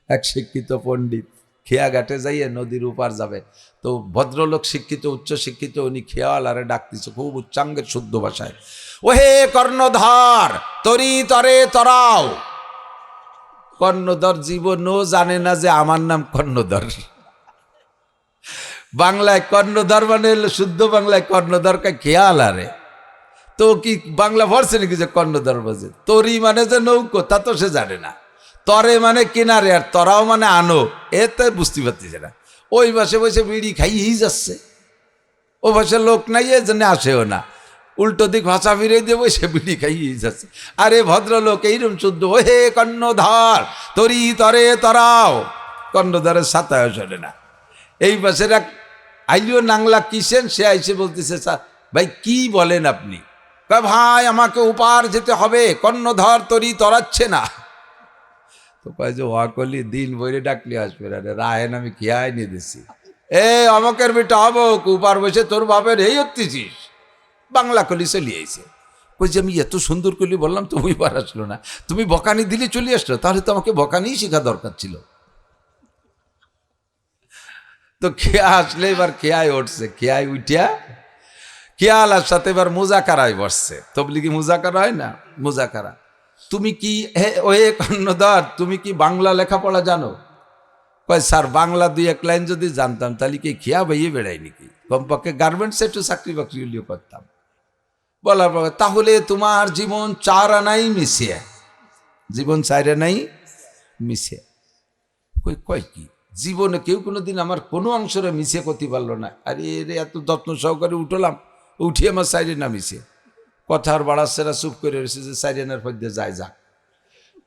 এক শিক্ষিত পণ্ডিত খেয়াঘাটে যাইয়ে নদীর উপার যাবে, তো ভদ্রলোক শিক্ষিত উচ্চ শিক্ষিত উনি খেয়ালারে ডাকতেছে খুব উচ্চাঙ্গের শুদ্ধ ভাষায়, ওহে কর্ণধর তরি তরে তরাও। কর্ণধর জীবনও জানে না যে আমার নাম কর্ণধর। বাংলায় কর্ণধর মানে শুদ্ধ বাংলায় কর্ণধরকে খেয়াল আরে, তো কি বাংলা ভরছে নাকি যে কর্ণধর বোঝে? তরি মানে যে নৌকো তা তো সে জানে না, তরে মানে কিনারে, আর তরাও মানে আনো, এতে বুঝতে পারতেছে না। ওই বসে বসে বিড়ি খাইয়েই যাচ্ছে, ও বসে লোক নাই এ জন্য আসেও না, উল্টো দিক ভাষা ফিরে দিয়ে বসে বিড়ি খাইয়েই যাচ্ছে। আরে ভদ্রলোক এইরকম শুদ্ধ, ও হে কর্ণধর তরি তরে তরাও, কর্ণধরের সাতায় শোনে না। এই বছর এক আইলিও নাংলা কিসেন, সে আইসে বলতেছে ভাই কি বলেন আপনি? ভাই আমাকে উপার যেতে হবে, কর্ণধর তরি তরাচ্ছে না। তো কয় যে ওয়াকলি দিন বইরে ডাকলে আসবে, রায়ন আমি খেয়াই নিয়ে দিছি, অমকের বেটা হবো উপার বসে তোর বাপের এই হচ্ছিস। বাংলা কলি চলে আইছে। কই যে আমি এত সুন্দর কলি বললাম তুমি বার আসলো না, তুমি বকানি দিলে চলে আসলো, তাহলে তো আমাকে বকানি শেখা দরকার ছিল। তো খেয়া আসলে এবার খেয়ায় উঠছে, খেয়ায় উঠিয়া খেয়ালার সাথে এবার মুজাকারায় বসছে। তবলিগি মুজাকারা হয় না, মুজাকারা। তুমি কি ওহে কর্ণধর তুমি কি বাংলা লেখাপড়া জানো? কয় স্যার বাংলা দুই এক লাইন যদি জানতাম তাহলে কি খেয়া বইয়ে বেড়াই নাকি, কমপক্ষে গার্মেন্টসে একটু চাকরি বাকরি হলেও করতাম। বলার পর তাহলে তোমার জীবন চার আনাই মিশিয়ে, জীবন চার আনাই মিশিয়ে। কয় কি জীবনে কেউ কোনোদিন আমার কোনো অংশরে মিশিয়ে করতে পারলো না। আরে এর এত যত্ন সহকারে উঠলাম, উঠিয়ে আমার সাইডে না মিশিয়ে। কথা আর বাড়াচ্ছে না, চুপ করে রয়েছে যে সাইরেনার পদ্মে যায় যাক।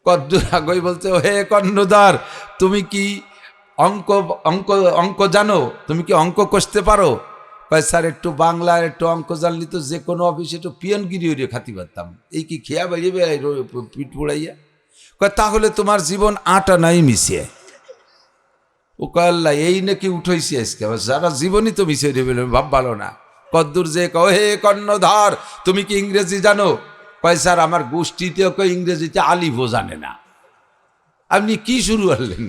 কদ্দুর আগই বলছে হে কর্ণধর তুমি কি অঙ্ক অঙ্ক অঙ্ক জানো, তুমি কি অঙ্ক কষতে পারো? কয় স্যার একটু বাংলা একটু অঙ্ক জানলি তো যে কোনো অফিসে একটু পিয়নগিরি হইয়ে খাতি পারতাম, এই কি খেয়া বেরিয়ে বেড়াই পিঠ পুড়াইয়া। কয় তাহলে তোমার জীবন আটা নাই মিশিয়ে। ও কয় আল্লাহ এই নাকি উঠাইছি আজকে, সারা জীবনই তো মিশিয়ে দেবে, ভাব ভালো না। কদ্দুর যে হে কর্ণধর তুমি কি ইংরেজি জানো? কয় স্যার আমার গোষ্ঠীতেও কেউ ইংরেজিতে আলিফও জানে না। আপনি কি শুরু করলেন?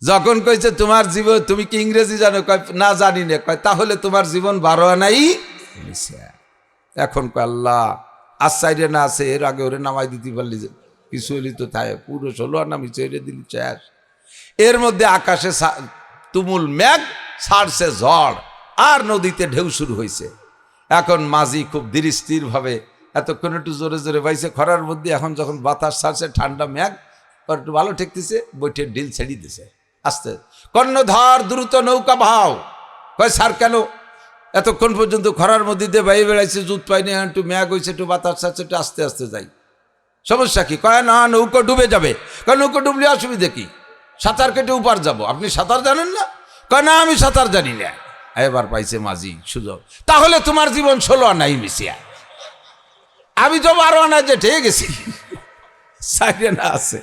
যখন কইছে তোমার জীবন তুমি কি ইংরেজি জানো? কয় না জানি না। কয় তাহলে তোমার জীবন 12 আনাই। এখন কয় আল্লাহ আসাইরে না আছে, এর আগে ওরে নামাই দিতে পারলি কিছু হলি তো তাই পুরো 16 আনা মিছে দিলি শেষ। এর মধ্যে আকাশে তুমুল মেঘ, ছাড়ছে ঝড়, আর নদীতে ঢেউ শুরু হয়েছে। এখন মাঝি খুব ধীরস্থির ভাবে এতক্ষণ একটু জোরে জোরে বাইছে খরার মধ্যে, এখন যখন বাতাস ছাড়ছে ঠান্ডা মেঘ একটু ভালো ঠেকতেছে, বইটে ডিল ছেড়ি দিছে আস্তে। কর্ণধর দ্রুত নৌকা ভাও। কয় স্যার কেন? এতক্ষণ পর্যন্ত খরার মধ্যে দিয়ে বাইরে বেড়াইছে, জুত পাইনি, একটু মেঘ হয়েছে, একটু বাতাস ছাড়ছে, একটু আস্তে আস্তে যাই, সমস্যা কি? কয় না নৌকা ডুবে যাবে। কয় নৌকা ডুবলে অসুবিধা কি, সাঁতার কেটে উপার যাব। আপনি সাঁতার জানেন না? কয় না আমি সাঁতার জানি না। এবার পাইছে মাঝি সুযোগ, তাহলে তোমার জীবন 16 আনাই মিশিয়া। আমি তো 12 আনা যে ঠেকে গেছি, সাইরেনা আছে,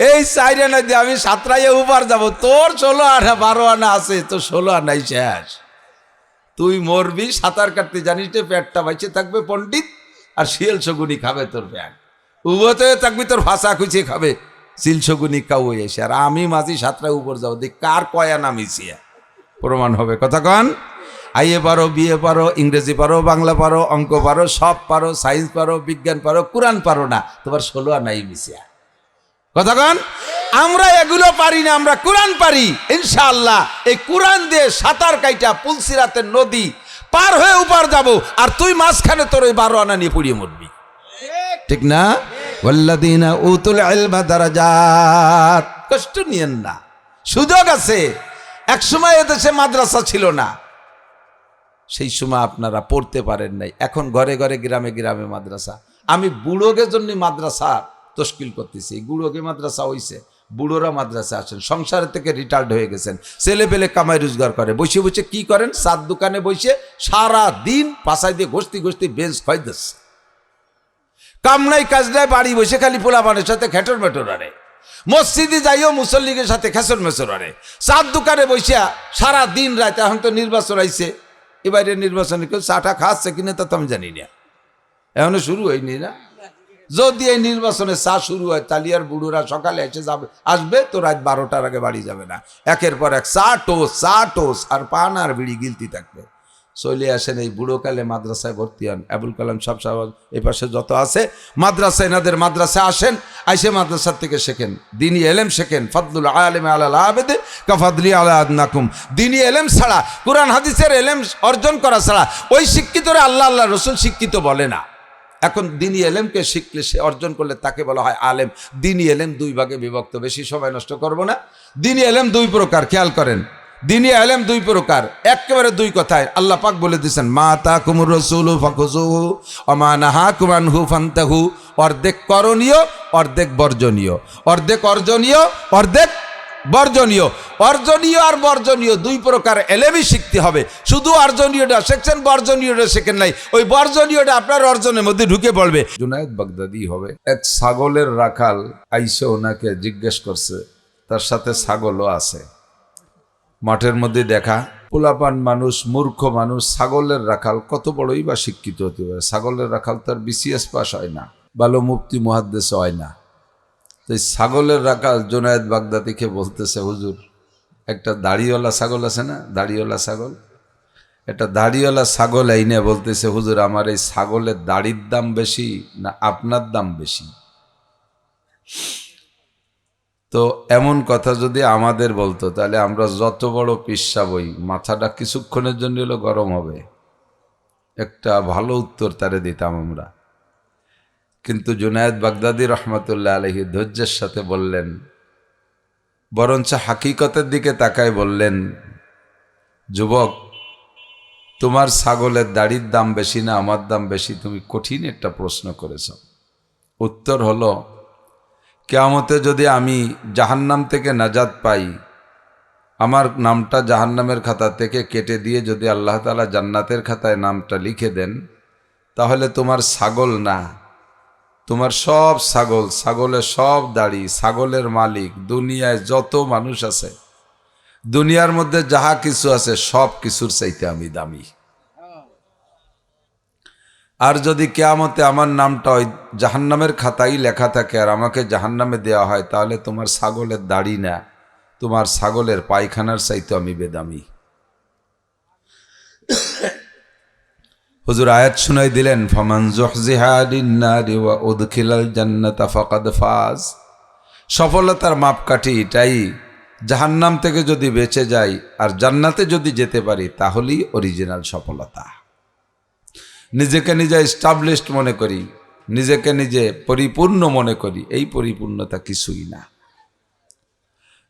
এই সাইরেনা দিয়ে আমি সাঁতরাইয়ে উপার যাব, তোর 16 আনা 12 আনা আছে, তো 16 আনাই শেষ। তুই মরবি, সাঁতার কাটতে জানিস না, পেটটা বাইচে থাকবে পণ্ডিত, আর শিয়াল শগুনি খাবে তোর পেট, উভতে থাকবি তোর ভাষা খুঁচিয়ে খাবে শিল শগুনি কাউ এসে, আর আমি মাঝি সাঁতরায় উপর যাবো, দেখ কার কয়া না মিশিয়া প্রমাণ হবে। কথা কন, আইএ পারো, বিএ পারো, ইংরেজি পারো, বাংলা পারো, অঙ্ক পারো, সব পারো, সায়েন্স পারো, বিজ্ঞান পারো, কোরআন পারো না, তোমার 16 আনাই মিশিয়া। কথা কন, আমরা এগুলো পারি না, আমরা কোরআন পারি ইনশাআল্লাহ। এই কোরআন দিয়ে সাঁতার কাইটা পুলসিরাতের নদী পার হয়ে উপার যাব, আর তুই মাঝখানে তোর ওই 12 আনা নিয়ে পড়িয়ে মরবি, ঠিক না? ওয়াল্লাযীনা উতুল ইলমা দারাজাত। কষ্ট নিয়েন না, সুযোগ আছে। একসময় এদেশে মাদ্রাসা ছিল না, সেই সময় আপনারা পড়তে পারেন নাই, এখন ঘরে ঘরে গ্রামে গ্রামে মাদ্রাসা। আমি বুড়োদের জন্য মাদ্রাসা তশকিল করতেছি, বুড়োকে মাদ্রাসা হইছে, বুড়োরা মাদ্রাসা আসেন, সংসার থেকে রিটায়ার্ড হয়ে গেছেন, ছেলে পেলে কামাই রোজগার করে, বসে বসে কি করেন, চার দোকানে বসে সারা দিন পাশায় দিয়ে ঘষতে ঘষতে বেঞ্চ খাই দিচ্ছে, কাম নাই কাজ নাই, বাড়ি বসে খালি পোলাপানের সাথে খেটর মেটর আরে, মসজিদে যাইও মুসল্লিদের সাথে খেসর মেসর আরে, চার দোকানে বসিয়া সারা দিন রাত। এখন তো নির্বাচন আইছে, এবারে নির্বাচনে কেউ চাটা খাচ্ছে কিনা তা তো আমি জানি না, এখনো শুরু হয়নি না, যদি এই নির্বাচনে চা শুরু হয় তালিয়ার বুড়োরা সকালে এসে যাবে, আসবে তো রাত 12টার আগে বাড়ি যাবে না, একের পর এক চা টোস আর পান আর বিড়ি গিলতি থাকবে। চলে আসেন এই বুড়োকালে মাদ্রাসায় ভর্তি হন। আবুল কালাম সাহেব এই পাশে যত আছে মাদ্রাসা, এনাদের মাদ্রাসায় আসেন, আইসে মাদ্রাসার থেকে শেখেন, দিনী এলেম শেখেন। ফাদলুল আলেম আলাল আবেদে কাফাদলি আলা আদনাকুম। দিনী এলেম ছাড়া, কুরআন হাদিসের এলেম অর্জন করা ছাড়া ওই শিক্ষিতরা আল্লাহ রসুল শিক্ষিত বলে না। এখন দিনী এলেমকে শিখলে, সে অর্জন করলে তাকে বলা হয় আলেম। দিনী এলেম দুই ভাগে বিভক্ত, বেশি সময় নষ্ট করব না। দিনী এলেম দুই প্রকার, খেয়াল করেন। দিনী এলেম দুই প্রকার, একেবারে দুই কথায় আল্লাহ পাক বলে দিয়েছেন, মা তাকুমুর রাসূলু ফাখুযুহু ওয়া মা নাহাকুম আনহু ফান্তাহু। অর্ধেক করণীয়, অর্ধেক বর্জনীয়, অর্ধেক অর্জনীয়, অর্ধেক বর্জনীয়। অর্জনীয় আর বর্জনীয় দুই প্রকার এলেমই শিখতে হবে। শুধু অর্জনীয়টা শিখছেন, বর্জনীয়টা শেখেন নাই, ওই বর্জনীয়টা আপনার অর্জনের মধ্যে ঢুকে পড়বে। জুনায়েদ বাগদাদি হবে। এক ছাগলের রাখাল আইসে ওনাকে জিজ্ঞেস করছে, তার সাথে ছাগলও আছে, মাঠের মধ্যে দেখা পোলাপান মানুষ, মূর্খ মানুষ, ছাগলের রাখাল কত বড়ই বা শিক্ষিত হতে পারে? ছাগলের রাখাল তার বিসিএস পাস হয় না, ভালো মুফতি মুহাদ্দিস হয় না। তো ছাগলের রাখাল জুনায়েদ বাগদাদিকে বলতেছে, হুজুর একটা দাড়িওয়ালা ছাগল আছে না, দাড়িওয়ালা ছাগল, একটা দাড়িওয়ালা ছাগল আইনে বলতেছে, হুজুর আমার এই ছাগলের দাড়ির দাম বেশি না আপনার দাম বেশি? তো এমন কথা যদি আমাদের বলতো, তাহলে আমরা যত বড় পিসা বই, মাথাটা কিছুক্ষণের জন্য হলো গরম হবে, একটা ভালো উত্তর তারে দিতাম আমরা। কিন্তু জুনায়েদ বাগদাদি রহমতুল্লাহ আলাইহি ধৈর্যের সাথে বললেন, বরঞ্চ হাকিকতের দিকে তাকায় বললেন, যুবক তোমার ছাগলের দাড়ির দাম বেশি না আমার দাম বেশি? তুমি কঠিন একটা প্রশ্ন করেছ। উত্তর হলো, কিয়ামতে যদি আমি জাহান্নাম থেকে নাজাত পাই, আমার নামটা জাহান্নামের খাতা থেকে কেটে দিয়ে যদি আল্লাহ তাআলা জান্নাতের খাতায় নামটা লিখে দেন, তাহলে তোমার ছাগল না, তোমার সব ছাগল, ছাগলের সব দাড়ি, ছাগলের মালিক, দুনিয়ায় যত মানুষ আছে, দুনিয়ার মধ্যে যাহা কিছু আছে সব কিছুর চাইতে আমি দামি। আর যদি কিয়ামতে আমার নামটা ওই জাহান্নামের খাতায় লেখা থাকে আর আমাকে জাহান্নামে দেওয়া হয়, তাহলে তোমার ছাগলের দাড়ি না, তোমার ছাগলের পায়খানার চাইতে আমি বেদামি। হুজুর আয়াত শুনাই দিলেন, ফামান যুহজিহা আনিন নারি ওয়া উদখিলাল জান্নাতা ফাকাদ ফাজ। সফলতার মাপকাঠি এটাই, জাহান্নাম থেকে যদি বেঁচে যাই আর জান্নাতে যদি যেতে পারি, তাহলেই অরিজিনাল সফলতা। নিজেকে নিজে এস্টাবলিশড মনে করি, নিজেকে নিজে পরিপূর্ণ মনে করি, এই পরিপূর্ণতা কিছুই না।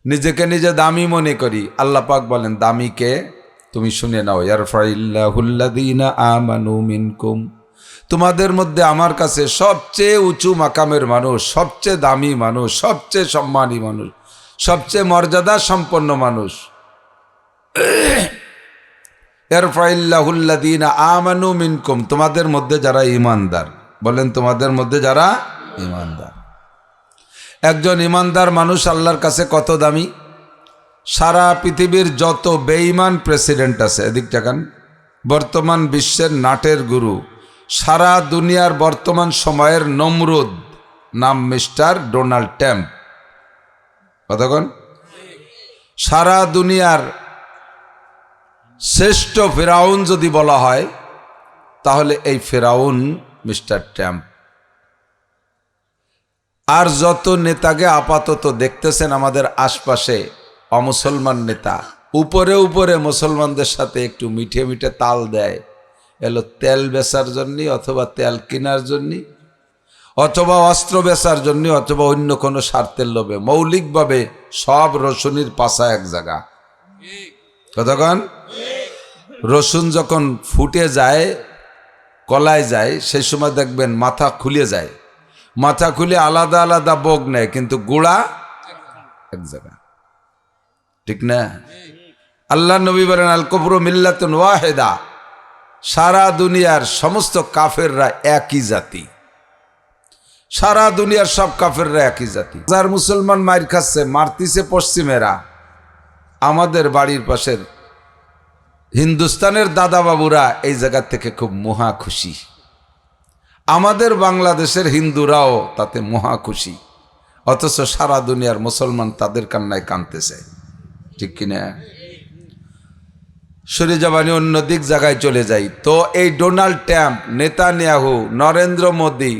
নিজেকে নিজে দামি মনে করি, আল্লাহ পাক বলেন দামিকে তুমি শুনে নাও, ইয়ারফাইল্লাহুল্লাযীনা আমানু মিনকুম, তোমাদের মধ্যে আমার কাছে সবচেয়ে উঁচু মাকামের মানুষ, সবচেয়ে দামি মানুষ, সবচেয়ে সম্মানী মানুষ, সবচেয়ে মর্যাদা সম্পন্ন মানুষ, ইয়ারফাইল্লাহুল্লাযীনা আমানু মিনকুম, তোমাদের মধ্যে যারা ঈমানদার। বলেন তোমাদের মধ্যে যারা ঈমানদার। একজন ঈমানদার মানুষ আল্লাহর কাছে কত দামি? সারা পৃথিবীর যত বেঈমান প্রেসিডেন্ট আছে, এদিক টাকান, বর্তমান বিশ্বের নাটের গুরু, সারা দুনিয়ার বর্তমান সময়ের নমরুদ নাম মিস্টার ডোনাল্ড ট্রাম্প, কতক্ষণ? সারা দুনিয়ার শ্রেষ্ঠ ফেরাউন যদি বলা হয়, তাহলে এই ফেরাউন মিস্টার ট্রাম্প। আর যত নেতাকে আপাতত দেখতেছেন আমাদের আশপাশে, অমুসলমান নেতা, উপরে উপরে মুসলমানদের সাথে একটু মিঠে মিঠে তাল দেয়, এলো তেল বেচার জন্য, অথবা তেল কেনার জন্য, অথবা অস্ত্র বেচার জন্য, অথবা অন্য কোনো স্বার্থের লোভে। মৌলিকভাবে সব রসুনির পাশা এক জায়গা। কতক্ষণ? রসুন যখন ফুটে যায়, কলায় যায়, সেই সময় দেখবেন মাথা খুলে যায়, মাথা খুলে আলাদা আলাদা বোগ নেয়, কিন্তু গুড়া এক জায়গা, ঠিক না? আল্লাহ নবী বলেন, আল কুফরু মিল্লাতুন ওয়াহিদা, সারা দুনিয়ার সমস্ত কাফেররা একই জাতি, সারা দুনিয়ার সব কাফেররা একই জাতি। যার মুসলমান মার খাচ্ছে, মারতিছে পশ্চিমেরা। আমাদের বাড়ির পাশের হিন্দুস্তানের দাদা বাবুরা এই জায়গা থেকে খুব মহা খুশি। আমাদের বাংলাদেশের হিন্দুরাও তাতে মহা খুশি, অথচ সারা দুনিয়ার মুসলমান তাদের কান্নায় কাঁদতেছে, ঠিক কিনা? সরে যাবানি অন্য দিক জায়গায় চলে যাই তো এই Donald Trump, Netanyahu, Narendra Modi,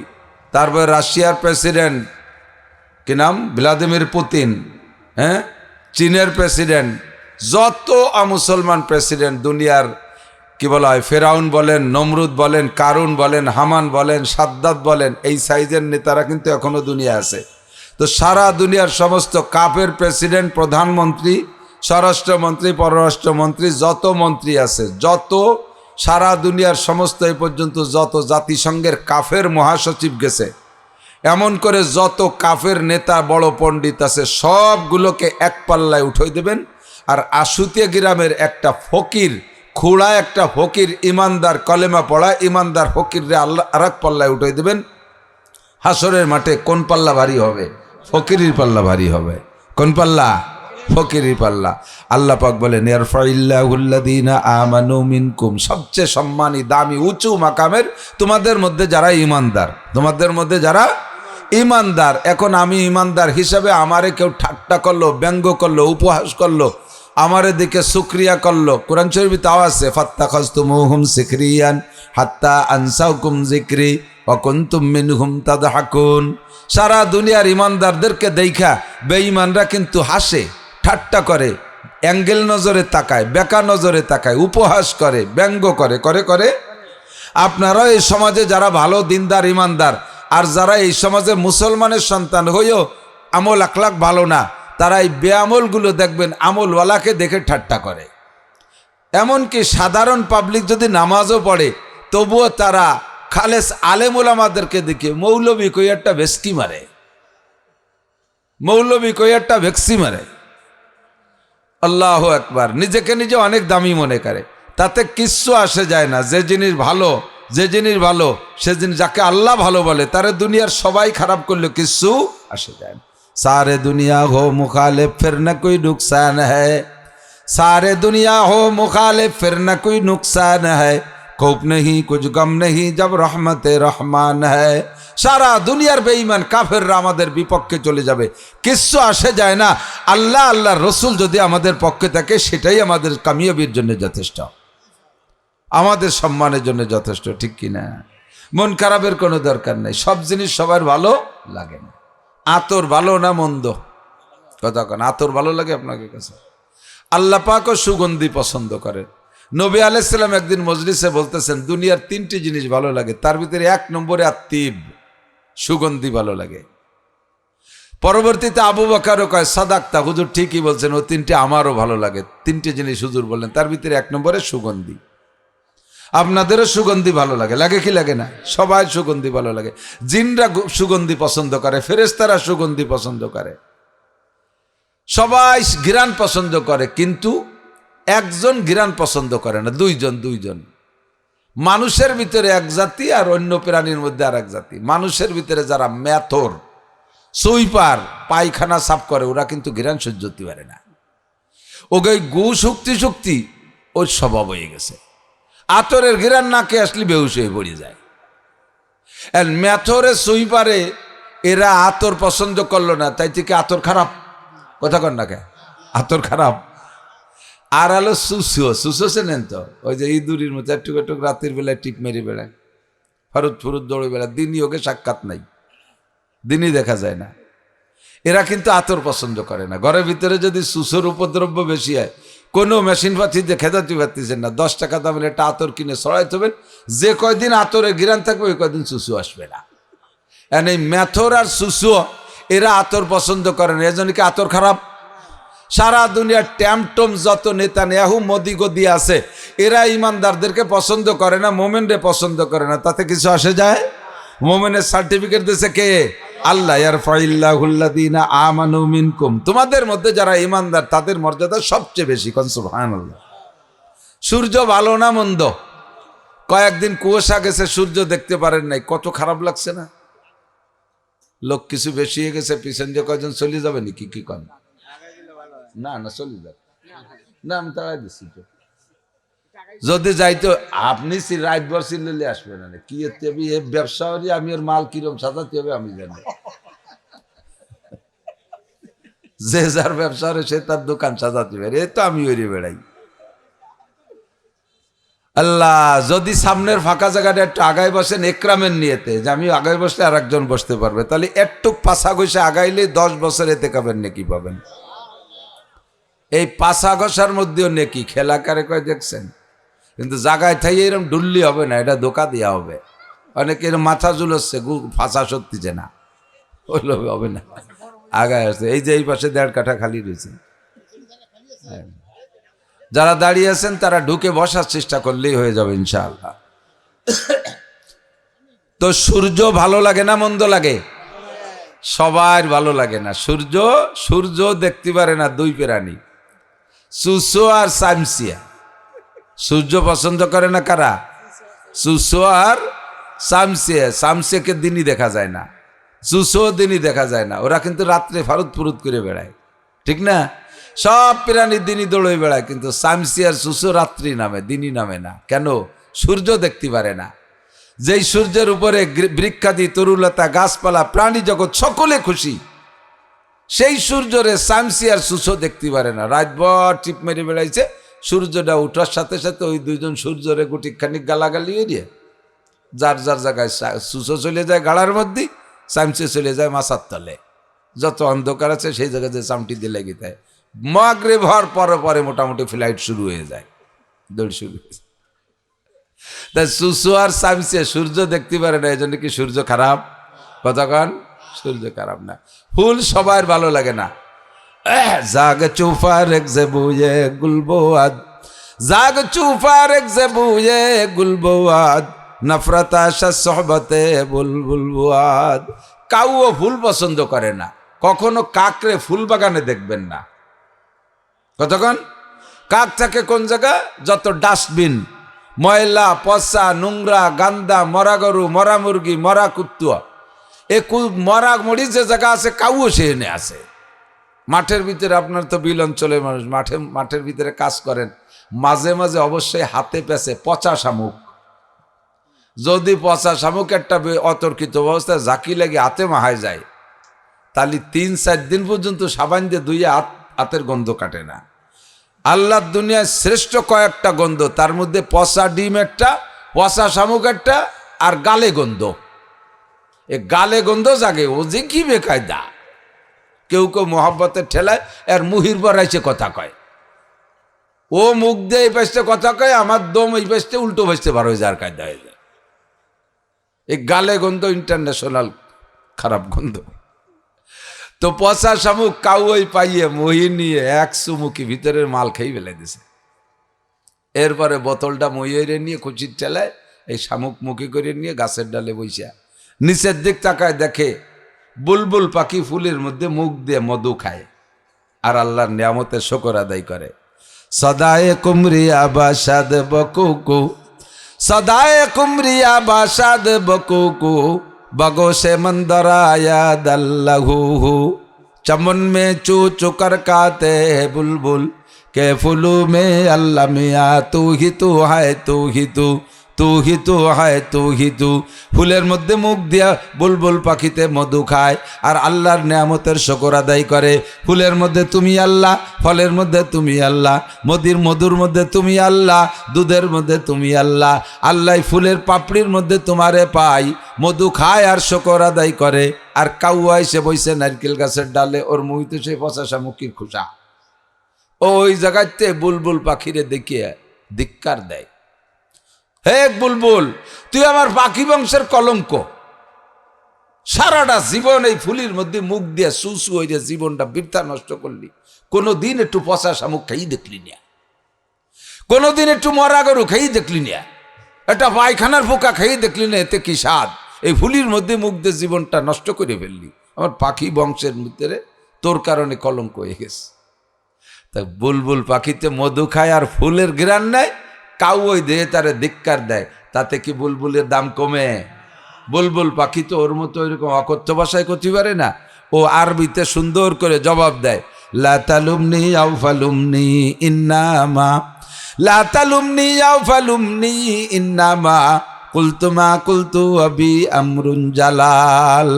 তারপর রাশিয়ার প্রেসিডেন্ট কি নাম, ভ্লাদিমির পুতিন, হ্যাঁ, চীনের প্রেসিডেন্ট, যত মুসলমান প্রেসিডেন্ট দুনিয়ার কি বলা হয়, ফেরাউন বলেন, নমরুদ বলেন, কারুন বলেন, হামান বলেন, সাদ্দাত বলেন, এই সাইজের নেতারা কিন্তু এখনো দুনিয়া আছে। তো সারা দুনিয়ার সমস্ত কাফের প্রেসিডেন্ট, প্রধানমন্ত্রী, স্বরাষ্ট্রমন্ত্রী, পররাষ্ট্রমন্ত্রী, যত মন্ত্রী আছে, যত সারা দুনিয়ার সমস্ত এই পর্যন্ত যত জাতিসংঘের কাফের মহাসচিব গেছে, এমন করে যত কাফের নেতা বড় পণ্ডিত আছে সবগুলোকে এক পাল্লায় উঠাই দেবেন। আর আশুতিয়া গ্রামের একটা ফকির, খুড়া একটা ফকির, ইমানদার, কলেমা পড়া ইমানদার ফকির রে আল্লাহ আর এক পাল্লায় উঠাই দেবেন। হাসরের মাঠে কোন পাল্লা ভারী হবে? ফকিরের পাল্লা ভারী হবে। কোন পাল্লা? ফকিরের পাল্লা। আল্লাহ পাক বলেন ইয়ারফাইল্লাহুল্লাযীনা আমানু মিনকুম, সবচেয়ে সম্মানী, দামি, উঁচু মাকামের তোমাদের মধ্যে যারা ইমানদার, তোমাদের মধ্যে যারা ইমানদার। এখন আমি ইমানদার হিসাবে আমারে কেউ ঠাট্টা করলো, ব্যঙ্গ করলো, উপহাস করলো, আমার দিকে শুকরিয়া করলো, কোরআন শরীফে তাও আছে ফাত্তাখাযতুমুহুম সিখরিয়ান হাত্তা আনসাকুম যিকরি ওয়া কুনতুম মিনহুম তাদহাকুন। সারা দুনিয়ার ইমানদারদেরকে দেখা বেঈমানরা কিন্তু হাসে, ঠাট্টা করে, অ্যাঙ্গেল নজরে তাকায়, বেকা নজরে তাকায়, উপহাস করে, ব্যঙ্গ করে, করে করে আপনারা এই সমাজে যারা ভালো দিনদার ইমানদার, আর যারা এই সমাজে মুসলমানের সন্তান হয়েও আমল আখলাক ভালো না, তারা এই বেআমলগুলো দেখবেন আমলওয়ালাকে দেখে ঠাট্টা করে। এমনকি সাধারণ পাবলিক যদি নামাজও পড়ে তবুও তারা খালেস আলেম ওলামাদেরকে দেখে মৌলবী কই একটা ভেস্কি মারে, মৌলবী কই একটা ভেক্সি মারে। আল্লাহু আকবার। নিজেকে নিজে অনেক দামি মনে করে, তাতে কিচ্ছু আসে যায় না। যে জিনিস ভালো, যে জিনিস ভালো, সে জিনিস যাকে আল্লাহ ভালো বলে তারে দুনিয়ার সবাই খারাপ করলে কিচ্ছু আসে যায় না। सारे दुनिया हो मुखालिफ फिर न कोई नुकसान है, सारे दुनिया हो मुखालिफ फिर न कोई नुकसान है, खौफ नहीं कुछ गम नहीं जब रहमत रहमान है। সারা দুনিয়ার বেঈমান কাফেররা আমাদের বিপক্ষে চলে যাবে, কিচ্ছু আসে যায় না। আল্লাহ আল্লাহর রসুল যদি আমাদের পক্ষে থাকে সেটাই আমাদের কামিয়াবির জন্য যথেষ্ট, আমাদের সম্মানের জন্য যথেষ্ট, ঠিক কিনা? মন খারাপের কোনো দরকার নেই, সব জিনিস সবার ভালো লাগে না। আতর ভালো না মন্দ? কথা কেন, আতর ভালো লাগে আপনাকে কাছে? আল্লাহ পাকও সুগন্ধি পছন্দ করেন। নবী আলাইহিস সালাম একদিন মজলিসে বলতেছেন দুনিয়ার তিনটি জিনিস ভালো লাগে, তার ভিতরে এক নম্বরে আত্মীব, সুগন্ধি ভালো লাগে। পরবর্তীতে আবু বকরও কয় সাদাকতা, হুজুর ঠিকই বলছেন, ও তিনটি আমারও ভালো লাগে। তিনটি জিনিস হুজুর বললেন, তার ভিতরে এক নম্বরে সুগন্ধি। আপনাদেরও সুগন্ধি ভালো লাগে, লাগে কি লাগে না? সবাই সুগন্ধি ভালো লাগে। জিনরা সুগন্ধি পছন্দ করে, ফেরেশতারা সুগন্ধি পছন্দ করে, সবাই ঘ্রাণ পছন্দ করে, কিন্তু একজন ঘ্রাণ পছন্দ করে না, দুইজন। মানুষের ভিতরে এক জাতি আর অন্য প্রাণীর মধ্যে আর এক জাতি। মানুষের ভিতরে যারা মেথর, সুইপার, পায়খানা সাফ করে, ওরা কিন্তু ঘ্রাণ সহ্য করতে পারে না। ওকে গু শক্তি ওর স্বভাব হয়ে গেছে। আতরের ঘিরান নাকে আসলে বেহুশ হয়ে পড়ে যায়। মেথরে সুইপারে এরা আতর পছন্দ করলো না, তাই থেকে আতর খারাপ। কথা কর না কে, আতর খারাপ। আর আলো সুসো চেনেন তো, ওই যে ইঁদুরির মতো একটু একটু রাতের বেলায় টিপ মেরে বেড়ায়, ফুরুত দৌড়ে বেড়ায়, দিনই ওকে সাক্ষাৎ নাই, দিনই দেখা যায় না। এরা কিন্তু আতর পছন্দ করে না। ঘরের ভিতরে যদি সুসোর উপদ্রব্য বেশি হয়, কোনো মেশিন পাচ্ছি যে খেদাতে পারতেছেন না, 10 টাকা দামের একটা আতর কিনে ছড়াইতে হবেন, যে কয়দিন আতরের ঘিরান থাকবে ওই কয়দিন সুসু আসবে না। এই মেথর আর সুসু এরা আতর পছন্দ করে না, এজন্য কি আতর খারাপ। সারা দুনিয়ার ট্যামটম যত নেতানিয়াহু মোদি গদি আছে, এরা ইমানদারদেরকে পছন্দ করে না, মোমেনরে পছন্দ করে না, তাতে কিছু আসে যায়? মোমেনের সার্টিফিকেট দিয়েছে কে? আল্লাহ। ইয়ারফাইল্লাহুল্লাযীনা আমানু মিনকুম, তোমাদের মধ্যে যারা ইমানদার তাদের মর্যাদা সবচেয়ে বেশি। কোন সুবহানাল্লাহ। সূর্য ভালো না মন্দ? কয়েকদিন কুয়াশা গেছে, সূর্য দেখতে পারেন নাই, কত খারাপ লাগছে না? লোক কিছু বেশি হয়ে গেছে, পিছন যে কয়জন চলে যাবে নাকি? কি কন? না চলে যাবে না, আমি তাড়াই দিচ্ছি তো। যদি যাইতো আপনি রাত ভর চিল্লে আসবে না কি এ ব্যবসা করি আমি ওর মাল কিরম সাজাতে হবে আমি জানি যে যার ব্যবসা করে সে তার দোকান সাজাতে পারে এ তো আমি ওরে বেড়াই আল্লাহ যদি সামনের ফাঁকা জায়গাটা একটু আগায় বসেন একরামের নিয়েতে যে আমি আগায় বসলে আর একজন বসতে পারবে তাহলে একটু পাশা ঘষে আগাইলে 10 বছর এতে কাবেন নাকি পাবেন এই পাশা ঘষার মধ্যেও নাকি খেলা কারে কয় দেখছেন কিন্তু জায়গায় থাই এরকম ডুল্লি হবে না এটা ধোকা দেওয়া হবে অনেকে এরকম মাথা ঝুলোচ্ছে ফাঁসা শক্তিছে না ওইগুলো হবে না আগায় আসছে এই যে এই পাশে 1.5 কাঠা খালি রয়েছে যারা দাঁড়িয়ে আছেন তারা ঢুকে বসার চেষ্টা করলেই হয়ে যাবে ইনশাআল্লাহ তো সূর্য ভালো লাগে না মন্দ লাগে সবার ভালো লাগে না সূর্য দেখতে পারে না দুই প্রাণী সুসো আর সামসিয়া সূর্য পছন্দ করে না কারা সুসো আর সামসিয়াকে দিনই দেখা যায় না সুসো দিনই দেখা যায় না ওরা কিন্তু রাত্রে ফারুত ফুরুত করে বেড়ায় ঠিক না সব প্রাণী দিনই দৌড়ে বেড়ায় কিন্তু সামসি আর সুসো রাত্রি নামে দিনই নামে না কেন সূর্য দেখতে পারে না যেই সূর্যের উপরে বৃক্ষাদি তরুলতা গাছপালা প্রাণী জগৎ সকলে খুশি সেই সূর্যরে সামসি আর সুসো দেখতে পারে না রাতভর টিপ মেরে বেড়াইছে সূর্যটা উঠার সাথে সাথে ওই দুইজন সূর্যরে গুটিখানিক গালাগালি এরিয়ে যার যার জায়গায় সুসো চলে যায় গাড়ার মধ্যে সামসি চলে যায় মাছার তলে যত অন্ধকার আছে সেই জায়গায় যে চামটি দিয়ে লেগে যায় মাগরিব হওয়ার পরে পরে মোটামুটি ফ্লাইট শুরু হয়ে যায় দৌড় শুরু হয়ে যায় তাই সুসু আর সামসি সূর্য দেখতে পারে না এই জন্য কি সূর্য খারাপ কতক্ষণ সূর্য খারাপ না ফুল সবার ভালো লাগে না জাগ চুফার এক জেবুয়ে গুলবোয়াদ জাগ চুফার এক জেবুয়ে গুলবোয়াদ নফরত আশা সোহবতে বুলবুলওয়াদ কাউও ফুল পছন্দ করে না কখনো কাকরে ফুল বাগানে দেখবেন না কতক্ষণ কাক থাকে কোন জায়গা যত ডাস্টবিন ময়লা পচা নোংরা গান্দা মরা গরু মরা মুরগি মরা কুত্তুয়া এ মরা মরি যে জায়গা আছে কাউও সে এনে আসে মাঠের ভিতরে আপনার তো বিল অঞ্চলের মানুষ মাঠের ভিতরে কাজ করেন মাঝে মাঝে অবশ্যই হাতে পেছে পচা শামুক যদি পচা শামুক একটা অতর্কিত অবস্থায় জাকি লাগে হাতে মাহায় যায় তাহলে 3-4 দিন পর্যন্ত সাবান দিয়ে ধুয়ে হাতের গন্ধ কাটে না আল্লাহর দুনিয়ায় শ্রেষ্ঠ কয়েকটা গন্ধ তার মধ্যে পচা ডিম একটা পচা শামুক একটা আর গালে গন্ধ এ গালে গন্ধ জাগে ও যে কি বেকায়দা কেউ কেউ মোহাব্বতের ঠেলায় আর মুহির বরাইছে কথা কয় ও মুখ দিয়ে এই পাশে কথা কয় আমার দম এই পাশে উল্টো পাশে বার হয়ে যাওয়ার কায়দা হয়ে যায় এই গালে গন্ধ ইন্টারন্যাশনাল খারাপ গন্ধ তো পচা শামুক কাউই পাইয়ে মহি নিয়ে 100 মুখী ভিতরের মাল খেয়ে ফেলে দিছে এরপরে বোতলটা মহিরে নিয়ে কুচির ঠেলায় এই শামুক মুখী করে নিয়ে গাছের ডালে বইসা নিচের দিক তাকায় দেখে বুলবুল পাখি ফুলের মধ্যে মুখ দিয়ে মধু খায় আর আল্লাহর নিয়ামতের শুকর আদায় করে সদায়ে কুমরিয়া বাসাদ বকুকু সদায়ে কুমরিয়া বাসাদ বকুকু बगो से मंदराया दल्लहू चमन में चू चुकर काते है बुलबुल के फुलू में अल्लाह मिया तू ही तू है तू ही तू तू ही तू है तू ही तू ফুলের মধ্যে মুখ দিয়া বুলবুল পাখিতে মধু খায় আর আল্লাহর নিয়ামতের শুকর আদায় করে ফুলের মধ্যে তুমি আল্লাহ ফলের মধ্যে তুমি আল্লাহ মধুর মধ্যে তুমি আল্লাহ দুধের মধ্যে তুমি আল্লাহ আল্লাহ ফুলের পাপড়ির মধ্যে তোমারে পাই মধু খায় আর শুকর আদায় করে আর কাউয়া এসে বইছে নারকেল গাছের ডালে ওর মুহিতে সে পচা শামুকির খোসা ওই জায়গাতে বুলবুল পাখিরে দেখিয়ে ধিক্কার দেয় হে বুলবুল তুই আমার পাখি বংশের কলঙ্ক সারাটা জীবন এই ফুলির মধ্যে মুখ দিয়ে সুসু হয়ে জীবনটা বৃথা নষ্ট করলি কোনোদিন একটু পচা শামুক খেয়ে দেখলি না কোনোদিন একটু মরা গরু খেয়ে দেখলি না একটা পায়খানার পোকা খেয়ে দেখলি না এতে কি স্বাদ এই ফুলির মধ্যে মুখ দিয়ে জীবনটা নষ্ট করে ফেললি আমার পাখি বংশের মধ্যে তোর কারণে কলঙ্ক হয়ে গেছে তা বুলবুল পাখিতে মধু খায় আর ফুলের ঘ্রাণ নেয় কাউ ওই দেহে তারে ধিক্কার দেয় তাতে কি বুলবুলের দাম কমে বুলবুল পাখি তো ওর মতো এরকম অকথ্য ভাষায় করতে পারে না ও আরবিতে সুন্দর করে জবাব দেয় লা তালুমনি আও ফালুমনি ইন্নামা লা তালুমনি আও ফালুমনি ইন্নামা কুলতু মা কুলতু আবি আমরুন জালাল।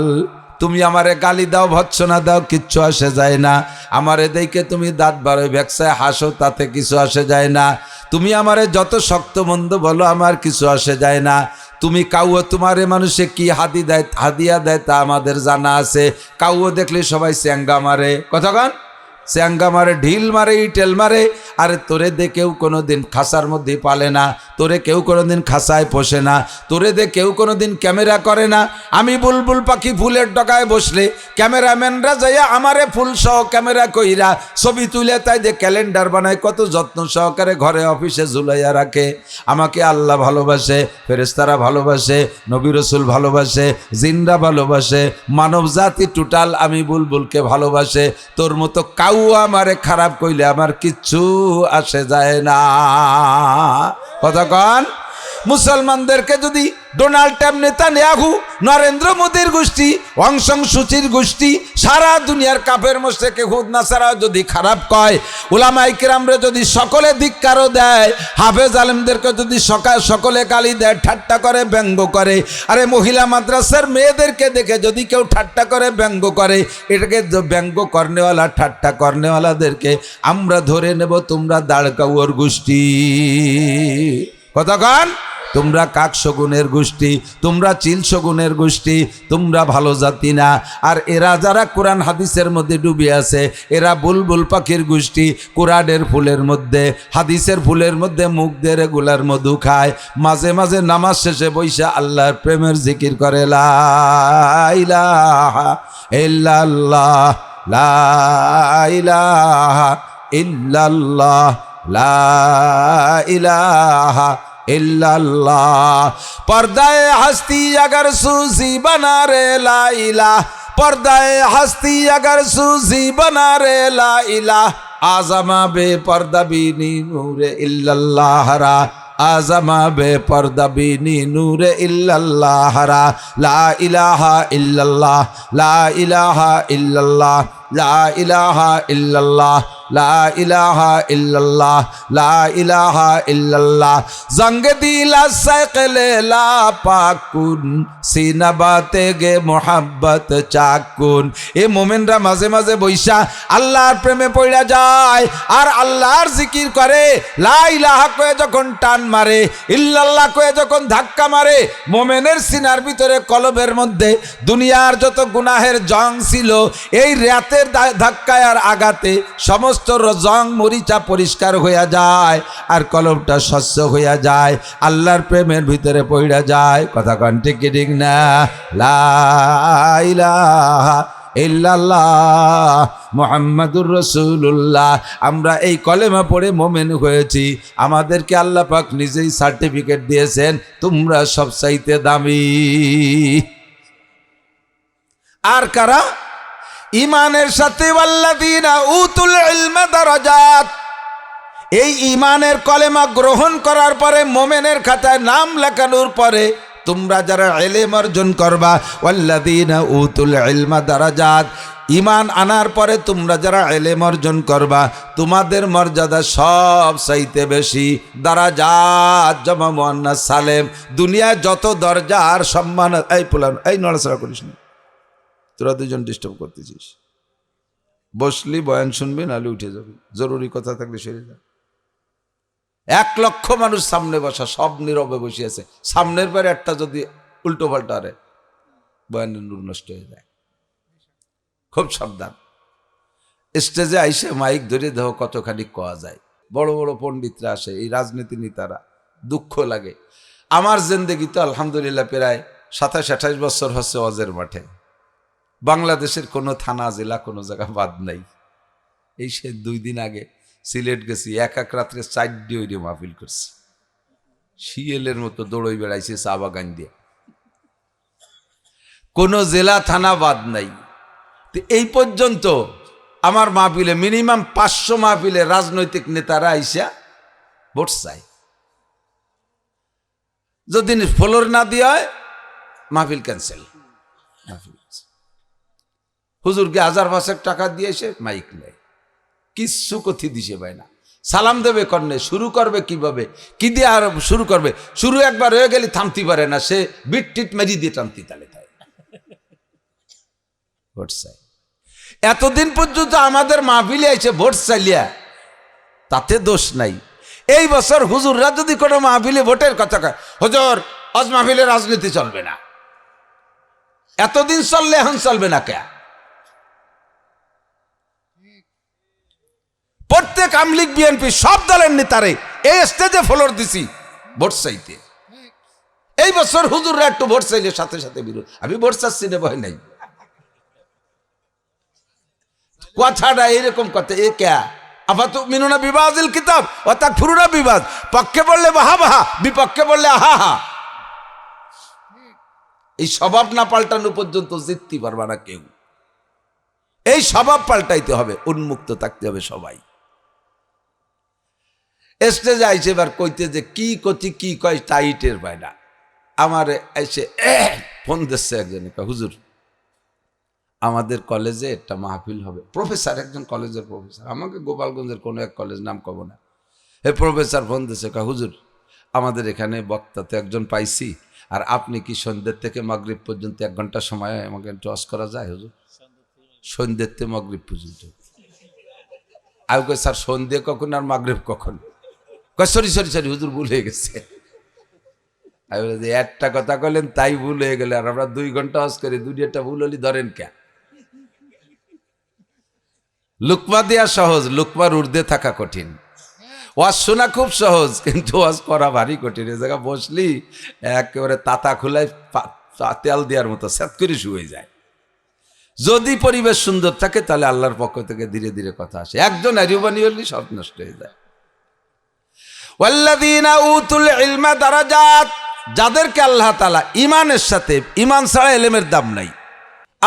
তুমি আমারে গালি দাও ভৎসনা দাও কিচ্ছু আসে যায় না, আমারে দেখে তুমি দাঁত বাড়ো ভ্যাকসায় হাসো তাতে কিছু আসে যায় না, তুমি আমারে যত শক্ত মন্দ বলো আমার কিছু আসে যায় না। তুমি কাউও তোমারে মানুষে কি হাদিয়া দেয় তা আমাদের জানা আছে। কাউও দেখলে সবাই চ্যাঙ্গা মারে, কতক্ষণ চ্যাঙ্গা মারে, ঢিল মারে, ইটেল মারে। আরে তোরে দে কেউ কোনো দিন খাসার মধ্যে পালে না, তোরে কেউ কোনো দিন খাসায় পোষে না, তোরে দে কেউ কোনো দিন ক্যামেরা করে না। আমি বুলবুল পাখি ফুলের ডগায় বসলে ক্যামেরাম্যানরা যাইয়া আমারে ফুল সহ ক্যামেরা কইরা ছবি তুলে তাই যে ক্যালেন্ডার বানায়, কত যত্ন সহকারে ঘরে অফিসে ঝুলাইয়া রাখে। আমাকে আল্লাহ ভালোবাসে, ফেরেশতারা ভালোবাসে, নবী রাসূল ভালোবাসে, জিনরা ভালোবাসে, মানব জাতি টোটাল আমি বুলবুলকে ভালোবাসে। তোর মতো কাউ আমারে খারাপ কইলে আমার কিচ্ছু আসে যায় না। কতক্ষণ মুসলমানদেরকে যদি ডোনাল্ড ট্রাম্প, নেতানিয়াহু, নরেন্দ্র মোদীর গোষ্ঠী, অং সান সুচির গোষ্ঠী, সারা দুনিয়ার কাফের মুশরিক ইহুদ নাসারা যদি খারাপ কয়, উলামায়ে কিরামরে যদি সকলে ধিক্কারও দেয়, হাফেজ আলেমদেরকে যদি সকলে গালি দেয়, ঠাট্টা করে, ব্যঙ্গ করে, আরে মহিলা মাদ্রাসার মেয়েদেরকে দেখে যদি কেউ ঠাট্টা করে, ব্যঙ্গ করে, এটাকে ব্যঙ্গ করনেওয়ালা, ঠাট্টা করনেওয়ালাদেরকে আমরা ধরে নেব তোমরা দাঁড়কাউয়ার গোষ্ঠী। কতক্ষণ তোমরা কাক শগুনের গোষ্ঠী, তোমরা চিল শগুনের গোষ্ঠী, তোমরা ভালো জাতি না। আর এরা যারা কোরআন হাদিসের মধ্যে ডুবে আছে, এরা বুলবুল পাখির গোষ্ঠী, কোরআনের ফুলের মধ্যে, হাদিসের ফুলের মধ্যে মুখ দিয়ে রেগুলার মধু খায়, মাঝে মাঝে নামাজ শেষে বৈশা আল্লাহর প্রেমের জিকির করে, লা ইলাহা ইল্লাল্লাহ, লা ইলাহা ইল্লাল্লাহ, লা ইলাহা इल्लल्लाह। पर्दाए हस्ती अगर सूजी बना रे ला इलाह, पर्दाए हस्ती अगर सूजी बना रे ला इलाह, आज़मा बे पर्दा बीनी नूरे इल्लल्लाह रा, आज़मा बे पर्दा बीनी नूरे इल्लल्लाह रा, ला इलाहा इल्लल्लाह, ला इलाहा इल्लल्लाह, ला इलाहा इल्लल्लाह, ला इलाहा इल्लल्लाह, ला इलाहा इल्लल्लाह। जंग दिला सकले ला पाकुन, सीना बाते गे मोहब्बत चाकुन। ए मोमेनरा माझे माझे बइसा आल्लाहर प्रेमे पइड़ा যায় আর আল্লাহর জিকির করে, লা ইলাহা কয়ে যখন টান মারে, ইল্লাল্লাহ কয়ে যখন ধাক্কা মারে, মোমেনের সিনার ভিতরে কলবের মধ্যে দুনিয়ার যত গুনাহের জং ছিল, এই রাতের ধাক্কায় আর আঘাতে সমস্ত জং মরিচা পরিষ্কার হইয়া যায় আর কলবটা স্বচ্ছ হইয়া যায়, আল্লাহর প্রেমের ভিতরে পড়া যায়। কথা কন ঠিক কি ঠিক না? লা ইলাহা ইল্লাল্লাহ মুহাম্মাদুর রাসূলুল্লাহ। আমরা এই কলেমা পড়ে মোমেন হয়েছি, আমাদেরকে আল্লাহ পাক নিজেই সার্টিফিকেট দিয়েছেন, তোমরা সবচাইতে দামি। আর কারা? ইমানের সাথে ওয়াল্লাযীনা উতুল ইলমা দারাজাত, এই ইমানের কলেমা গ্রহণ করার পরে মোমেনের খাতায় নাম লেখানোর পরে তোমরা যারা ইলম অর্জন করবা, ওয়াল্লাযীনা উতুল ইলমা দারাজাত, ইমান আনার পরে তোমরা যারা ইলম অর্জন করবা, তোমাদের মর্যাদা সব চাইতে বেশি। দারাজাত জামা মুয়ান্নাস সালেম, দুনিয়ায় যত দরজা আর সম্মান। এই পোলান, এই নড়াচড়া করিস না, তোরা দুজন ডিস্টার্ব করতেছিস। বসলি বয়ান শুনবি, নাহলে উঠে যাবি, জরুরি কথা থাকলে সেরে যা। 1 লক্ষ মানুষ সামনে বসা, সব নীরবে বসে আছে, সামনের পরে একটা যদি উল্টো পাল্টা রে, বয়ানের নূর নষ্ট হয়ে যায়। খুব সাবধান। স্টেজে আইসে মাইক ধরে দেহ কতখানি কোয়া যায়। বড় বড় পণ্ডিতরা আসে, এই রাজনীতি নেতারা, দুঃখ লাগে। আমার জিন্দেগি তো আলহামদুলিল্লাহ প্রায় 27-28 বছর হচ্ছে ওয়াজের মাঠে। বাংলাদেশের কোনো থানা জেলা কোনো জায়গা বাদ নাই। এই সে 2 দিন আগে সিলেট গেছি, এক রাত্রে 4 ওইরে মাহফিল করছি, শিয়েলের মতো দৌড়ই বেড়াইছে চা বাগান দিয়ে। কোনো জেলা থানা বাদ নাই। তো এই পর্যন্ত আমার মাহফিলে মিনিমাম 500 মাহফিলে রাজনৈতিক নেতারা আইসা ভোট চায়। যদি ফলোর না দিয়ে হয় মাহফিল ক্যান্সেল। হুজুরকে 1000-500 টাকা দিয়েছে, মাইক নেয়, কিচ্ছু কথি দিছে ভাই না। সালাম দেবে কর্ণে, শুরু করবে কিভাবে, কি দিয়ে আর শুরু করবে, শুরু একবার হয়ে গেলে থামতে পারে না, সে বিট টিট মেরি দিয়ে টানতে তালে তাই ভোট চাই। এতদিন পর্যন্ত আমাদের মাহফিলে এসে ভোট চাইলিয়া, তাতে দোষ নাই। এই বছর হুজুররা যদি কোনো মাহফিলে ভোটের কথা কয়, হুজুর আজ মাহফিলে রাজনীতি চলবে না, এতদিন চললে এখন চলবে না কে? প্রত্যেক আমলিগ বিএনপি সব দলের নেতারে এই স্টেজে ফ্লোর দিছি ভোট চাইতে। এই বছর হুজুররা একটু ভোট চাইলে সাথে সাথে বিরোধ, আমি ভোট চাচ্ছি না, ভয় নাই। কথাটা এরকম কথা, এ কে আফাতুমিনুনা বিবাযিল কিতাব ওয়া তাকফুরুনা বিবাদ, পক্ষে বললে বাহা বাহা, বিপক্ষে বললে আহা হা। এই স্বভাব না পাল্টানো পর্যন্ত জিততে পারবা না কেউ। এই স্বভাব পাল্টাইতে হবে, উন্মুক্ত থাকতে হবে সবাই। স্টেজে আইসে এবার কইতে যে কি কচি কি কয় তাই টের পায় না। আমার এসে ফোন দিচ্ছে একজনে, হুজুর আমাদের কলেজে একটা মাহফিল হবে, প্রফেসর, একজন কলেজের প্রফেসর, আমাকে গোপালগঞ্জের কোনো এক কলেজ নাম কব না, হে প্রফেসর ফোন দিচ্ছে, হুজুর আমাদের এখানে বক্তাতে একজন পাইছি, আর আপনি কি সন্ধ্যের থেকে মাগরিব পর্যন্ত 1 ঘন্টা সময় আমাকে টস করা যায় হুজুর? সন্ধ্যের থেকে মাগরিব পর্যন্ত। আমি কই স্যার সন্ধ্যে কখন আর মাগরিব কখন? কই সরি সরি সরি হুজুর ভুল হয়ে গেছে। আমি বলি যে একটা কথা কইলেন তাই ভুল হয়ে গেলে, আর আমরা 2 ঘন্টা হজ করি, 2টা ভুল হলি ধরেন কে? লুকমা দেয়া সহজ, লুকমার ঊর্ধ্বে থাকা কঠিন। ওয়াজ শোনা খুব সহজ, কিন্তু ওয়াজ করা ভারী কঠিন। এ জায়গা বসলি একেবারে তাতা খুলাই তেল দেওয়ার মতো স্যাত করে শুয়ে যায়। যদি পরিবেশ সুন্দর থাকে তাহলে আল্লাহর পক্ষ থেকে ধীরে ধীরে কথা আসে। একজন আরিবানি হলে সব নষ্ট হয়ে যায়। ওয়াল্লাযীনা উতুল ইলমা দারাজাত, যাদেরকে আল্লাহ তাআলা ঈমানের সাথে, ঈমান ছাড়া ইলমের দাম নাই।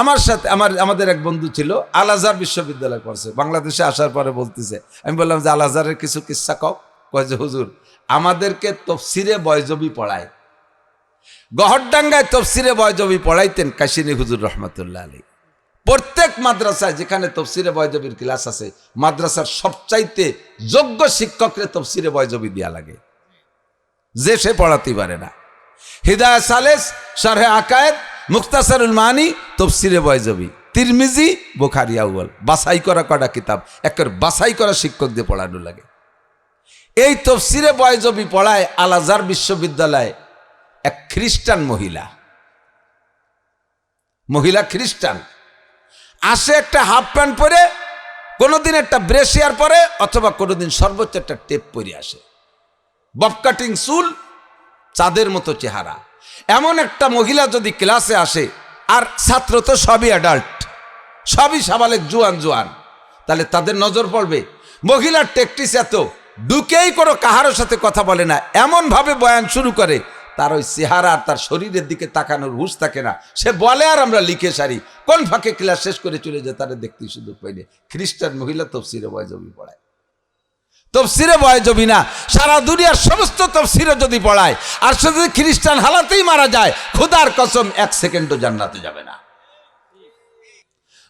আমার সাথে আমাদের এক বন্ধু ছিল, আল আজহার বিশ্ববিদ্যালয়ে পড়ছে, বাংলাদেশে আসার পরে বলতেছে, আমি বললাম যে আল আজহারের কিছু কিস্সা কয় যে হুজুর আমাদেরকে তফসিরে বয়জবি পড়ায়, গহরডাঙ্গায় তফসিরে বয়জবি পড়াইতেন কাশিনী হুজুর রহমতুল্লাহ আলাইহি। প্রত্যেক মাদ্রাসায় যেখানে তফসিরে বয়জবির ক্লাস আছে, মাদ্রাসার সবচাইতে যোগ্য শিক্ষকরে তফসিরে বয়জবি দেয়া লাগে, যে সে পড়াতে পারে না। হিদায়াত সালেস, শারহে আকায়েদ, মুখতাসারুল মানি, তফসিরে বয়জবি, তিরমিজি, বুখারী আউয়াল, বাছাই করা কটা কিতাব, একের বাছাই করা শিক্ষক দিয়ে পড়ানো লাগে। এই তফসিরে বয়জবি পড়ায় আল আজহার বিশ্ববিদ্যালয়ে এক খ্রিস্টান মহিলা খ্রিস্টান আসে, একটা হাফ প্যান্ট পরে, কোনোদিন একটা ব্রেসিয়ার পরে, অথবা কোনোদিন সর্বোচ্চ একটা টেপ পরে আসে, বব কাটিং চুল, চাঁদের মতো চেহারা। এমন একটা মহিলা যদি ক্লাসে আসে, আর ছাত্র তো সবই অ্যাডাল্ট, সবই সাবালেক জোয়ান, তাহলে তাদের নজর পড়বে। মহিলার টেকটিস এত, ঢুকেই কোনো কাহারোর সাথে কথা বলে না, এমনভাবে বয়ান শুরু করে, তার ওই চেহারা আর তার শরীরের দিকে তাকানোর হুঁশ থাকে না। সে বলে আর আমরা লিখে সারি, কোন ফাঁকে ক্লাস শেষ করে চলে যায়, তারা দেখতেই সুযোগ পাইনি। খ্রিস্টান মহিলা তফসিরে বয়জবি পড়ায়। তফসিরে বয়জবি না, সারা দুনিয়ার সমস্ত তফসিরে যদি পড়ায়, আর সে যদি খ্রিস্টান হালাতেই মারা যায়, খোদার কসম 1 সেকেন্ডও জান্নাতে যাবে না।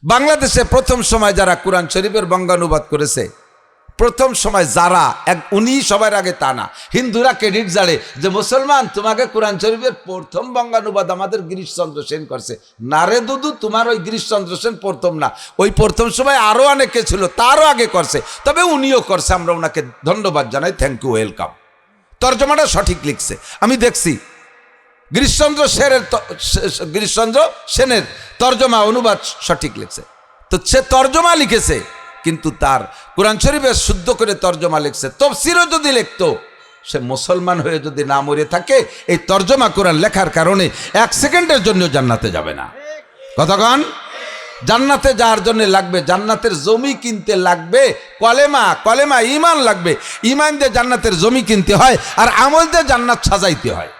বাংলাদেশে প্রথম সময় যারা কোরআন শরীফের বঙ্গানুবাদ করেছে, প্রথম সময় যারা উনি সবার আগে তা না, হিন্দুরা ক্রেডিট জানে যে মুসলমান তোমাকে কোরআন শরীফের প্রথম বঙ্গানুবাদ আমাদের গিরিশচন্দ্র সেন করছে। না রে দুদু, তোমার ওই গিরিশচন্দ্র সেন প্রথম না, ওই প্রথম সময় আরো অনেকে ছিল, তারও আগে করছে, তবে উনিও করছে, আমরা ওনাকে ধন্যবাদ জানাই, থ্যাংক ইউ, ওয়েলকাম। তর্জমাটা সঠিক লিখছে, আমি দেখছি গিরিশচন্দ্র সেনের তর্জমা অনুবাদ সঠিক লিখছে। তো সে তর্জমা লিখেছে, কিন্তু তার কোরআন শরীফে শুদ্ধ করে তর্জমা লিখছে। তফসিরও যদি লিখতো, সে মুসলমান হয়ে যদি না মরে থাকে, এই তর্জমা কোরআন লেখার কারণে 1 সেকেন্ডের জন্য জান্নাতে যাবে না। কতক্ষণ? জান্নাতে যাওয়ার জন্য লাগবে, জান্নাতের জমি কিনতে লাগবে কলেমা, ঈমান লাগবে। ঈমান দিয়ে জান্নাতের জমি কিনতে হয়, আর আমল দিয়ে জান্নাত সাজাইতে হয়।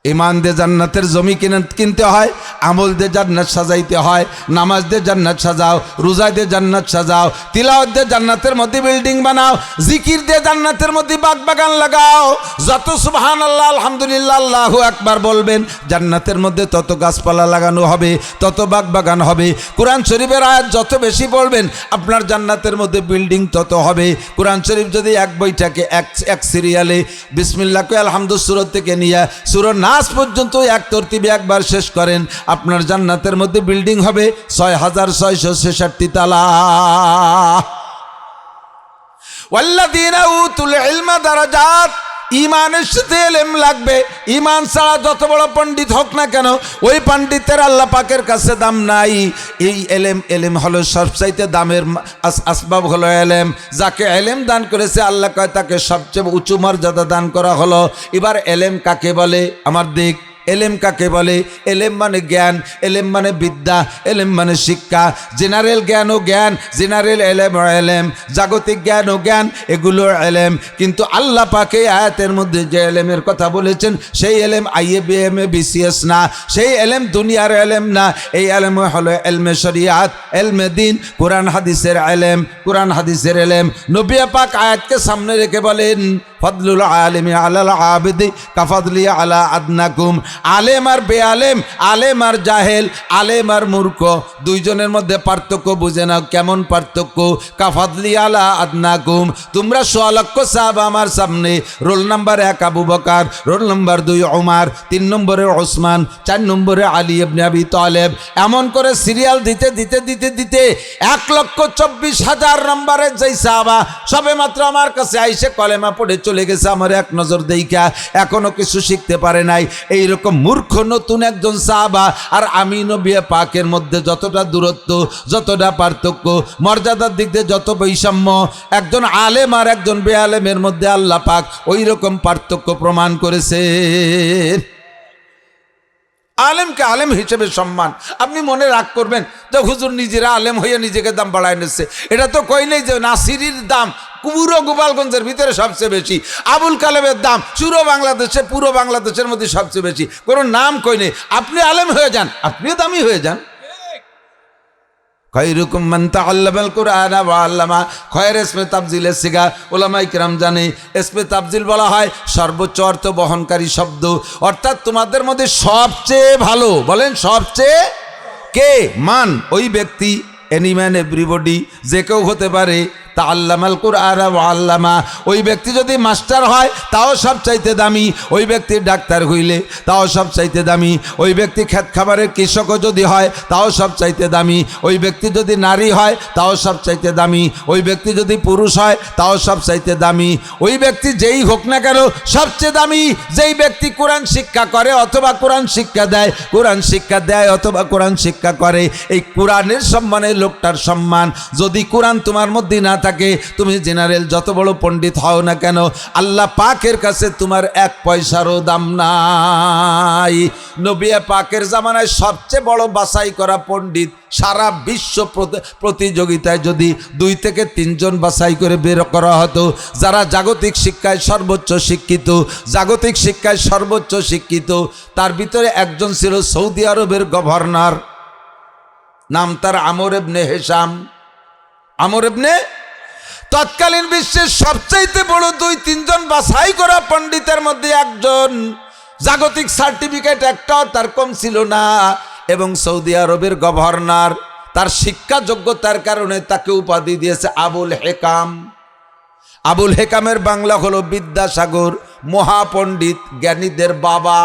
ইমান দিয়ে জান্নাতের জমি কিনতে হয়, আমল দিয়ে জান্নাত সাজাইতে হয়। নামাজ দিয়ে জান্নাত সাজাও, রোজা দিয়ে জান্নাত সাজাও, তিলাওয়াত দিয়ে জান্নাতের মধ্যে বিল্ডিং বানাও, জিকির দিয়ে জান্নাতের মধ্যে বাগান লাগাও। যত সুবহানাল্লাহ আলহামদুলিল্লাহ আল্লাহু আকবার বলবেন, জান্নাতের মধ্যে তত গাছপালা লাগানো হবে, তত বাগান হবে। কোরআন শরীফের আয়াত যত বেশি পড়বেন, আপনার জান্নাতের মধ্যে বিল্ডিং তত হবে। কোরআন শরীফ যদি এক বইটাকে এক সিরিয়ালে বিসমিল্লাহ কই আলহামদু সূরা থেকে নিয়ে সূরা নাস পর্যন্ত এক তরতিবে একবার শেষ করেন, আপনার জান্নাতের মধ্যে বিল্ডিং হবে ৬৬৬৬ তালা। ওয়াল্লাযীনা উতুল ইলমা দারাজাত, ইমানের সাথে এলেম লাগবে। ইমান ছাড়া যত বড় পণ্ডিত হোক না কেন, ওই পণ্ডিতের আল্লাহ পাকের কাছে দাম নাই। এই এলেম হলো সবচাইতে দামের আসবাব হলো এলেম। যাকে এলেম দান করেছে আল্লাহ কয় তাকে সবচেয়ে উঁচু মর্যাদা দান করা হলো। এবার এলেম কাকে বলে? আমার দিক এলেম কাকে বলে? এলেম মানে জ্ঞান, এলেম মানে বিদ্যা, এলেম মানে শিক্ষা। জেনারেল জ্ঞান ও জ্ঞান, জেনারেল এলেম ও এলেম, জাগতিক জ্ঞান ও জ্ঞান, এগুলো এলেম। কিন্তু আল্লাহ পাক এই আয়াতের মধ্যে যে এলেমের কথা বলেছেন, সেই এলেম আইএ বিএমএ বিসিএস না, সেই এলেম দুনিয়ার এলেম না। এই এলেম হলো এলমে শরিয়াত, এলমে দিন, কোরআন হাদিসের এলেম, কোরআন হাদিসের এলেম। নবী পাক আয়াতকে সামনে রেখে বলেন, ফদলুল আলিমি আলাল আবিদি কাফাদলি আলা আদনাকুম। আলেম আর বেআলেম, আলেম আর জাহেল, আলেম আর মূর্খ, দুইজনের মধ্যে পার্থক্য বুঝে নাও। কেমন পার্থক্য? কাফাদলি আলা আদনাকুম, তোমরা ১০০ লক্ষ সাহাবা আমার সামনে, roll number ১ Abu Bakr, roll number ২ Omar, ৩ নম্বরে ওসমান, ৪ নম্বরে আলী ইবনে আবি তালেব, এমন করে সিরিয়াল দিতে দিতে দিতে দিতে ১,২৪,০০০ নম্বরের যেই সাহাবা সবে মাত্র আমার কাছে আইসে কলেমা পড়ে চলে গেছে, আমার এক নজর দেইখা এখনো কিছু শিখতে পারে নাই। এইরকম মূর্খ নতুন একজন সাহাবা আর আমি নবী পাকের মধ্যে যতটা দূরত্ব, যতটা পার্থক্য, মর্যাদার দিক দিয়ে যত বৈষম্য, একজন আলেম আর একজন বেআলেমের মধ্যে আল্লাহ পাক ওই রকম পার্থক্য প্রমাণ করেছে। আলেমকে আলেম হিসেবে সম্মান। আপনি মনে রাগ করবেন যে হুজুর নিজেরা আলেম হইয়া নিজেকে দাম বাড়ায় নিচ্ছে, এটা তো কই নেই যে নাসিরির দাম পুরো গোপালগঞ্জের ভিতরে সবচেয়ে বেশি, আবুল কালামের দাম পুরো বাংলাদেশের মধ্যে সবচেয়ে বেশি, কোনো নাম কই নেই। আপনি আলেম হয়ে যান, আপনিও দামি হয়ে যান। খায়রুকুম মান তাআল্লামাল কুরআন ওয়া আল্লামা, খয়ের ইসমে তাফজিলের সিগা উলামায়ে কিরাম জানে। ইসমে তাফজিল বলা হয় সর্বোচ্চ অর্থ বহনকারী শব্দ, অর্থাৎ তোমাদের মধ্যে সবচেয়ে ভালো, বলেন সবচেয়ে কে? মান, ওই ব্যক্তি, এনি ম্যান এভরিবডি, যে কেউ হতে পারে। তাআল্লামাল কুরআন ওয়া আল্লামা, ওই ব্যক্তি যদি মাস্টার হয় তাও সব চাইতে দামি, ওই ব্যক্তি ডাক্তার হইলে তাও সব চাইতে দামি, ওই ব্যক্তি খেত খাবারের কৃষকও যদি হয় তাও সব চাইতে দামি, ওই ব্যক্তি যদি নারী হয় তাও সব চাইতে দামি, ওই ব্যক্তি যদি পুরুষ হয় তাও সব চাইতে দামি, ওই ব্যক্তি যেই হোক না কেন সবচেয়ে দামি যেই ব্যক্তি কোরআন শিক্ষা করে অথবা কোরআন শিক্ষা দেয়, কোরআন শিক্ষা দেয় অথবা কোরআন শিক্ষা করে। এই কোরআনের সম্মানে লোকটার সম্মান। যদি কোরআন তোমার মধ্যে না থাকে, তুমি জেনারেল যত বড় পণ্ডিত হও না কেন, আল্লাহ পাকের কাছে তোমার ১ পয়সারও দাম নাই। নবী পাকের জামানায় সবচেয়ে বড় বাছাই করা পণ্ডিত, সারা বিশ্ব প্রতিযোগিতায় যদি ২ থেকে ৩ জন বাছাই করে বের করা হতো, যারা জাগতিক শিক্ষায় সর্বোচ্চ শিক্ষিত, জাগতিক শিক্ষায় সর্বোচ্চ শিক্ষিত, তার ভিতরে একজন ছিল সৌদি আরবের গভর্নর, নাম তার আমর ইবনে হিশাম। আমর ইবনে, তৎকালীন বিশ্বের সবচাইতে বড় ২-৩ জন বাছাই করা পণ্ডিতের মধ্যে একজন, জাগতিক সার্টিফিকেট একটাও তার কম ছিল না, এবং সৌদি আরবের গভর্নর। তার শিক্ষা যোগ্যতার কারণে তাকে উপাধি দিয়েছে আবুল হেকাম। আবুল হেকামের বাংলা হলো বিদ্যাসাগর, মহাপণ্ডিত, জ্ঞানীদের বাবা।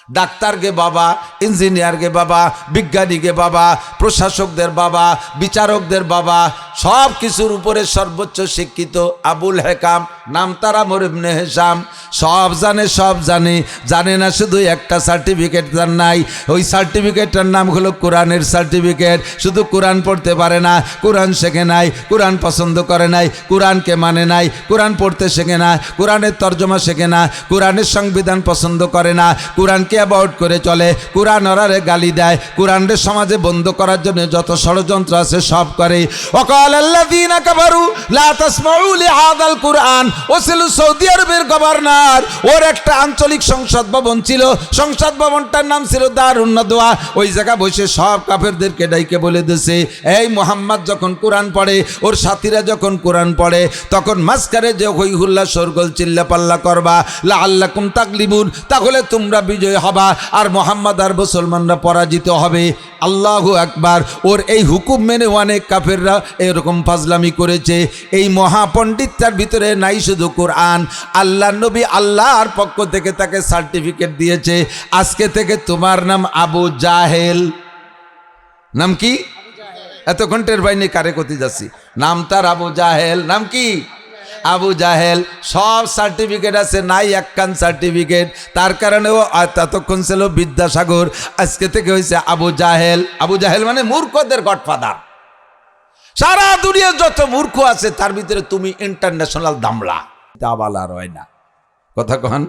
ডাক্তারকে বাবা, ইঞ্জিনিয়ারকে বাবা, বিজ্ঞানীকে বাবা, প্রশাসকদের বাবা, বিচারকদের বাবা, সব কিছুর উপরে সর্বোচ্চ শিক্ষিত আবুল হেকাম, নাম তার আমর ইবনে হিশাম। সব জানে, সব জানে, জানে না শুধু একটা সার্টিফিকেট তার নাই, ওই সার্টিফিকেটটার নাম হলো কোরআনের সার্টিফিকেট। শুধু কোরআন পড়তে পারে না, কোরআন শেখে নাই, কোরআন পছন্দ করে নাই, কোরআনকে মানে নাই, কোরআন পড়তে শেখে না, কোরআনের তর্জমা শেখে না, কোরআনের সংবিধান পছন্দ করে না, কোরআনকে অ্যাবাউট করে চলে, কোরআন ওরারে গালি দেয়, কোরআনের সমাজে বন্ধ করার জন্য যত ষড়যন্ত্র আছে সব করে। অকাল ওয়াকালাল্লাযীনা কাফারু লা তাসমাউ লিহাযাল কুরআন। ও ছিল সৌদি আরবের গভর্নর, ওর একটা আঞ্চলিক সংসদ ভবন ছিল, সংসদ ভবনটার নাম ছিল দারুন নাদওয়া। ওই জায়গা বসে সব কাফেরদেরকে ডাইকে বলে দিয়েছে, এই মুহাম্মদ যখন কোরআন পড়ে, ওর সাথীরা যখন কোরআন পড়ে, তখন মাঝখানে যে হই হুল্লা শোরগোল চিল্লাপাল্লা করবা, লাআল্লাকুম তাগলিবুন, তাহলে তোমরা বিজয় হবা আর মুহাম্মদ আর মুসলমানরা পরাজিত হবে। আল্লাহু আকবার। ওর এই হুকুম মেনে অনেক কাফেররা এরকম ফাজলামি করেছে। এই মহাপণ্ডিতটার ভিতরে নাই শুধু কোরআন, আল্লাহর নবী আল্লাহর পক্ষ থেকে তাকে সার্টিফিকেট দিয়েছে, আজকে থেকে তোমার নাম আবু জাহেল। নাম কি? এত ঘন্টের বাইনে কারে কতি যাচ্ছি, নাম তার আবু জাহেল। নাম কি? আবু জাহেল। সব সার্টিফিকেট আছে, নাই একখান সার্টিফিকেট। তার কারণেও ততক্ষণ ছিল বিদ্যাসাগর, আজকে থেকে হয়েছে আবু জাহেল। আবু জাহেল মানে মূর্খদের গডফাদার। সারা দুনিয়া যত মূর্খ আছে তার ভিতরে তুমি ইন্টারন্যাশনাল দামলা। দাবালা রয় না, কথা কন।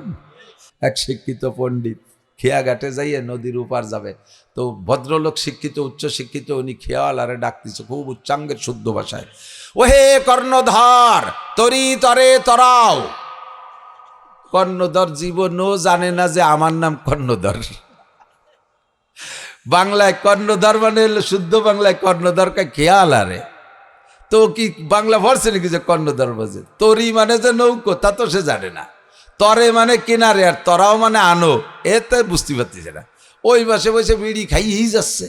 এক শিক্ষিত পণ্ডিত খেয়াঘাটে যাইয়ে নদীর উপার যাবে, তো ভদ্রলোক শিক্ষিত উচ্চ শিক্ষিত, উনি খেয়ালারে ডাকতেছে খুব উচ্চাঙ্গের শুদ্ধ ভাষায়, ওহে কর্ণধর তরি তরে তরাও। কর্ণধর জীবনও জানে না যে আমার নাম কর্ণধর। বাংলায় কর্ণধর মানে শুদ্ধ বাংলায় কর্ণধরকে খেয়াল আরে, তো কি বাংলা ভরছে নাকি যে কর্ণধর বোঝে? তরি মানে যে নৌকো, তা তো সে জানে না। তরে মানে কিনারে, আর তরাও মানে আনো, এতে বুঝতে পারতেছে না। ওই বসে বসে বিড়ি খাইয়েই যাচ্ছে,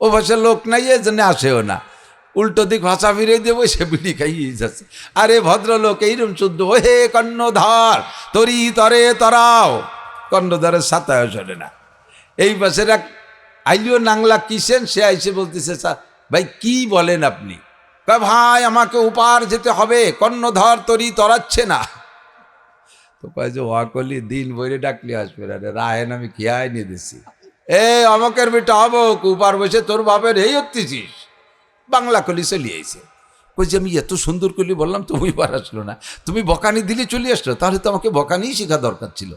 ও বসে লোক নাই, এ জন্য আসেও না, উল্টো দিক ভাষা ফিরে দিয়ে বসে বিড়ি খাইয়েই যাচ্ছে। আরে ভদ্রলোক এইরকম শুদ্ধ, ও হে কর্ণধর তরি তরে তরাও, কর্ণধরের সাতায় শোনে না। এই পাশের এক আইলিও নাংলা কিসেন, সে আইসে বলতেছে, ভাই কি বলেন আপনি? ভাই আমাকে উপার যেতে হবে, কর্ণধর তরি তরাচ্ছে না। তো কয় যে ওয়াকলি দিন বইরে ডাকলে আসবে, রাহেন আমি খেয়াই নিয়ে দিচ্ছি। অমকের বেটা হবো, উপার বসে তোর বাপের এই হচ্ছিস। বাংলা কলি চলে আইছে। কই যে আমি এত সুন্দর কলি বললাম তো উইবার আসলো না, তুমি বকানি দিলে চলে আসলো, তাহলে তো আমাকে বকানি শেখা দরকার ছিল।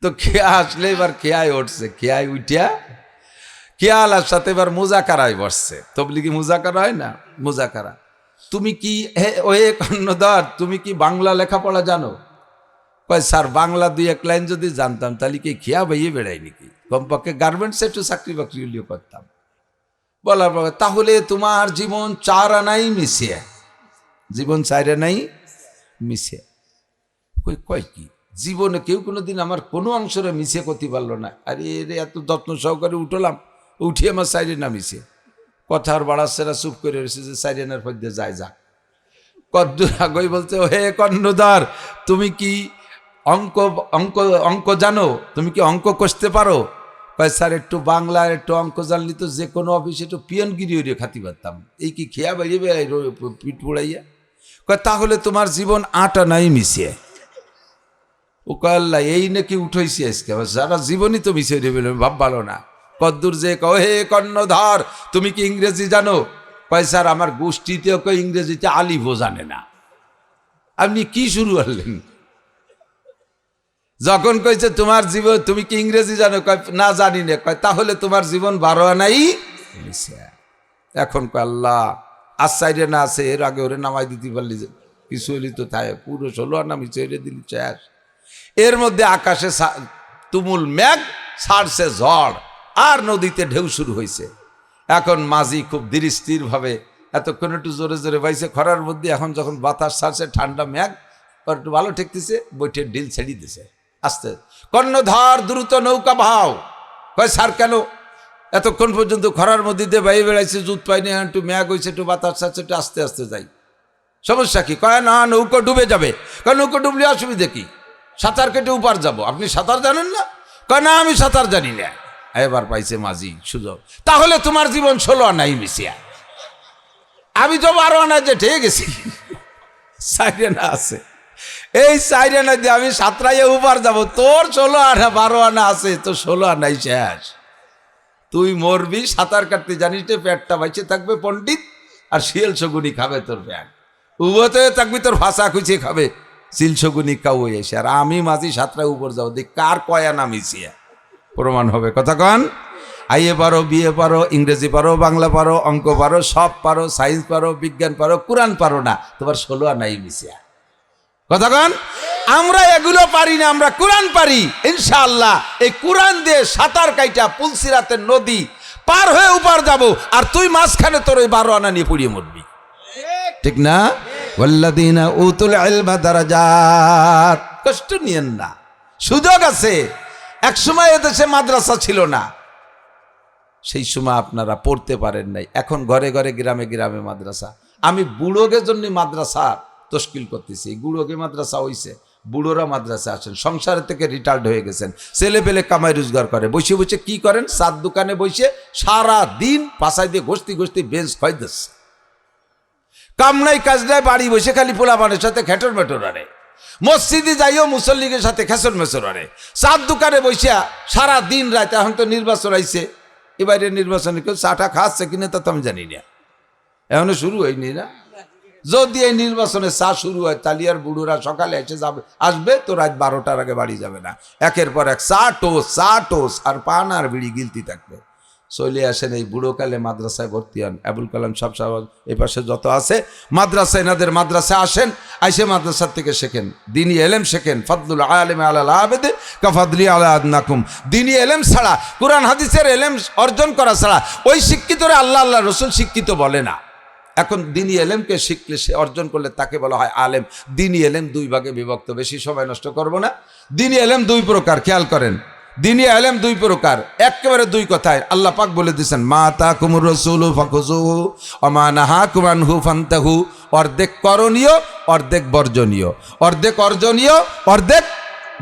তো খেয়া আসলে এবার খেয়াই উঠছে, খেয়াই উঠিয়া খেয়ালার সাথে এবার মুজাকারায় বসছে। তবলিগি মুজাকারা হয় না, মুজাকারা। তুমি কি ওহে কর্ণধর, তুমি কি বাংলা লেখাপড়া জানো? কয় স্যার বাংলা দুই এক লাইন যদি জানতাম তাহলে কি খেয়া বাইয়ে বেড়াই নাকি, কমপক্ষে গার্মেন্টসে একটু চাকরি বাকরি হলেও করতাম। বলার পর তাহলে তোমার জীবন 4 আনাই মিশিয়ে, জীবন 4 আনাই মিশিয়ে। কয় কি জীবনে কেউ কোনোদিন আমার কোনো অংশরে মিশিয়ে করতে পারলো না। আরে রে এত যত্ন সহকারে উঠলাম, উঠিয়ে আমার 4 আনা মিশিয়ে। কথা আর বাড়াচ্ছে না, চুপ করে রয়েছে যে 4 আনার মধ্যে যায় যা। কদ্দুর আগই বলছে, হে কর্ণধর তুমি কি অঙ্ক অঙ্ক অঙ্ক জানো? তুমি কি অঙ্ক কষতে পারো? কয় স্যার একটু বাংলা একটু অঙ্ক জানলি তো যে কোনো অফিসে একটু পিয়নগিরি হইয়ে খাতি পারতাম, এই কি খেয়া বাইরে বেড়াই পিঠ পোড়াইয়া। কয় তাহলে তোমার জীবন 8 আনাই মিশিয়ে। ও কয় আল্লাহ এই নাকি উঠাইছি আজকে, সারা জীবনই তো মিশিয়ে দেবে, ভাব ভালো না। কদ্দুর যে হে কর্ণধর তুমি কি ইংরেজি জানো? কয় স্যার আমার গোষ্ঠীতেও কেউ ইংরেজিতে আলিফও জানে না। আপনি কি শুরু করলেন? যখন কইছে তোমার জীবন তুমি কি ইংরেজি জানো? কয় না জানি না। কয় তাহলে তোমার জীবন 12 আনাই। এখন কয় আল্লাহ আসাইরে না আছে, এর আগে ওরে নামাই দিতে পারলি কিছু হলি তো তাই পুরো 16 আনা মিছে দিলি শেষ। এর মধ্যে আকাশে তুমুল মেঘ, ছাড়ছে ঝড়, আর নদীতে ঢেউ শুরু হয়েছে। এখন মাঝি খুব ধীর স্থির ভাবে এতক্ষণ একটু জোরে জোরে বাইছে খরার মধ্যে, এখন যখন বাতাস ছাড়ছে ঠান্ডা মেঘ একটু ভালো ঠেকতেছে, বইটে ডিল ছেড়ে দিছে আস্তে। কর্ণধর দ্রুত নৌকা ভাও। কয় স্যার কেন? এতক্ষণ পর্যন্ত খরার মধ্যে দিয়ে বাইরে বেড়াইছে, জুত পাইনি, একটু মেঘ হয়েছে, একটু বাতাস ছাড়ছে, একটু আস্তে আস্তে যাই। সমস্যা কি? কয় না নৌকা ডুবে যাবে। কয় নৌকা ডুবলে অসুবিধা কি? সাঁতার কেটে উপার যাব। আপনি সাঁতার জানেন না? কয় না আমি সাঁতার জানি না। এবার পাইছে মাঝি সুযোগ, তাহলে তোমার জীবন 16 আনাই মিশিয়া। আমি তো 12 আনা যে ঠেকে গেছি, 4 আনা আছে। এই 4 আনা দিয়ে আমি সাঁতরাইয়া উপার যাব, তোর 16 আনা 12 আনা আছে, তো 16 আনাই শেষ। তুই মরবি, সাঁতার কাটতে জানিস না, পেটটা বাইচে থাকবে পণ্ডিত, আর শিয়াল শগুনি খাবে তোর পেট। উভতে থাকবি, তোর ভাষা খুঁচিয়ে খাবে শিল শগুনি কাউ এসে। আর আমি মাঝি সাঁতরায় উপর যাবো, দেখ কার কয়া না মিশিয়া প্রমাণ হবে। কথা কন। আইএ পারো, বিএ পারো, ইংরেজি পারো, বাংলা পারো, অঙ্ক পারো, সব পারো, সায়েন্স পারো, বিজ্ঞান পারো, কোরআন পারো না, তোমার 16 আনাই মিশিয়া কথা কন। আমরা এগুলো পারি না, আমরা কোরআন পারি ইনশাআল্লাহ। এই কোরআন দিয়ে সাঁতার কাইটা পুলসিরাতের নদী পার হয়ে উপার যাব, আর তুই মাঝখানে তোর ওই 12 আনা নিয়ে পুড়িয়ে মরবি, ঠিক না? ওয়াল্লাযীনা উতুল ইলমা দারাজাত। কষ্ট নিয়েন না, সুযোগ আছে। এক সময় এদেশে মাদ্রাসা ছিল না, সেই সময় আপনারা পড়তে পারেন নাই। এখন ঘরে ঘরে, গ্রামে গ্রামে মাদ্রাসা। আমি বুড়োদের জন্য মাদ্রাসা তশকিল করতেছি। বুড়োকে মাদ্রাসা হইছে, বুড়োরা মাদ্রাসা আসেন, সংসার থেকে রিটায়ার্ড হয়ে গেছেন, ছেলে পেলে কামাই রোজগার করে, বসে বসে কি করেন? চার দোকানে বসে সারা দিন পাশায় দিয়ে ঘষতি ঘষতি বেঞ্চ খয় দিচ্ছে। কাম নাই কাজ নাই, বাড়ি বসে খালি পোলাপানের সাথে খেটর মেটর আরে, মসজিদে যাইও মুসল্লিদের সাথে খেসর মেসর আরে, চার দোকানে বসে সারা দিন রাত। এখন তো নির্বাচন আইছে, এবারে নির্বাচনে কেউ চাটা খাচ্ছে কিনা তা তো আমি জানি না, এখনো শুরু হয়নি না। যদি এই নির্বাচনে চা শুরু হয়, তালিয়ার বুড়োরা সকালে এসে যাবে, আসবে তো রাত 12টার আগে বাড়ি যাবে না, একের পর এক চা টোস আর পান আর বিড়ি গিলতি থাকবে। চলে আসেন এই বুড়োকালে মাদ্রাসায় ভর্তি হন। আবুল কালাম সাহেব এই পাশে যত আছে মাদ্রাসা, এনাদের মাদ্রাসায় আসেন, আইসে মাদ্রাসার থেকে শেখেন, দিনী এলেম শেখেন। ফাদলুল আলিম আলাল আবেদ কাফাদলি আলা আদনাকুম। দিনী এলেম ছাড়া, কোরআন হাদিসের এলেম অর্জন করা ছাড়া ওই শিক্ষিতরা আল্লাহ আল্লাহ রসুল শিক্ষিত বলে না। এখন দিনী এলেমকে শিখলে, সে অর্জন করলে তাকে বলা হয় আলেম। দিনী এলেম দুই ভাগে বিভক্ত, বেশি সময় নষ্ট করব না। দিনী এলেম দুই প্রকার, খেয়াল করেন। দিনী এলেম দুই প্রকার, একেবারে দুই কথায় আল্লাহ পাক বলে দিয়েছেন, মা তাকুমুর রাসূলু ফাখুযুহু ওয়া মা নাহাকুম আনহু ফান্তাহু। অর্ধেক করণীয়, অর্ধেক বর্জনীয়, অর্ধেক অর্জনীয়, অর্ধেক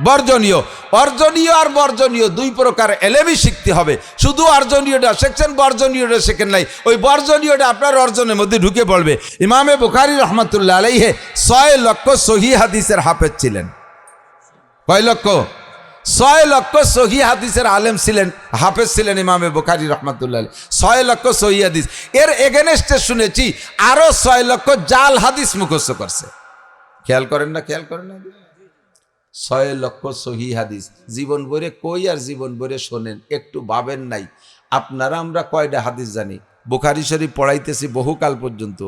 বর্জনীয়। অর্জনীয় আর বর্জনীয় দুই প্রকার এলেমই শিখতে হবে। শুধু অর্জনীয়টা শিখছেন, বর্জনীয়টা শেখেন নাই, ওই বর্জনীয়টা আপনার অর্জনের মধ্যে ঢুকে পড়বে। ইমামে বুখারী রহমাতুল্লাহ আলাইহি 6 লক্ষ সহিহ হাদিসের হাফেজ ছিলেন। কয় লক্ষ? 6 লক্ষ সহিহ হাদিসের আলেম ছিলেন, হাফেজ ছিলেন ইমামে বুখারী রহমাতুল্লাহ আলাইহি। 6 লক্ষ সহিহ হাদিস। এর এগেনস্টে শুনেছি আরো 6 লক্ষ জাল হাদিস মুখস্থ করছে। খেয়াল করেন না, খেয়াল করেন না। 6 লক্ষ সহিহ হাদিস জীবন ভরে কই আর জীবন ভরে শোনেন, একটু ভাবেন নাই। আপনারা আমরা কয়টা হাদিস জানি? বুখারী শরীফ পড়াইতেছি বহুকাল পর্যন্ত,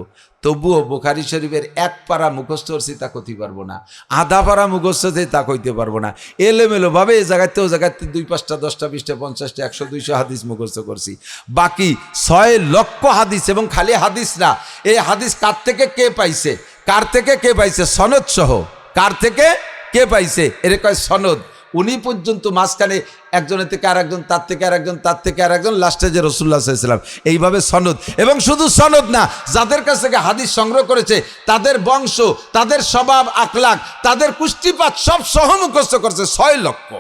তবুও বুখারী শরীফের এক পারা মুখস্থ করছি তা কইতে পারবো না, আধা পারা মুখস্থ তা কইতে পারবো না। এলোমেলো ভাবে এ জায়গাতে ও জায়গাতে 2, 5টা, 10টা, 20টা, 50টা, 100, 200 হাদিস মুখস্থ করছি। বাকি 6 লক্ষ হাদিস, এবং খালি হাদিস না, এই হাদিস কার থেকে কে পাইছে, কার থেকে কে পাইছে, সনদ সহ। কার থেকে কে পাইছে এর কয় সনদ। উনি পর্যন্ত মাঝখানে একজনের থেকে আরেকজন, তার থেকে আরেকজন, তার থেকে আরেকজন, লাস্টে যে রাসূলুল্লাহ সাল্লাল্লাহু আলাইহি ওয়াসাল্লাম। এইভাবে সনদ, এবং শুধু সনদ না, যাদের কাছ থেকে হাদিস সংগ্রহ করেছে তাদের বংশ, তাদের স্বভাব আখলাক, তাদের কুষ্টিপাত সব সহ মুখস্থ করছে 6 লক্ষ।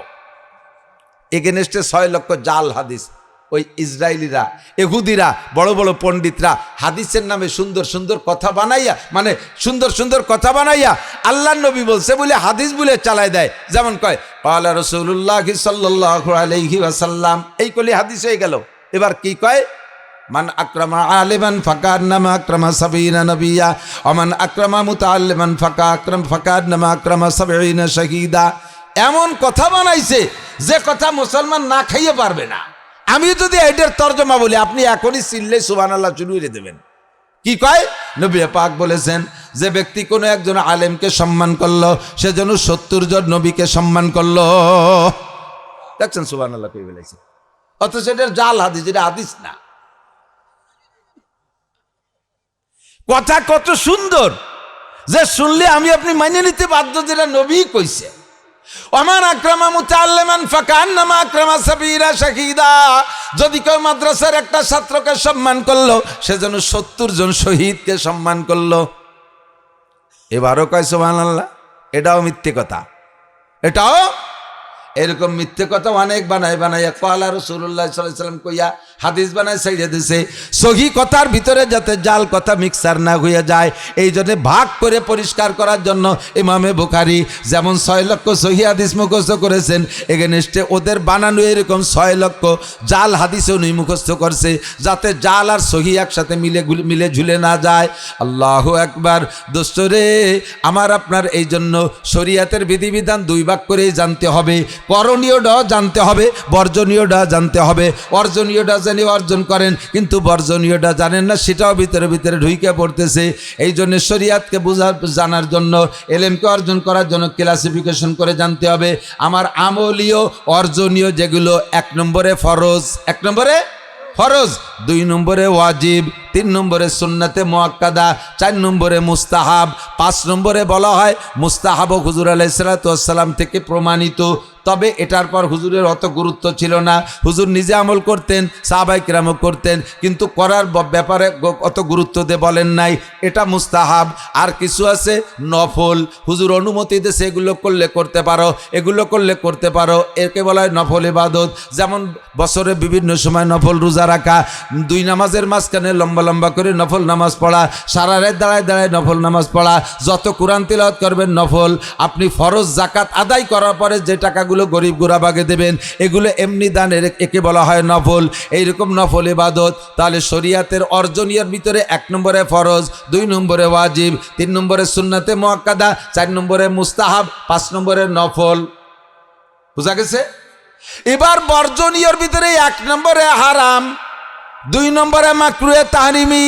এগেনস্টে 6 লক্ষ জাল হাদিস। ওই ইসরায়েলিরা, ইহুদিরা, বড় বড় পণ্ডিতরা হাদিসের নামে সুন্দর সুন্দর কথা বানাইয়া, মানে সুন্দর সুন্দর কথা বানাইয়া আল্লাহর নবী বলছে বলে হাদিস বলে চালায় দেয়। যেমন কয় ক্বালা রাসূলুল্লাহ সাল্লাল্লাহু আলাইহি ওয়াসাল্লাম, এই কলি হাদিস হয়ে গেল। এবার কি কয়, মান আকরামা আলিমান ফাকান্নামা আকরামা 70 নবিয়্যা ওয়া মান আকরামা মুতাআল্লিমান ফাকান্নামা আকরামা 70 শাহীদা। এমন কথা বানাইছে যে কথা মুসলমান না খাইয়ে পারবে না। আমি যদি এটার তর্জমা বলি, আপনি এখনই চিল্লে সুবহানাল্লাহ শুরু করে দেবেন। কি কয়? নবী পাক বলেছেন যে ব্যক্তি কোনো একজন আলেমকে সম্মান করলো, সেজন্য 70 জন নবীকে সম্মান করলো। দেখছেন সুবহানাল্লাহ কই বলেছে, অথচ এটার জাল হাদিস, এটা হাদিস না। কথা কত সুন্দর যে শুনলে আমি আপনি মানিয়ে নিতে বাধ্য, যেটা নবী কইছে। ওমান আকরামা মুতাআল্লিমান ফাকান্নামা আকরামা 70 শাহীদা। যদি কেউ মাদ্রাসার একটা ছাত্রকে সম্মান করলো, সেজন্য 70 জন শহীদকে সম্মান করলো। এবারও কয় সুবহানাল্লাহ। এটাও মিথ্যে কথা, এটাও এরকম মিথ্যে কথা অনেক বানাইয়া ক্বালা রাসূলুল্লাহ সাল্লাল্লাহু আলাইহি ওয়াসাল্লাম কইয়া হাদিস বানায় ছেড়ে দিছে। সহি কথার ভিতরে যাতে জাল কথা মিক্সার না হয়ে যায়, এই জন্য ভাগ করে পরিষ্কার করার জন্য ইমামে বুখারী যেমন 6 লক্ষ সহি হাদিস মুখস্থ করেছেন, এগেনস্টে ওদের বানানো এরকম 6 লক্ষ জাল হাদিসও উনি মুখস্থ করছে, যাতে জাল আর সহি একসাথে মিলে ঝুলে না যায়। আল্লাহু আকবার। দোস্তরে আমার আপনার এই জন্য শরীয়তের বিধিবিধান 2 ভাগ করেই জানতে হবে। করণীয়টাও জানতে হবে, বর্জনীয়টা জানতে হবে। অর্জনীয়টা জেনে অর্জন করেন, কিন্তু বর্জনীয়টা জানেন না, সেটাও ভিতরে ভিতরে ঢুইকে পড়তেছে। এই জন্য শরিয়াতকে জানার জন্য, এলেমকে অর্জন করার জন্য ক্লাসিফিকেশন করে জানতে হবে। আমার আমলীয় অর্জনীয় যেগুলো, 1 নম্বরে ফরজ, 1 নম্বরে ফরজ, 2 নম্বরে ওয়াজিব, 3 নম্বরে সুন্নাতে মুআক্কাদা, 4 নম্বরে মুস্তাহাব, 5 নম্বরে বলা হয় মুস্তাহাব হুজুর আলাইহিস সালাতু ওয়াস সালাম থেকে প্রমাণিত। তবে এটার পর হুজুরের অত গুরুত্ব ছিল না, হুজুর নিজে আমল করতেন, সাহাবায়ে কেরামও করতেন, কিন্তু করার ব্যাপারে অত গুরুত্ব দিয়ে বলেন নাই এটা মুস্তাহাব। আর কিছু আছে নফল, হুজুর অনুমতি দিয়েছে এগুলো করলে করতে পারো, এগুলো করলে করতে পারো, একে বলা হয় নফল ইবাদত। যেমন বছরে বিভিন্ন সময় নফল রোজা রাখা, 2 নামাজের মাঝখানে লম্বা লম্বা করে নফল নামাজ পড়া, সারা রাত দাঁড়ায় দাঁড়ায় নফল নামাজ পড়া, যত কোরআন তিলাওয়াত করবেন নফল। আপনি ফরজ জাকাত আদায় করার পরে যে টাকাগুলো গরিব গুরাবাগে দেবেন, এগুলো এমনি দানের, একে বলা হয় নফল। এইরকম নফল ইবাদত। তাহলে শরিয়াতের অর্জনীয়ের ভিতরে 1 নম্বরে ফরজ, 2 নম্বরে ওয়াজিব, 3 নম্বরে সুন্নাতে মুআক্কাদা, 4 নম্বরে মুস্তাহাব, 5 নম্বরে নফল। বুঝা গেছে? এবার বর্জনীয়ের ভিতরে 1 নম্বরে হারাম, 2 নম্বরে মাকরুহে তাহরিমি,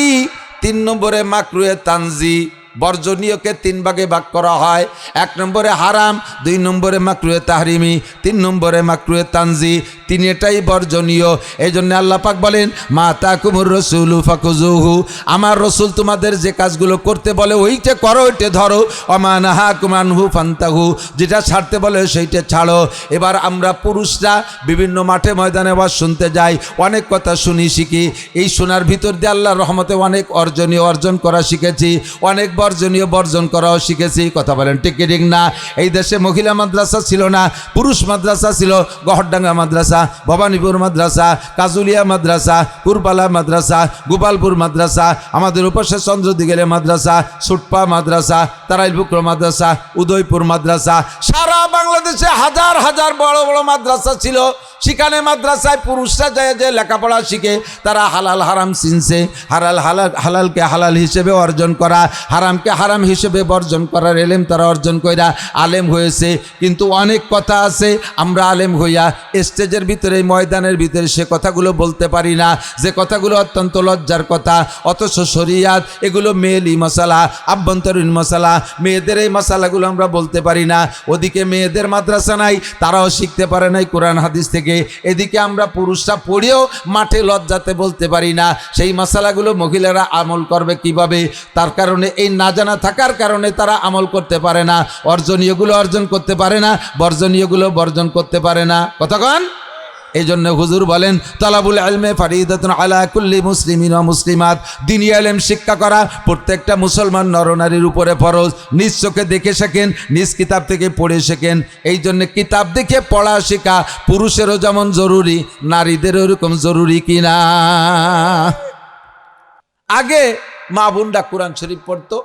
3 নম্বরে মাকরুহে তানজি। বর্জনীয়কে 3 ভাগে ভাগ করা হয়, 1 নম্বরে হারাম, 2 নম্বরে মাকরুহে তাহরিমি, 3 নম্বরে মাকরুহে তানজি। তিনটাই বর্জনীয়। এই জন্য আল্লাহ পাক বলেন, মা তাকুমুর রাসূলু ফাকুজুহু, আমার রসুল তোমাদের যে কাজগুলো করতে বলে ওইটা করো, ওইটা ধরো। ওমা নাহাকুম আনহু ফান্তাহু, যেটা ছাড়তে বলে সেইটা ছাড়ো। এবার আমরা পুরুষরা বিভিন্ন মাঠে ময়দানে ওয়াজ শুনতে যাই, অনেক কথা শুনি শিখি। এই শোনার ভিতর দিয়ে আল্লাহর রহমতে অনেক অর্জনীয় অর্জন করা শিখেছি, অনেক বর্জনীয় বর্জন করাও শিখেছি। কথা বলেন ঠিক কি ঠিক না? এই দেশে মহিলা মাদ্রাসা ছিল না, পুরুষ মাদ্রাসা ছিল। গহরডাঙ্গা মাদ্রাসা, ভবানীপুর মাদ্রাসা, কাজুলিয়া মাদ্রাসা, কুরবালা মাদ্রাসা, গোপালপুর মাদ্রাসা, আমাদের উপাসে চন্দ্রদিগেলে মাদ্রাসা, সুটপা মাদ্রাসা, তারাইলপুকুর মাদ্রাসা, উদয়পুর মাদ্রাসা। সারা বাংলাদেশে হাজার হাজার বড় বড় মাদ্রাসা ছিল। সেখানে মাদ্রাসায় পুরুষরা যায় যে লেখাপড়া শিখে, তারা হালাল হারাম চিনছে, হালালকে হালাল হিসেবে অর্জন করা, হারামকে হারাম হিসেবে বর্জন করার এলেম তারা অর্জন কইরা আলেম হয়েছে। কিন্তু অনেক কথা আছে আমরা আলেম হইয়া স্টেজের ভিতরে, ময়দানের ভিতরে সে কথাগুলো বলতে পারি না, যে কথাগুলো অত্যন্ত লজ্জার কথা। অথচ শরিয়াত এগুলো মেয়েলি মশালা, আভ্যন্তরীণ মশালা, মেয়েদের এই মশালাগুলো আমরা বলতে পারি না। ওদিকে মেয়েদের মাদ্রাসা নাই, তারাও শিখতে পারে নাই কোরআন হাদিস থেকে। এদিকে আমরা পুরুষরা পড়েও মাঠে লজ্জাতে বলতে পারি না। সেই মশালাগুলো মহিলারা আমল করবে কিভাবে? তার কারণে এই না জানা থাকার কারণে তারা আমল করতে পারে না, অর্জনীয়গুলো অর্জন করতে পারে না, বর্জনীয়গুলো বর্জন করতে পারে না। কতক্ষণ? এই জন্য হুজুর বলেন, তালাবুল ইলমে ফারিদাতুন আলা কুল্লি মুসলিমিন ওয়া মুসলিমাত, দ্বীনি ইলম শিক্ষা করা প্রত্যেকটা মুসলমান নরনারীর উপরে ফরজ। নিজ চোখে দেখে শেখেন, নিজ কিতাব থেকে পড়ে শেখেন। এই জন্য কিতাব দেখে পড়া শেখা পুরুষেরও যেমন জরুরি, নারীদেরও এরকম জরুরি কিনা। আগে মা বোনরা কোরআন শরীফ পড়তো,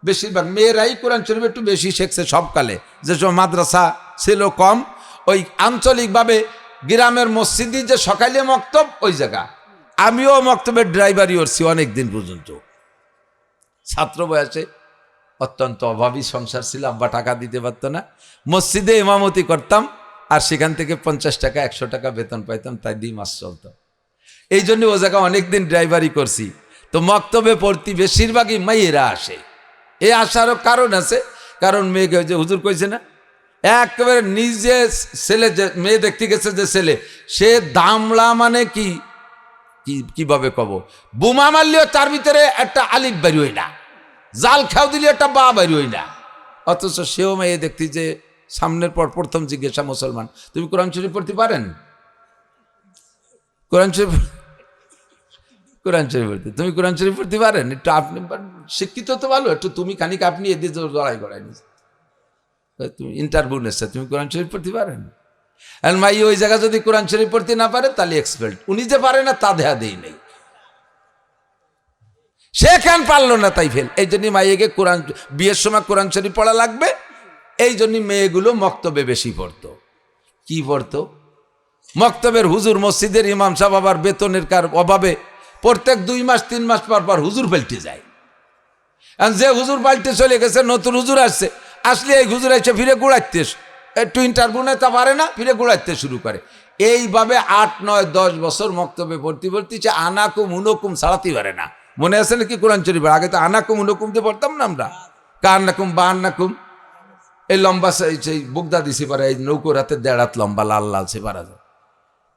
বেশিরভাগ মেয়েরাই কোরআন শরীফ একটু বেশি শিখছে সবকালে, যেসব মাদ্রাসা ছিল কম। ওই আঞ্চলিকভাবে গ্রামের মসজিদে যে সকালে মক্তব, ওই জায়গা আমিও মক্তবের ড্রাইভারই করছি অনেক দিন পর্যন্ত। ছাত্র বয়সে অত্যন্ত অভাবী সংসার ছিল, আব্বা টাকা দিতে পারতো না, মসজিদে ইমামতি করতাম, আর সেখান থেকে 50 টাকা 100 টাকা বেতন পাইতাম, তাই দিয়ে মাস চলতো। এই জন্য ও জায়গা অনেকদিন ড্রাইভারি করছি। তো মক্তবে পড়তি বেশিরভাগই মেয়েরা আসে। এই আসারও কারণ আছে, কারণ মেয়েকে যে হুজুর কইছে না, একেবারে নিজে ছেলে যে মেয়ে দেখতে গেছে, যে ছেলে সে দামলা, মানে কি কিভাবে কব, বোমা মারলেও তার ভিতরে একটা আলিফ বের হই না, জাল খাও দিলে একটা বা বের হই না। অথচ সেও মেয়ে দেখতে যে সামনের পর প্রথম জিজ্ঞাসা, মুসলমান তুমি কোরআন শরীফ পড়তে পারেন? কোরআন শরীফ পড়তে, তুমি কোরআন শরীফ পড়তে পারেন? একটু আপনি শিক্ষিত তো ভালো, একটু তুমি খানিক আপনি এদিকে লড়াই করাই নিচ্ছে, তুমি ইন্টারভিউ নিচ্ছে, তুমি কোরআন শরীফ পড়তে পারেন? আর মাই ওই জায়গা যদি কোরআন শরীফ পড়তে না পারে তাহলে এক্সপেল্ড। উনি যে পারে না তা দেয়া দেই নেই, সে কেন পারলো না তাই ফেল। এই জন্য মাইকে কোরআন বিয়ের সময় কোরআন শরীফ পড়া লাগবে। এই জন্য মেয়েগুলো মক্তবে বেশি পড়তো। কি পড়তো? মক্তবের হুজুর, মসজিদের ইমাম সাহেব আবার বেতনের কার অভাবে প্রত্যেক 2 মাস 3 মাস পর পর হুজুর পাল্টে যায়। যে হুজুর পাল্টে চলে গেছে, নতুন হুজুর আসছে, আসলে এই হুজুর এসে ফিরে গুড়াইতে একটু ইন্টারভিউ নেতা পারে না, ফিরে গোড়াইতে শুরু করে। এইভাবে 8, 9, 10 বছর মক্তবে ভর্তি ভর্তিছে, আনাকুম উনকুম ছাড়াতে পারে না। মনে আছে নাকি কোরআন শরীফ? আগে তো আনাকুম উনকুম দিয়ে পড়তাম না আমরা, কান্নাকুম বা আন্নাকুম। এই লম্বা সেই বুগদাদি সিপারা, এই নৌকোর হাতে 1.5 হাত লম্বা লাল লাল সিপারা,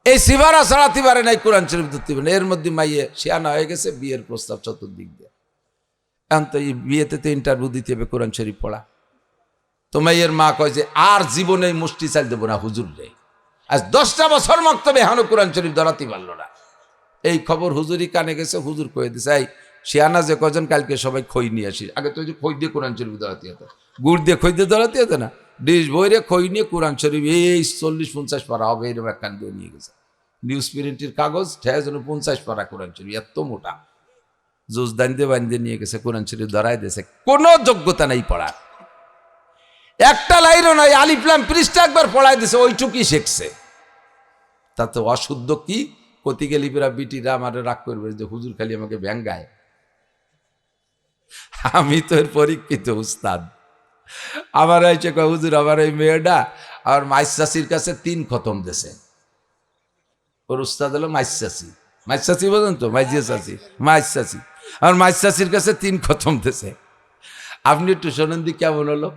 এই সিপারা ছাড়াতে পারে নাই, কোরআন শরীফ ধরতে পারে না। এর মধ্যে মাইয়ে শিয়ানা হয়ে গেছে, বিয়ের প্রস্তাব চতুর্দিক দিয়ে। এখন তো এই বিয়েতে তো ইন্টারভিউ দিতে হবে কোরআন শরীফ পড়া। তো মাইয়ের মা কয় যে আর জীবনে মুষ্টি চাল দেবো না হুজুর রে, আজ 10টা বছর মক্তবে এখনো কোরআন শরীফ ধরাতে পারলো না। এই খবর হুজুরই কানে গেছে, হুজুর কয়ে দিছে, এই শিয়ানা যে কজন কালকে সবাই খই নিয়ে আসি। আগে তো খই দিয়ে কোরআন শরীফ ধরাতে হতো, গুড় দিয়ে খই দিয়ে ধরাতে হতো না। ডিশ বইরে খই নিয়ে কোরআন শরীফ এই 40-50 পারা হবে, এরকম একখান দিয়ে নিয়ে গেছে। নিউজ প্রিন্টের কাগজ ঠেয়া যেন 50 পারা কোরআন শরীফ, এত মোটা জুস দান দিয়ে বান দিয়ে নিয়ে গেছে, কোরআন শরীফ ধরাই দিয়েছে। কোনো যোগ্যতা নেই পড়ার, একটা লাইনও নাই, আলিফলাম পৃষ্ঠা একবার পড়াই দিছে, ওইটুকুই শিখছে। তাতে অশুদ্ধ কি কতি গেলি পেরা বিটিরা আমার রাগ করবে যে হুজুর খালি আমাকে ব্যাঙ্গায়। আমি তো এর পরীক্ষিত উস্তাদ। আমার হয়েছে কয় হুজুর, আমার এই মেয়েটা আমার মাইস চাষির কাছে 3 খতম দিয়েছে। ওর উস্তাদ হলো মাইস চাষি। মাইস চাষি বলেন তো, মাইজিয়া চাষি, মাইস চাষি। আমার মাইস চাষির কাছে 3 খতম দিয়েছে। আপনি একটু শোনেন দি কেমন হলো।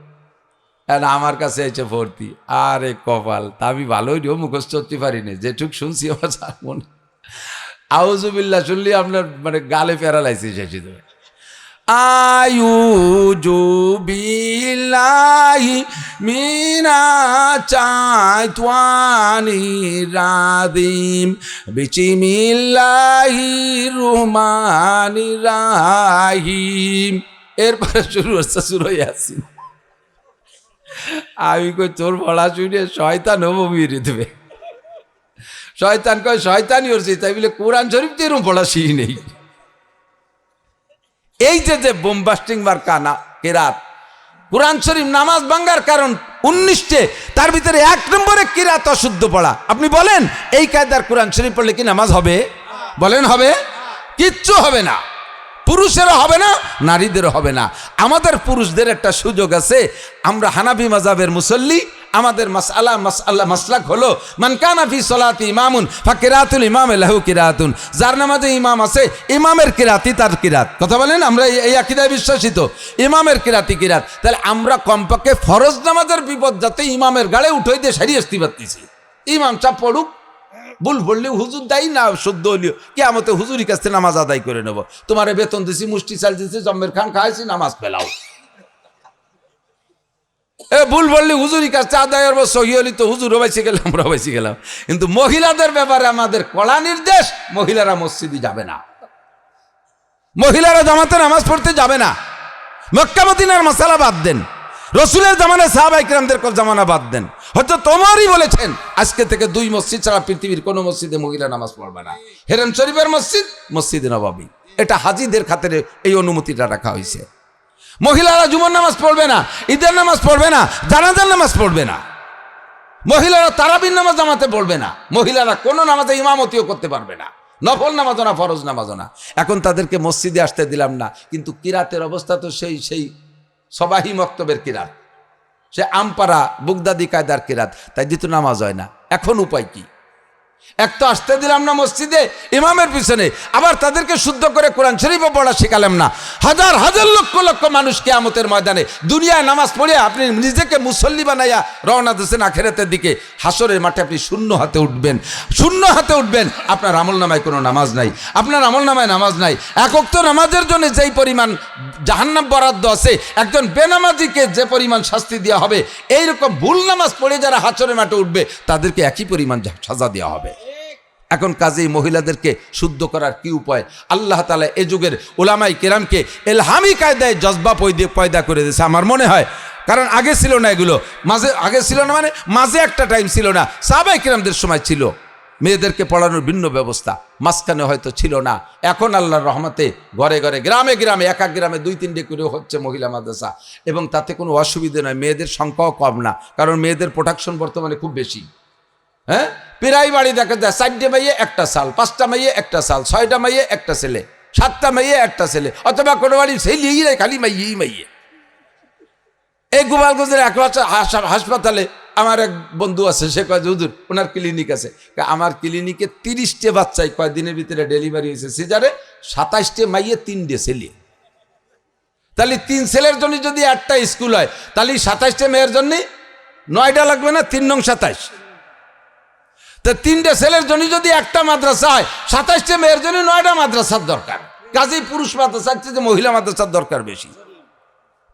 আমার কাছে এসে ভর্তি, আরে কপাল। তা আমি ভালোই মুখস্থ করতে পারিনি, যেটুক শুনছি আমার মনে। আউযুবিল্লাহ শুনলি আপনার মানে গালে প্যারালাইসিস এসে দেবে। আউযুবিল্লাহি মিনাশ শাইতানির রাজিম, বিসমিল্লাহির রহমানির রহিম। এরপরে শুরু হচ্ছে সূরা ইয়াসিন। আমি কই তোর পড়া শুনে শয়তান হবো মেরে দেবে। শয়তান কয় শয়তানি হচ্ছে, তাই বলে কোরআন শরীফ তো এরকম পড়া শিখি নেই। এই যে বোমবাস্টিং মার্কা না কেরাত, কোরআন শরীফ নামাজ ভাঙ্গার কারণ 19টে, তার ভিতরে 1 নম্বরে কিরাত অশুদ্ধ পড়া। আপনি বলেন এই কায়দার কোরআন শরীফ পড়লে কি নামাজ হবে? বলেন হবে? কিচ্ছু হবে না। পুরুষেরও হবে না, নারীদেরও হবে না। আমাদের পুরুষদের একটা সুযোগ আছে, আমরা হানাফি মাযহাবের মুসল্লি, আমাদের মাসলাক হলো মান কানা ফি সলাতি ইমামুন ফাকিরাতুল ইমাম লাহু কিরাতুন। যার নামাজে ইমাম আছে, ইমামের কিরাতি তার কিরাত। কথা বলেন, আমরা এই আকীদায় বিশ্বাসিত, ইমামের কিরাতি কিরাত। তাহলে আমরা কমপক্ষে ফরজ নামাজের বিপদ যাতে ইমামের গাড়ে উঠে দিয়ে সারিয়ে আসতে পারতেছি। ইমাম চাপ পড়ুক, ভুল পড়লে হুজুর দায়ী না, শুদ্ধ হলিও কিয়ামতে হুজুরি কাছে নামাজ আদায় করে নেব। তোমারে বেতন দিছি, মুষ্টি চাল দিছি, জম্মের খান খাইছি, নামাজ পেলাও। ভুল বললি হুজুরি কাছে আদায় করবো, সহি হলি তো হুজুরও বেঁচে গেলাম, আমরা বেঁচে গেলাম। কিন্তু মহিলাদের ব্যাপারে আমাদের কড়া নির্দেশ, মহিলারা মসজিদে যাবে না, মহিলারা জামাতে নামাজ পড়তে যাবে না। মক্কা মদিনার মাসালা বাদ দেন, রসুলের জামানায় সাহাবায়ে কিরামদের জামানা বাদ দেন, হয়তো তোমারই বলেছেন আজকে থেকে 2 মসজিদ ছাড়া পৃথিবীর কোনো মসজিদে মহিলা নামাজ পড়বে না। হেরেম শরীফের মসজিদ, মসজিদে নববী, এটা হাজিদের খাতিরে এই অনুমতিটা রাখা হয়েছে। মহিলারা জুমার নামাজ পড়বে না, ঈদের নামাজ পড়বে না, জানাজার নামাজ পড়বে না, মহিলারা তারাবির নামাজ জামাতে পড়বে না, মহিলারা কোনো নামাজে ইমামতিও করতে পারবে না, নফল নামাজও না, ফরজ নামাজও না। এখন তাদেরকে মসজিদে আসতে দিলাম না, কিন্তু কিরাতের অবস্থা তো সেই সবাহি মক্তবের কিরাত, সে আমপারা বুগদাদি কায়দার কিরাত, তাই দিত নামাজ হয় না। এখন উপায় কি? এক তো আসতে দিলাম না মসজিদে ইমামের পিছনে, আবার তাদেরকে শুদ্ধ করে কোরআন শরীফও পড়া শেখালাম না। হাজার হাজার লক্ষ লক্ষ মানুষ কিয়ামতের ময়দানে দুনিয়ায় নামাজ পড়ে আপনি নিজেকে মুসল্লি বানাইয়া রওনা দিয়েছেন আখিরাতের দিকে। হাসরের মাঠে আপনি শূন্য হাতে উঠবেন, শূন্য হাতে উঠবেন। আপনার আমলনামায় কোনো নামাজ নাই, আপনার আমলনামায় নামাজ নাই। এক ওয়াক্ত নামাজের জন্য যেই পরিমাণ জাহান্নাম বরাদ্দ আছে, একজন বেনামাজিকে যে পরিমাণ শাস্তি দেওয়া হবে, এইরকম ভুল নামাজ পড়ে যারা হাসরের মাঠে উঠবে তাদেরকে একই পরিমাণ সাজা দেওয়া হবে। এখন কাজেই মহিলাদেরকে শুদ্ধ করার কি উপায়? আল্লাহ তাআলা এ যুগের উলামায়ে কেরামকে এলহামি কায়দায় জজবা পয়দা করে দিয়েছে আমার মনে হয়। কারণ আগে ছিল না এগুলো, আগে ছিল না মানে মাঝে একটা টাইম ছিল না, সাহাবায়ে কেরামদের সময় ছিল মেয়েদেরকে পড়ানোর ভিন্ন ব্যবস্থা, মাঝখানে হয়তো ছিল না। এখন আল্লাহর রহমতে ঘরে ঘরে, গ্রামে গ্রামে, এক এক গ্রামে 2-3টে করে হচ্ছে মহিলা মাদ্রাসা, এবং তাতে কোনো অসুবিধা নয়। মেয়েদের সংখ্যাও কম না, কারণ মেয়েদের প্রোটেকশন বর্তমানে খুব বেশি। হ্যাঁ, প্রায় বাড়ি দেখা যায় 4টে মেয়ে একটা সাল, 5টা মেয়ে একটা সাল, 6টা মেয়ে একটা ছেলে, 7টা মেয়ে একটা ছেলে, অথবা কোনো বাড়ি ছেলেই নাই, খালি মেয়েই মেয়ে। এই গোপালগঞ্জের এক হাসপাতালে আমার এক বন্ধু আছে, সে কয় যে হুজুর ওনার ক্লিনিক আছে, আমার ক্লিনিকে 30টে বাচ্চাই কয়েকদিনের ভিতরে ডেলিভারি হয়েছে সিজারে, 27টে মাইয়ে 3টে ছেলে। তাহলে 3 ছেলের জন্য যদি একটা স্কুল হয়, তাহলে 27টে মেয়ের জন্য 9টা লাগবে না? 3 নং 27। তো 3টে ছেলের জন্য যদি একটা মাদ্রাসা হয়, 27টে মেয়ের জন্য 9টা মাদ্রাসার দরকার। কাজেই পুরুষ মাদ্রাসার চেয়ে মহিলা মাদ্রাসার দরকার বেশি।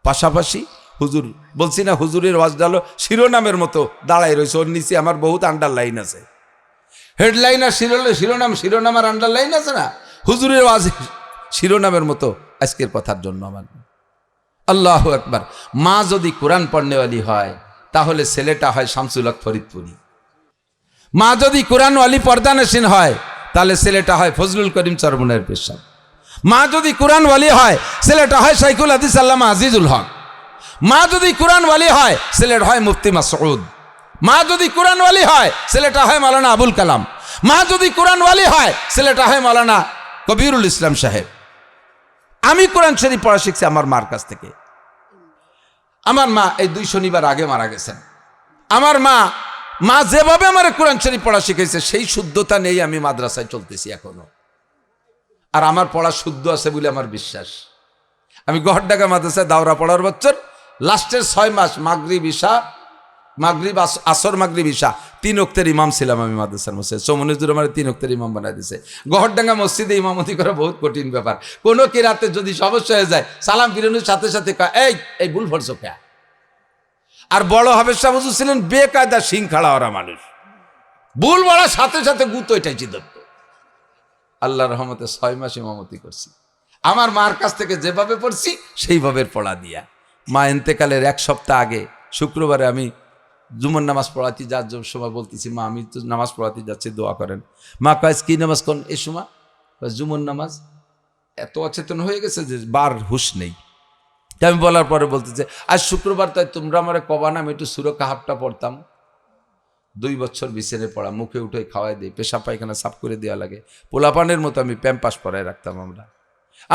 পাশাপাশি হুজুর বলছি না, হুজুরের ওয়াজ ডালো শিরোনামের মতো দাঁড়াই রয়েছে, ওর নিচে আমার বহুত আন্ডারলাইন আছে, হেডলাইন আর শিরোনাম আর আন্ডারলাইন আছে না। হুজুরের ওয়াজ শিরোনামের মতো আজকের কথার জন্য আমার। আল্লাহু আকবার। মা যদি কোরআন পড়নেওয়ালি হয়, তাহলে ছেলেটা হয় শামসুল হক ফরিদপুরি। মা যদি কোরআনওয়ালি পর্দানসীন হয়, তাহলে ছেলেটা হয় ফজলুল করিম চরমনের পেশাব। মা যদি কোরআনওয়ালি হয়, ছেলেটা হয় শাইখুল হাদিস আল্লামা আজিজুল হক। মা যদি কোরআনওয়ালি হয়, ছেলেটা হয় মুফতি মাসউদ। মা যদি কোরআনওয়ালি হয়, ছেলেটা হয় মাওলানা আবুল কালাম। মা যদি কোরআনওয়ালি হয়, ছেলেটা হয় মাওলানা কবিরুল ইসলাম সাহেব। আমি কোরআন শরীফ পড়া শিখছি আমার মার কাছ থেকে। আমার মা এই 2 শনিবার আগে মারা গেছেন। আমার মা যেভাবে আমার কোরআন শরীফ পড়া শিখেছে, সেই শুদ্ধতা নেই আমি মাদ্রাসায় চলতেছি এখনো। আর আমার পড়া শুদ্ধ আছে বলে আমার বিশ্বাস। আমি গহরডাঙ্গা মাদ্রাসায় দাওরা পড়ার বছর লাস্টের 6 মাস মাগরিব আসর মাগরিব ইশা 3 ওয়াক্তের ইমাম ছিলাম আমি মাদ্রাসার মসজিদে। সোমনুজুর আমার 3 ওয়াক্তের ইমাম বানাই দিয়েছে। গহরডাঙ্গা মসজিদে ইমামতি করা বহুত কঠিন ব্যাপার। কোনো কিরাতে যদি সমস্যা হয়ে যায়, সালাম ফিরানোর সাথে সাথে এই ভুল ফরছো কে। আর বড় হাফেজ সাহেব হুজুর ছিলেন বেকায়দা সিং খাড়া ওরা মানুষ, ভুল বলার সাথে সাথে গুতো এটাই চিদত্ত। আল্লাহর রহমতে 6 মাস ইমামতি করছি। আমার মার কাছ থেকে যেভাবে পড়ছি সেইভাবে পড়া দিয়া। মা ইন্তেকালের 1 সপ্তাহ আগে শুক্রবারে আমি জুমার নামাজ পড়াতে যাওয়ার সময় বলতেছি, মা আমি তো নামাজ পড়াতে যাচ্ছি, দোয়া করেন। মা কয় কি নামাজ কোন এই সময়? জুমার নামাজ। এত অচেতন হয়ে গেছে যে বার হুশ নেই। আমি বলার পরে বলতেছে, আজ শুক্রবার, তাই তোমরা আমার কবা না আমি একটু সূরা কাহাফটা পড়তাম। 2 বছর বিছানে পড়া, মুখে উঠে খাওয়াই দিই, পেশাব পায়খানা সাফ করে দেওয়া লাগে, পোলাপানের মতো আমি প্যাম্পাস পরায় রাখতাম আমরা।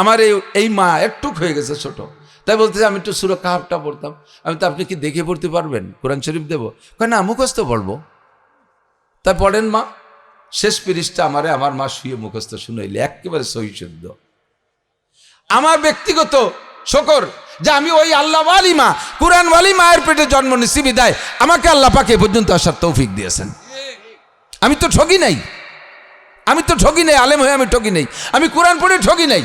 আমার এই মা একটুক হয়ে গেছে ছোট, তাই বলতেছে আমি একটু সূরা কাহাফটা পড়তাম। আমি তো, আপনি কি দেখে পড়তে পারবেন? কোরআন শরীফ দেবো? কয় না, মুখস্থ পড়বো। তাই পড়েন মা। শেষ পৃষ্ঠা আমার মা শুয়ে মুখস্থ শুনাইলে একেবারে সহি শুদ্ধ। আমার ব্যক্তিগত শকর যে আমি ওই আল্লাহওয়ালি মা, কোরআনওয়ালি মায়ের পেটে জন্ম নিছি বিদায় আমাকে আল্লাহ পাক এ পর্যন্ত আসার তৌফিক দিয়েছেন। আমি তো ঠকি নাই, আলেম হয়ে আমি ঠকি নাই, আমি কোরআন পড়ে ঠকি নাই।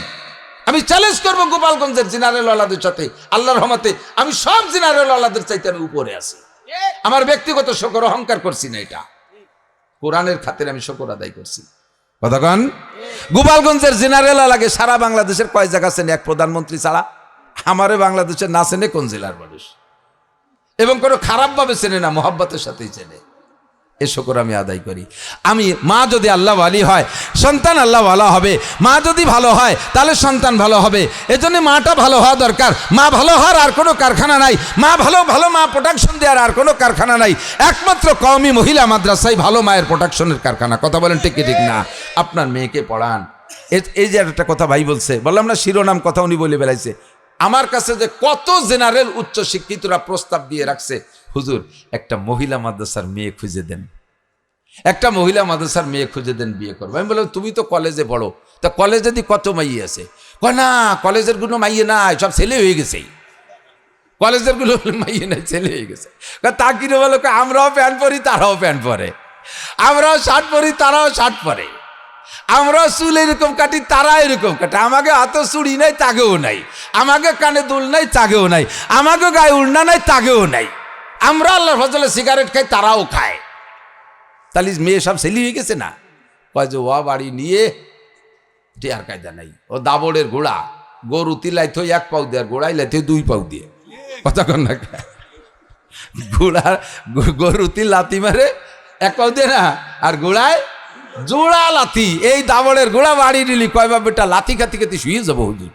আমি চ্যালেঞ্জ করবো গোপালগঞ্জের জিনারেল আল্লাহদের সাথে, আল্লাহর রহমতে আমি সব জিনারেল আল্লাহদের চাইতে আমি উপরে আছি। আমার ব্যক্তিগত শকর, অহংকার করছি না, এটা কোরআনের খাতিরে আমি শকর আদায় করছি। কতক্ষণ গোপালগঞ্জের জেনারেল লাগে সারা বাংলাদেশের কয় জায়গা চেনে এক প্রধানমন্ত্রী ছাড়া? আমারে বাংলাদেশের না চেনে কোন জেলার মানুষ, এবং কোনো খারাপভাবে চেনে না, মোহাব্বতের সাথেই চেনে। এ শকর আমি আদায় করি। আমি মা যদি আল্লাহওয়ালি হয়, সন্তান আল্লাহওয়ালা হবে। মা যদি ভালো হয়, তাহলে সন্তান ভালো হবে। এজন্য মাটা ভালো হওয়া দরকার। মা ভালো হওয়ার আর কোনো কারখানা নাই। মা ভালো মা প্রোটেকশন দেওয়ার আর কোনো কারখানা নাই। একমাত্র কওমি মহিলা মাদ্রাসায় ভালো মায়ের প্রোটেকশনের কারখানা। কথা বলেন ঠিক না? আপনার মেয়েকে পড়ান। এই যে একটা কথা ভাই বলছে, বললাম না শিরোনাম কথা উনি বলে বেড়াইছে। আমার কাছে যে কত জেনারেল উচ্চ শিক্ষিতরা প্রস্তাব দিয়ে রাখছে, হুজুর একটা মহিলা মাদ্রাসার মেয়ে খুঁজে দেন, একটা মহিলা মাদ্রাসার মেয়ে খুঁজে দেন, বিয়ে করবো। আমি বললাম তুমি তো কলেজে পড়ো, তা কলেজে দি কত মাইয়ে আছে? কয় না, কলেজের গুলো মাইয়ে নাই, সব ছেলে হয়ে গেছে। কলেজের গুলো মাইয়ে নাই, ছেলে হয়ে গেছে। তা কিনে বলো, আমরাও প্যান্ট পরি, তারাও প্যান্ট পরে, আমরাও শার্ট পরি, তারাও শার্ট পরে, আমরাও চুল এরকম কাটি, তারা এরকম কাটে। আমাকে হাত চুড়ি নাই, তাগেও নাই। আমাকে কানে দুল নাই, তাগেও নাই। আমাকে গায়ে উড়না নাই, তাগেও নাই। আমরা আল্লাহর ফজলে সিগারেট খাই, তারাও খায়। তাহলে মেয়ে সব ছেলে হয়ে গেছে না? কয় যে ও বাড়ি নিয়ে টেয়ার কায়দা নাই, ও দাবড়ের ঘোড়া, গরু তিলাই থই 1 পাউ দিয়ে, আর ঘোড়াই লাই থই 2 পাউ দিয়ে। কথা কন না? ঘোড়া গরুতি লাথি মারে 1 পাউ দিয়ে না, আর ঘোড়ায় জোড়া লাথি। এই দাবড়ের ঘোড়া বাড়ি নিলি কয় বা বেটা লাথি খাতি খাতি শুয়ে যাবো। হুজুর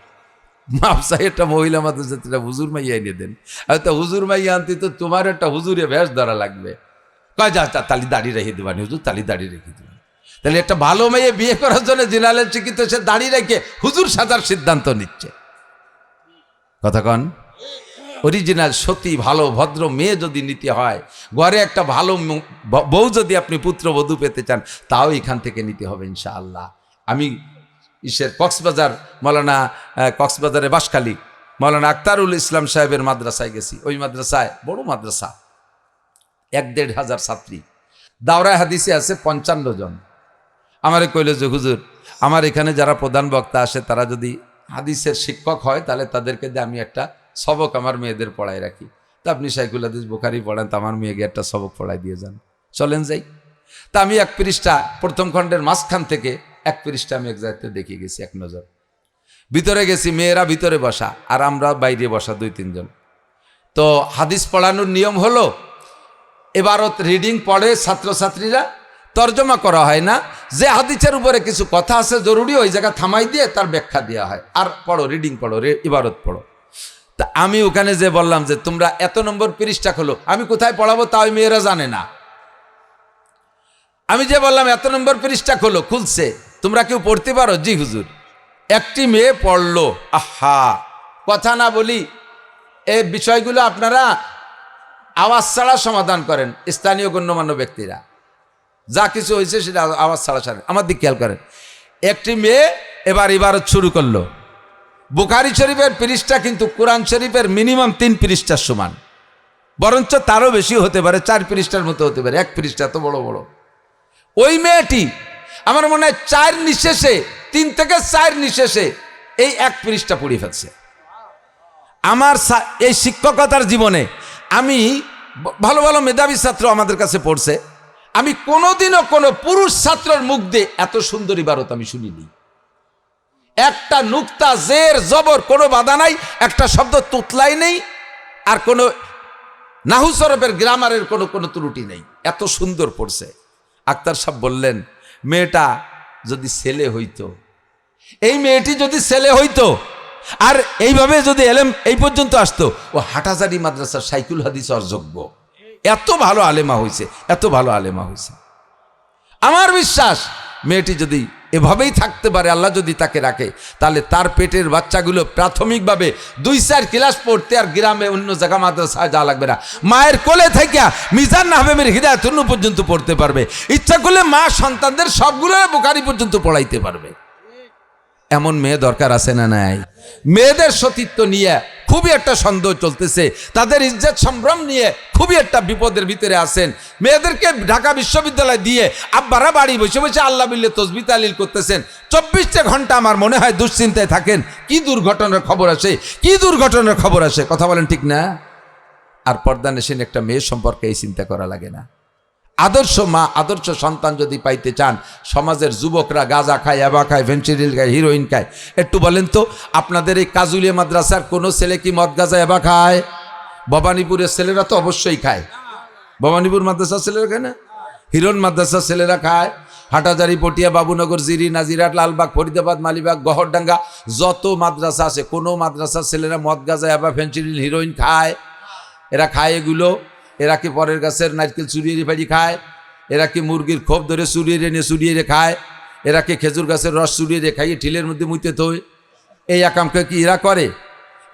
মাপসাই একটা মহিলা মাদ্রাসা হুজুর মাইয়া এনে দেন। হয়তো হুজুর মাইয়া আনতে তো তোমার একটা হুজুরে ভেষ ধরা লাগবে। কয় যা তালি দাঁড়িয়ে রেখে দেবানি হুজুর, তালি দাঁড়িয়ে রেখে দেবেন। তাহলে একটা ভালো মেয়ে বিয়ে করার জন্য জেনারেল শিক্ষিত সে দাঁড়িয়ে রেখে হুজুর সাজার সিদ্ধান্ত নিচ্ছে। কথা কন? অরিজিনাল সতী ভালো ভদ্র মেয়ে যদি নিতে হয়, ঘরে একটা ভালো বউ যদি আপনি পুত্রবধূ পেতে চান, তাও এখান থেকে নিতে হবে ইনশাআল্লাহ। আমি কক্সবাজার মৌলানা কক্সবাজারে বাঁশখালী মৌলানা আক্তারুল ইসলাম সাহেবের মাদ্রাসায় গেছি। ওই মাদ্রাসায় বড় মাদ্রাসা, 1-1.5 হাজার ছাত্রী। দাওরায় হাদিসে আছে 55 জন। আমারে কইল যে হুজুর, আমার এখানে যারা প্রধান বক্তা আসে তারা যদি হাদিসের শিক্ষক হয় তাহলে তাদেরকে দিয়ে আমি একটা সবক আমার মেয়েদের পড়াই রাখি। তা আপনি শাইখুল হাদিস বুখারী পড়েন, তো আমার মেয়েকে একটা সবক পড়াই দিয়ে যান, চলেন যাই। তা আমি 1 পৃষ্ঠা প্রথম খণ্ডের মাঝখান থেকে 1 পৃষ্ঠা আমি এক জায়গাতে দেখে গেছি, এক নজর। ভিতরে গেছি, মেয়েরা ভিতরে বসা আর আমরা বাইরে বসা 2-3 জন। তো হাদিস পড়ানোর নিয়ম হলো, এবারত রিডিং পড়ে ছাত্রছাত্রীরা, তর্জমা করা হয় না। যে হাদিসের উপরে কিছু কথা আছে জরুরি, ওই জায়গা থামাই দিয়ে তার ব্যাখ্যা দেওয়া হয়। আর পড়ো, রিডিং পড়ো, ইবারত পড়ো। তা আমি ওখানে যে বললাম যে তোমরা এত নম্বর পৃষ্ঠা খোলো, আমি কোথায় পড়াবো তা ওই মেয়েরা জানে না। আমি যে বললাম এত নম্বর পৃষ্ঠা খোলো, খুলছে, তোমরা কেউ পড়তে পারো? জি হুজুর। একটি মেয়ে পড়লো। আহা, কথা না বলি, এই বিষয়গুলো আপনারা আওয়াজ ছাড়া সমাধান করেন, স্থানীয় গণ্যমান্য ব্যক্তিরা। যা কিছু হয়েছে সেটা আওয়াজ ছাড়া ছাড়েন। আমার দিক খেয়াল করেন। একটি মেয়ে এবার ইবারত শুরু করলো। বুখারী শরীফের পৃষ্ঠা কিন্তু কোরআন শরীফের মিনিমাম 3 পৃষ্ঠার সমান, বরঞ্চ তারও বেশি হতে পারে, 4 পৃষ্ঠার মতো হতে পারে। 1 পৃষ্ঠা তো বড় বড়। ওই মেয়েটি আমার মনে হয় 4 নিঃশেষে, 3 থেকে 4 নিঃশেষে এই 1 পৃষ্ঠা পড়ে ফেলছে। আমার এই শিক্ষকতার জীবনে আমি ভালো ভালো মেধাবী ছাত্র আমাদের কাছে পড়ছে, আমি কোনোদিনও কোনো পুরুষ ছাত্রের মুখ দিয়ে এত সুন্দর ইবারত আমি শুনিনি। একটা নুক্তা, জের, জবর কোনো বাধা নাই, একটা শব্দ তুতলাই নেই, আর কোনো নাহু সরফের গ্রামারের কোনো ত্রুটি নেই। এত সুন্দর পড়ছে। আক্তার সাহেব বললেন, মেয়েটা যদি ছেলে হইতো, এই মেয়েটি যদি ছেলে হইতো আর এইভাবে যদি এলেম এই পর্যন্ত আসতো, ও হাটাজারি মাদ্রাসার শাইখুল হাদিস অযোগ্য। এত ভালো আলেমা হয়েছে, এত ভালো আলেমা হয়েছে। আমার বিশ্বাস মেয়েটি যদি এভাবেই থাকতে পারে, আল্লাহ যদি তাকে রাখে, তাহলে তার পেটের বাচ্চাগুলো প্রাথমিকভাবে 2-4 ক্লাস পড়তে আর গ্রামে অন্য জায়গা মাদ্রাসায় যাওয়া লাগবে না। মায়ের কোলে থেকে মিজান নাহবের হিদায়াতুন পর্যন্ত পড়তে পারবে। ইচ্ছা করলে মা সন্তানদের সবগুলো বুখারী পর্যন্ত পড়াইতে পারবে। এমন মেয়ে দরকার আছে না নাই? মেয়েদের সতীত্ব নিয়ে খুবই একটা সন্দেহ চলতেছে, তাদের ইজ্জত সম্ভ্রম নিয়ে খুবই একটা বিপদের ভিতরে আছেন। মেয়েদেরকে ঢাকা বিশ্ববিদ্যালয় দিয়ে আব্বারা বাড়ি বসে বসে আল্লাহ বিল্লে তসবিহ তাহলিল করতেছেন। 24টা ঘন্টা আমার মনে হয় দুশ্চিন্তায় থাকেন, কি দুর্ঘটনার খবর আসে, কি দুর্ঘটনার খবর আসে। কথা বলেন ঠিক না? আর পর্দা নেশিন একটা মেয়ে সম্পর্কে এই চিন্তা করা লাগে না। আদর্শ মা, আদর্শ সন্তান যদি পাইতে চান, সমাজের যুবকরা গাঁজা খায়, ইয়াবা খায়, ফেনসিডিল খায়, হিরোইন খায়, একটু বলেন তো আপনাদের এই কাজুলিয়া মাদ্রাসার কোনো ছেলে কি মদ গাঁজা ইয়াবা খায়? ভবানীপুরের ছেলেরা তো অবশ্যই খায়। ভবানীপুর মাদ্রাসার ছেলেরা খায় না? হিরোন মাদ্রাসার ছেলেরা খায়। হাটাজারি, পটিয়া, বাবুনগর, জিরি, নাজিরাট, লালবাগ, ফরিদাবাদ, মালিবাগ, গহরডাঙ্গা, যত মাদ্রাসা আছে কোনো মাদ্রাসার ছেলেরা মদ গাঁজা ইয়াবা, ফেনসিডিল, হিরোইন খায়? এরা খায় এগুলো? এরা কি পরের গাছের নারকেল চুরিয়ে ফেরি খায়? এরা কি মুরগির খোপ ধরে চুরিয়ে নিয়ে চুরিয়ে খায়? এরা কি খেজুর গাছের রস চুরিয়ে খাইয়ে ঠিলের মধ্যে মুইতে থই? এই একামকে কি এরা করে?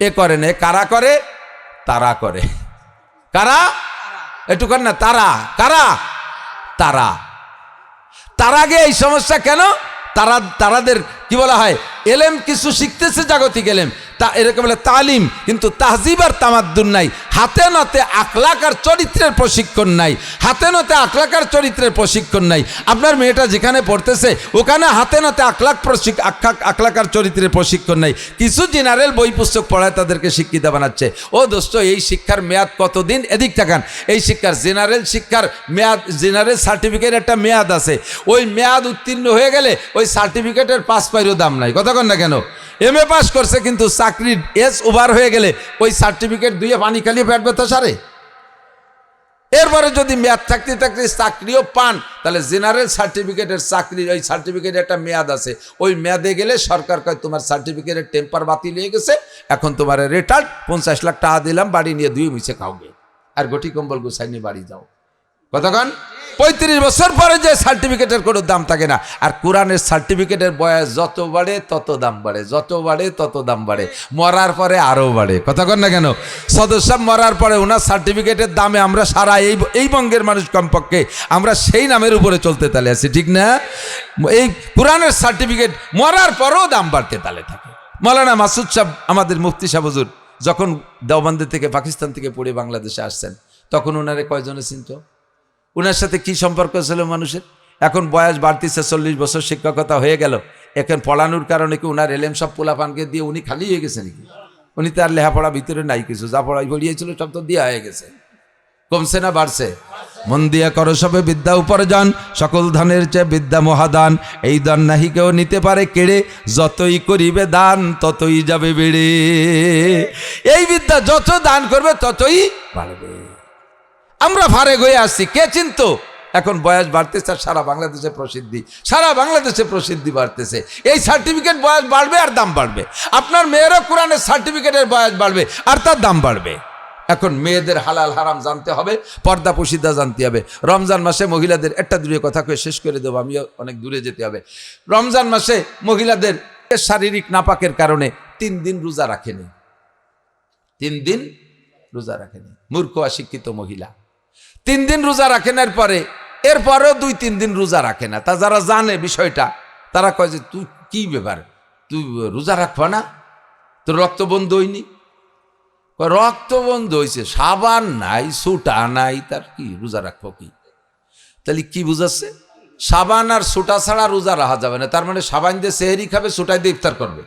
এ করে না। কারা করে? তারা করে। কারা? একটু কর না। তারা কারা? তারা। তার আগে এই সমস্যা কেন? তারাদের কি বলা হয়, এলেম কিছু শিখতেছে, জাগতিক এলেম, তা এরকম বলে তালিম, কিন্তু তাহজিব আর তামাদ্দুন নাই। হাতে নাতে আখলাক আর চরিত্রের প্রশিক্ষণ নাই। হাতে নাতে আখলাক আর চরিত্রের প্রশিক্ষণ নাই। আপনার মেয়েটা যেখানে পড়তেছে ওখানে হাতে নাতে আখলাক আর চরিত্রের প্রশিক্ষণ নাই। কিছু জেনারেল বই পুস্তক পড়ায় তাদেরকে শিক্ষিত বানাচ্ছে। ও দোস্ত, এই শিক্ষার মেয়াদ কতদিন? এদিক তাকান। এই শিক্ষার জেনারেল শিক্ষার মেয়াদ, জেনারেল সার্টিফিকেট একটা মেয়াদ আছে। ওই মেয়াদ উত্তীর্ণ হয়ে গেলে ওই সার্টিফিকেটের 5 পাইরও দাম নাই। কথা কন না কেন? এমএ পাস করছে কিন্তু চাকরির এজ ওভার হয়ে গেলে ওই সার্টিফিকেট দুইয়ে পানি খালিয়ে পেট ব্যথা সারে। এরপরে যদি মেয়াদ থাকতে থাকতে চাকরিও পান, তাহলে জেনারেল সার্টিফিকেটের চাকরির ওই সার্টিফিকেটের একটা মেয়াদ আছে। ওই মেয়াদে গেলে সরকার কয় তোমার সার্টিফিকেটের টেম্পার বাতিল হয়ে গেছে, এখন তোমার রিটার্ন 50 লাখ টাকা দিলাম, বাড়ি নিয়ে 2 মিছে খাওগে আর গটি কম্বল গুছাই নিয়ে বাড়ি যাও। কতক্ষণ? 35 বছর পরে যে সার্টিফিকেটের কোনো দাম থাকে না। আর কোরআনের সার্টিফিকেটের বয়স যত বাড়ে তত দাম বাড়ে, যত বাড়ে তত দাম বাড়ে, মরার পরে আরও বাড়ে। কথা কন না কেন? সদস্য মরার পরে ওনার সার্টিফিকেটের দামে আমরা সারা এই বঙ্গের মানুষ কমপক্ষে আমরা সেই নামের উপরে চলতে তালে আছি, ঠিক না? এই কোরআনের সার্টিফিকেট মরার পরেও দাম বাড়তে তালে থাকে। মৌলানা মাসুদ সাহেব, আমাদের মুফতি সাহেব হুজুর, যখন দেওবন্দি থেকে পাকিস্তান থেকে পড়ে বাংলাদেশে আসছেন, তখন ওনারে কয়জনে চিনত? ওনার সাথে কি সম্পর্ক ছিল মানুষের? এখন বয়স বাড়তিছে, 40 বছর শিক্ষকতা হয়ে গেল। এখন পড়ানোর কারণে কি ওনার এলেম সব পোলাপানকে দিয়ে উনি খালি হয়ে গেছে নাকি? উনি তার লেখাপড়া ভিতরে নাই কিছু, যা পড়াই পড়িয়েছিল সব তো দিয়া হয়ে গেছে। কমছে না বাড়ছে? মন দিয়া করো সবে বিদ্যা উপার্জন, সকল ধনের চেয়ে বিদ্যা মহাদান। এই দান নাহি কেউ নিতে পারে কেড়ে, যতই করিবে দান ততই যাবে বেড়ে। এই বিদ্যা যত দান করবে ততই বাড়বে। আমরা ফারেক হয়ে আসছি, কে চিন্ত? এখন বয়স বাড়তেছে, সারা বাংলাদেশে প্রসিদ্ধি, সারা বাংলাদেশে প্রসিদ্ধি বাড়তেছে। এই সার্টিফিকেট বয়স বাড়বে আর দাম বাড়বে। আপনার মেয়েরও কোরআনের সার্টিফিকেটের বয়স বাড়বে আর তার দাম বাড়বে। এখন মেয়েদের হালাল হারাম জানতে হবে, পর্দা পশিদা জানতে হবে। রমজান মাসে মহিলাদের একটা দূরে কথা কয়ে শেষ করে দেবো, আমিও অনেক দূরে যেতে হবে। রমজান মাসে মহিলাদের শারীরিক নাপাকের কারণে 3 দিন রোজা রাখেনি, 3 দিন রোজা রাখেনি। মূর্খ অশিক্ষিত মহিলা 3 দিন রোজা রাখেন, এরপরেও 2-3 দিন রোজা রাখে না। তা যারা জানে বিষয়টা তারা কয় যে তুই কি ব্যাপার, তুই রোজা রাখবা না? তোর রক্ত বন্ধ হয়নি? রক্ত বন্ধ হয়েছে, সাবান নাই, সুটা নাই, তার কি রোজা রাখবো কি? তাহলে কি বুঝাচ্ছে? সাবান আর সুটা ছাড়া রোজা রাখা যাবে না। তার মানে সাবান দিয়ে সেহরি খাবে, সুটাই দিয়ে ইফতার করবে।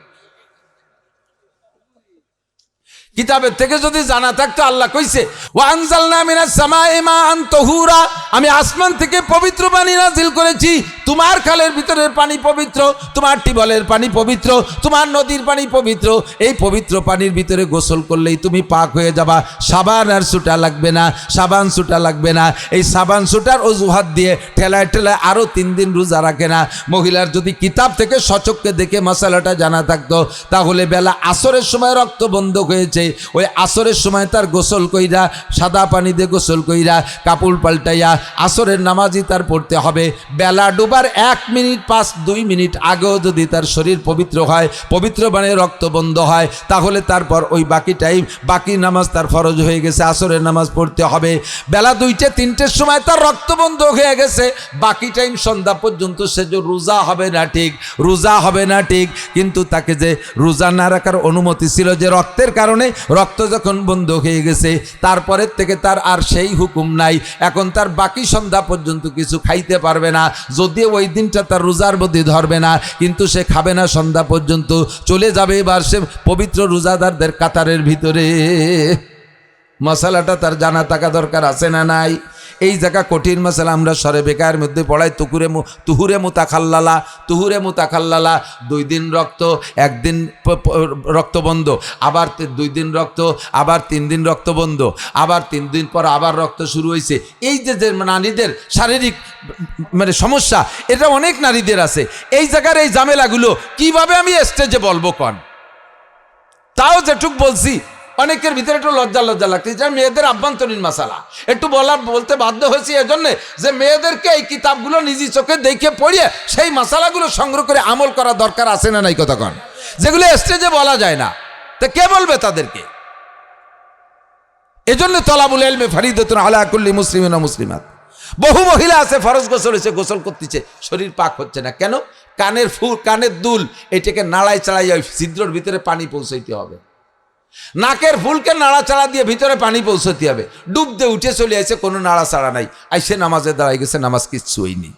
কিতাবের থেকে যদি জানা থাকতো, আল্লাহ কইছে ওয়া আনজালনা মিনাস সামাই মাআন তাহুরা, আমি আসমান থেকে পবিত্র পানি নাজিল করেছি। তোমার খালের ভিতরের পানি পবিত্র, তোমার টিউবওয়েলের পানি পবিত্র, তোমার নদীর পানি পবিত্র। এই পবিত্র পানির ভিতরে গোসল করলেই তুমি পাক হয়ে যাবা। সাবান আর সুটা লাগবে না, সাবান সুটা লাগবে না। এই সাবান সুটার অজুহাত দিয়ে ঠেলায় ঠেলায় আরও 3 দিন রোজা রাখে না। মহিলার যদি কিতাব থেকে সচক্ষে দেখে মশালাটা জানা থাকতো, তাহলে বেলা আসরের সময় রক্ত বন্ধ হয়েছে, ওই আসরের সময় তার গোসল কইরা, সাদা পানি দিয়ে গোসল কইরা কাপড় পাল্টাইয়া আসরের নামাজই তার পড়তে হবে। বেলা ডুবার 1 মিনিট 5-2 মিনিট আগেও যদি তার শরীর পবিত্র হয়, পবিত্র মানে রক্ত বন্ধ হয়, তাহলে তারপর ওই বাকি টাইম, বাকি নামাজ তার ফরজ হয়ে গেছে, আসরের নামাজ পড়তে হবে। বেলা 2-3টের সময় তার রক্ত বন্ধ হয়ে গেছে, বাকি টাইম সন্ধ্যা পর্যন্ত সে যে রোজা হবে না ঠিক, রোজা হবে না ঠিক। কিন্তু তাকে যে রোজা না রাখার অনুমতি ছিল, যে রক্তের কারণে, রক্ত যখন বন্ধ হয়ে গেছে তারপরের থেকে তার আর সেই হুকুম নাই। এখন তার বাকি সন্ধ্যা পর্যন্ত কিছু খাইতে পারবে না, যদিও ওই দিনটা তার রোজার মধ্যে ধরবে না, কিন্তু সে খাবে না সন্ধ্যা পর্যন্ত, চলে যাবে এবার সে পবিত্র রোজাদারদের কাতারের ভিতরে। মশালাটা তার জানা থাকা দরকার আছে না নাই? এই জায়গা কঠিন মশালা আমরা সরে বেকার মধ্যে পড়াই। তুহুরে মুতাখাল্লালা, তুহুরে মুতাখাল্লালা, 2 দিন রক্ত, 1 দিন রক্ত বন্ধ, আবার 2 দিন রক্ত, আবার 3 দিন রক্ত বন্ধ, আবার 3 দিন পর আবার রক্ত শুরু হয়েছে। এই যে নারীদের শারীরিক মানে সমস্যা, এটা অনেক নারীদের আছে। এই জায়গার এই ঝামেলাগুলো কিভাবে আমি স্টেজে বলবো কন? তাও যেটুক বলছি, অনেকের ভিতরে একটু লজ্জা লাগছে, যে মেয়েদের আভ্যন্তরীণ মাসালা একটু বলতে বাধ্য হয়েছি এজন্য যে মেয়েদেরকে এই কিতাবগুলো নিজে চোখে দেখে পড়িয়ে সেই মাসালাগুলো সংগ্রহ করে আমল করা দরকার আছে না নাই কতক্ষণ, যেগুলো স্টেজে বলা যায় না। তো কে বলবে তাদেরকে? এজন্য তলাবুল ইলমি ফরিদাতুন আলা কুল্লি মুসলিমিন ওয়া মুসলিমাত। বহু মহিলা আছে ফরজ গোসল হয়েছে, গোসল করতেছে, শরীর পাক হচ্ছে না কেন? কানের ফুল, কানের দুল, এটাকে নাড়াই চাড়াই ওই ছিদ্রের ভিতরে পানি পৌঁছাইতে হবে। নাকের ফুলকে নাড়াচাড়া দিয়ে ভিতরে পানি পৌঁছতে হবে। ডুব দিয়ে উঠে চলে আসে, কোনো নাড়াচাড়া নাই, আইসে নামাজে দাঁড়াই গেছে, নামাজ কিচ্ছু হয়নি।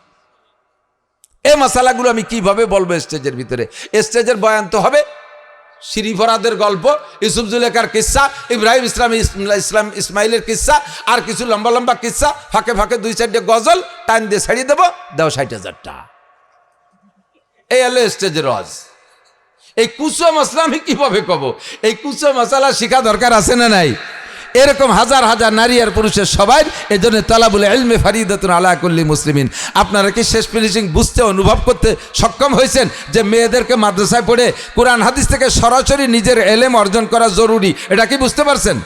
এই মশালাগুলো আমি কিভাবে বলবো স্টেজের ভিতরে? স্টেজের বয়ান তো হবে শিরিফরাদের গল্প, ইউসুফ জুলেখার কিস্সা, ইব্রাহিম ইসমাইলের কিস্সা, আর কিছু লম্বা লম্বা কিস্সা, ফাঁকে ফাঁকে 2-4টে গজল টাইম দিয়ে ছাড়িয়ে দেবো, দাও 60,000 টাকা। এই হলো স্টেজের রজ। এই কুসো মশলা আমি কিভাবে কব? এই কুসো মশালা শিখা দরকার আছে না নাই? এরকম হাজার হাজার নারী আর পুরুষের সবাই এজন্য তালাবুল ইলমি ফরিদাতুন আলা কুল্লি মুসলিমিন। আপনারা কি শেষ ফিনিশিং বুঝতে, অনুভব করতে সক্ষম হয়েছেন যে মেয়েদেরকে মাদ্রাসায় পড়ে কোরআন হাদিস থেকে সরাসরি নিজের এলেম অর্জন করা জরুরি? এটা কি বুঝতে পারছেন?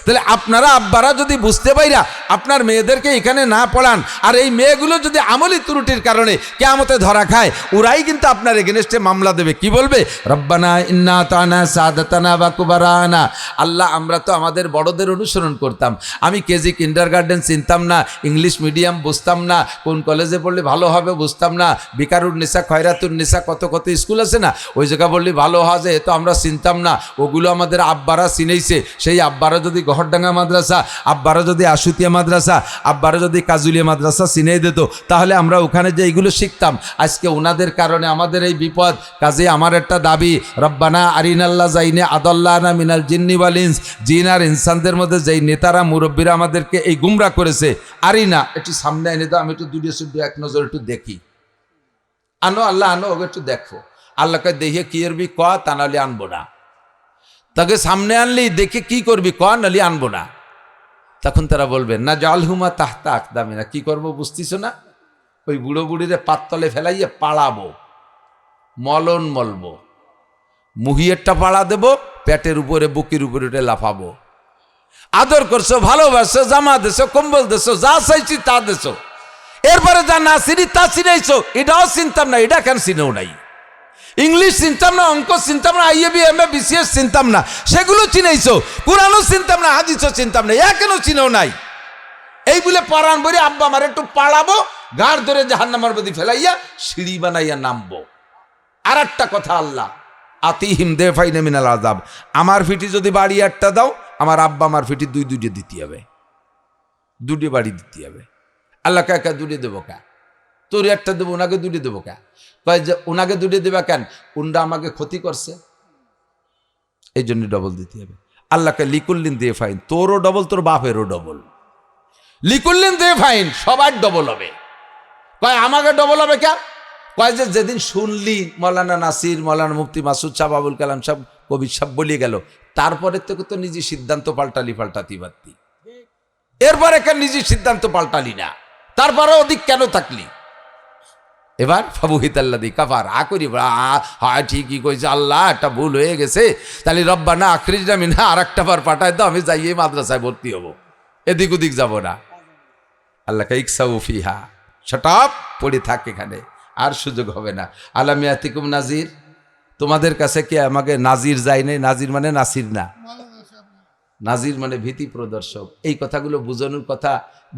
তাহলে আপনারা আব্বারা যদি বুঝতে পাইরা আপনার মেয়েদেরকে এখানে না পড়ান, আর এই মেয়েগুলো যদি আমলি ত্রুটির কারণে কিয়ামতে ধরা খায়, ওরাই কিন্তু আপনার এগেনস্টে মামলা দেবে। কি বলবে? রব্বানা ইন্না আতানা সাদাতানা ওয়া কুবারানা, আল্লাহ আমরা তো আমাদের বড়দের অনুসরণ করতাম। আমি কেজি কিন্ডারগার্টেন চিনতাম না, ইংলিশ মিডিয়াম বুঝতাম না, কোন কলেজে পড়লে ভালো হবে বুঝতাম না, বিকারুন নিসা খয়রাতুন নিসা কত কত স্কুল আছে না, ওই জায়গা বললে ভালো হয় যে, তো আমরা চিনতাম না। ওগুলো আমাদের আব্বারা চিনেইছে। সেই আব্বারা যদি গহরডাঙ্গা মাদ্রাসা, আব্বারা যদি আশুতিয়া মাদ্রাসা, আব্বারা যদি কাজুলিয়া মাদ্রাসা চিনেই দিত, তাহলে আমরা ওখানে যে এইগুলো শিখতাম। আজকে ওনাদের কারণে আমাদের এই বিপদ। কাজে আমার একটা দাবি, রব্বানা আরিনাল্লাহ জাইনে আদাল্লানা মিনাল জিন্নি ওয়াল ইনস, জিন আর ইনসানদের মধ্যে যেই নেতারা মুরব্বীরা আমাদেরকে এই গুমরা করেছে, আরিনা একটু সামনে এনে দাও, আমি একটু দুটিয়ে শুধু এক নজর একটু দেখি। আনো আল্লাহ আনো, ওকে একটু দেখো। আল্লাহকে দেখে কি করবি ক, তা নাহলে আনবো না। তাকে সামনে আনলি দেখে কি করবি ক, নাহলে আনবো না। তখন তারা বলবেন না জালহুমা তাহতা আকদামিনা, কি করবো বুঝতিস না? ওই বুড়ো বুড়িরে পাততলে ফেলাইয়ে পাড়াবো, মলন মলবো, মুহিয়েরটা পাড়া দেবো, পেটের উপরে বুকের উপরে উঠে লাফাবো। আদর করছো, ভালোবাসো, জামা দেছো, কম্বল দেছো, যা চাইছি তা দেছো। এরপরে যা না চিনি তা চিনাইছো, এটাও চিনতাম না, এটা কেন চিনেও নাই। ইংলিশ চিনতাম না, অঙ্ক চিনতাম না, আইএবি এমএ বিসিএস চিনতাম না, সেগুলো চিনাইছো। কোরআনও চিনতাম না, হাদিসও চিনতাম না, কেন চিনেও নাই। এই বলে পরাণ বলে আব্বা আমার একটু পাড়াবো, গাড় ধরে জাহান্নামের মধ্যে ফেলাইয়া সিঁড়ি বানাইয়া নামবো। আর একটা কথা, আল্লাহ আতিহিম দেফাইনা মিনাল আযাব, আমার ফিটি যদি বাড়ি একটা দাও, আমার আব্বা আমার ফিটি দুইটে দিতে হবে, দুটি বাড়ি দিতে হবে। আল্লাহ কা দুটি দেবো কা, তোর একটা দেবো, ওনাকে দুটি দেবো কা। কয় যে ওনাকে দুটি দেবা কেন? উনরা আমাকে ক্ষতি করছে, এই জন্য ডবল দিতে হবে। আল্লাহকে লিকুল্লিন দিয়ে ফাইন, তোরও ডবল, তোর বাপেরও ডবল। লিকুল্লিন দিয়ে ফাইন, সবার ডবল হবে। কয় আমাকে ডবল হবে কে? কয় যে যেদিন শুনলি মৌলানা নাসির, মৌলানা মুফতি মাসুদ সাহেব, আবুল কালাম সাহেব, কবির সাহেব বলে গেল, তারপরে থেকে তো নিজে সিদ্ধান্ত পাল্টালি পারতি। এরপরে কেন নিজে সিদ্ধান্ত পাল্টালি না? তারপরে ওদিক কেন থাকলি? এবার ফাবুহিতাল্লাদি কাফার আ করি, হ্যাঁ ঠিকই কইছে, আল্লাহ একটা ভুল হয়ে গেছে, তাহলে রব্বানা আখরিজনা মিনহা, আর একটা বার পাঠায় দাও, আমি যাইয়ে মাদ্রাসায় ভর্তি হবো, এদিক ওদিক যাব না। আল্লাহকে ইকসাউ ফিহা, শটাপ পড়ে থাক এখানে, আর সুযোগ হবে না। আলামিয়াতিকুম নাজির, তোমাদের কাছে কি আমাকে নাজির যায় নাই? নাজির মানে নাসির না, নাজির মানে ভীতি প্রদর্শক। এই কথাগুলো বুঝানোর কথা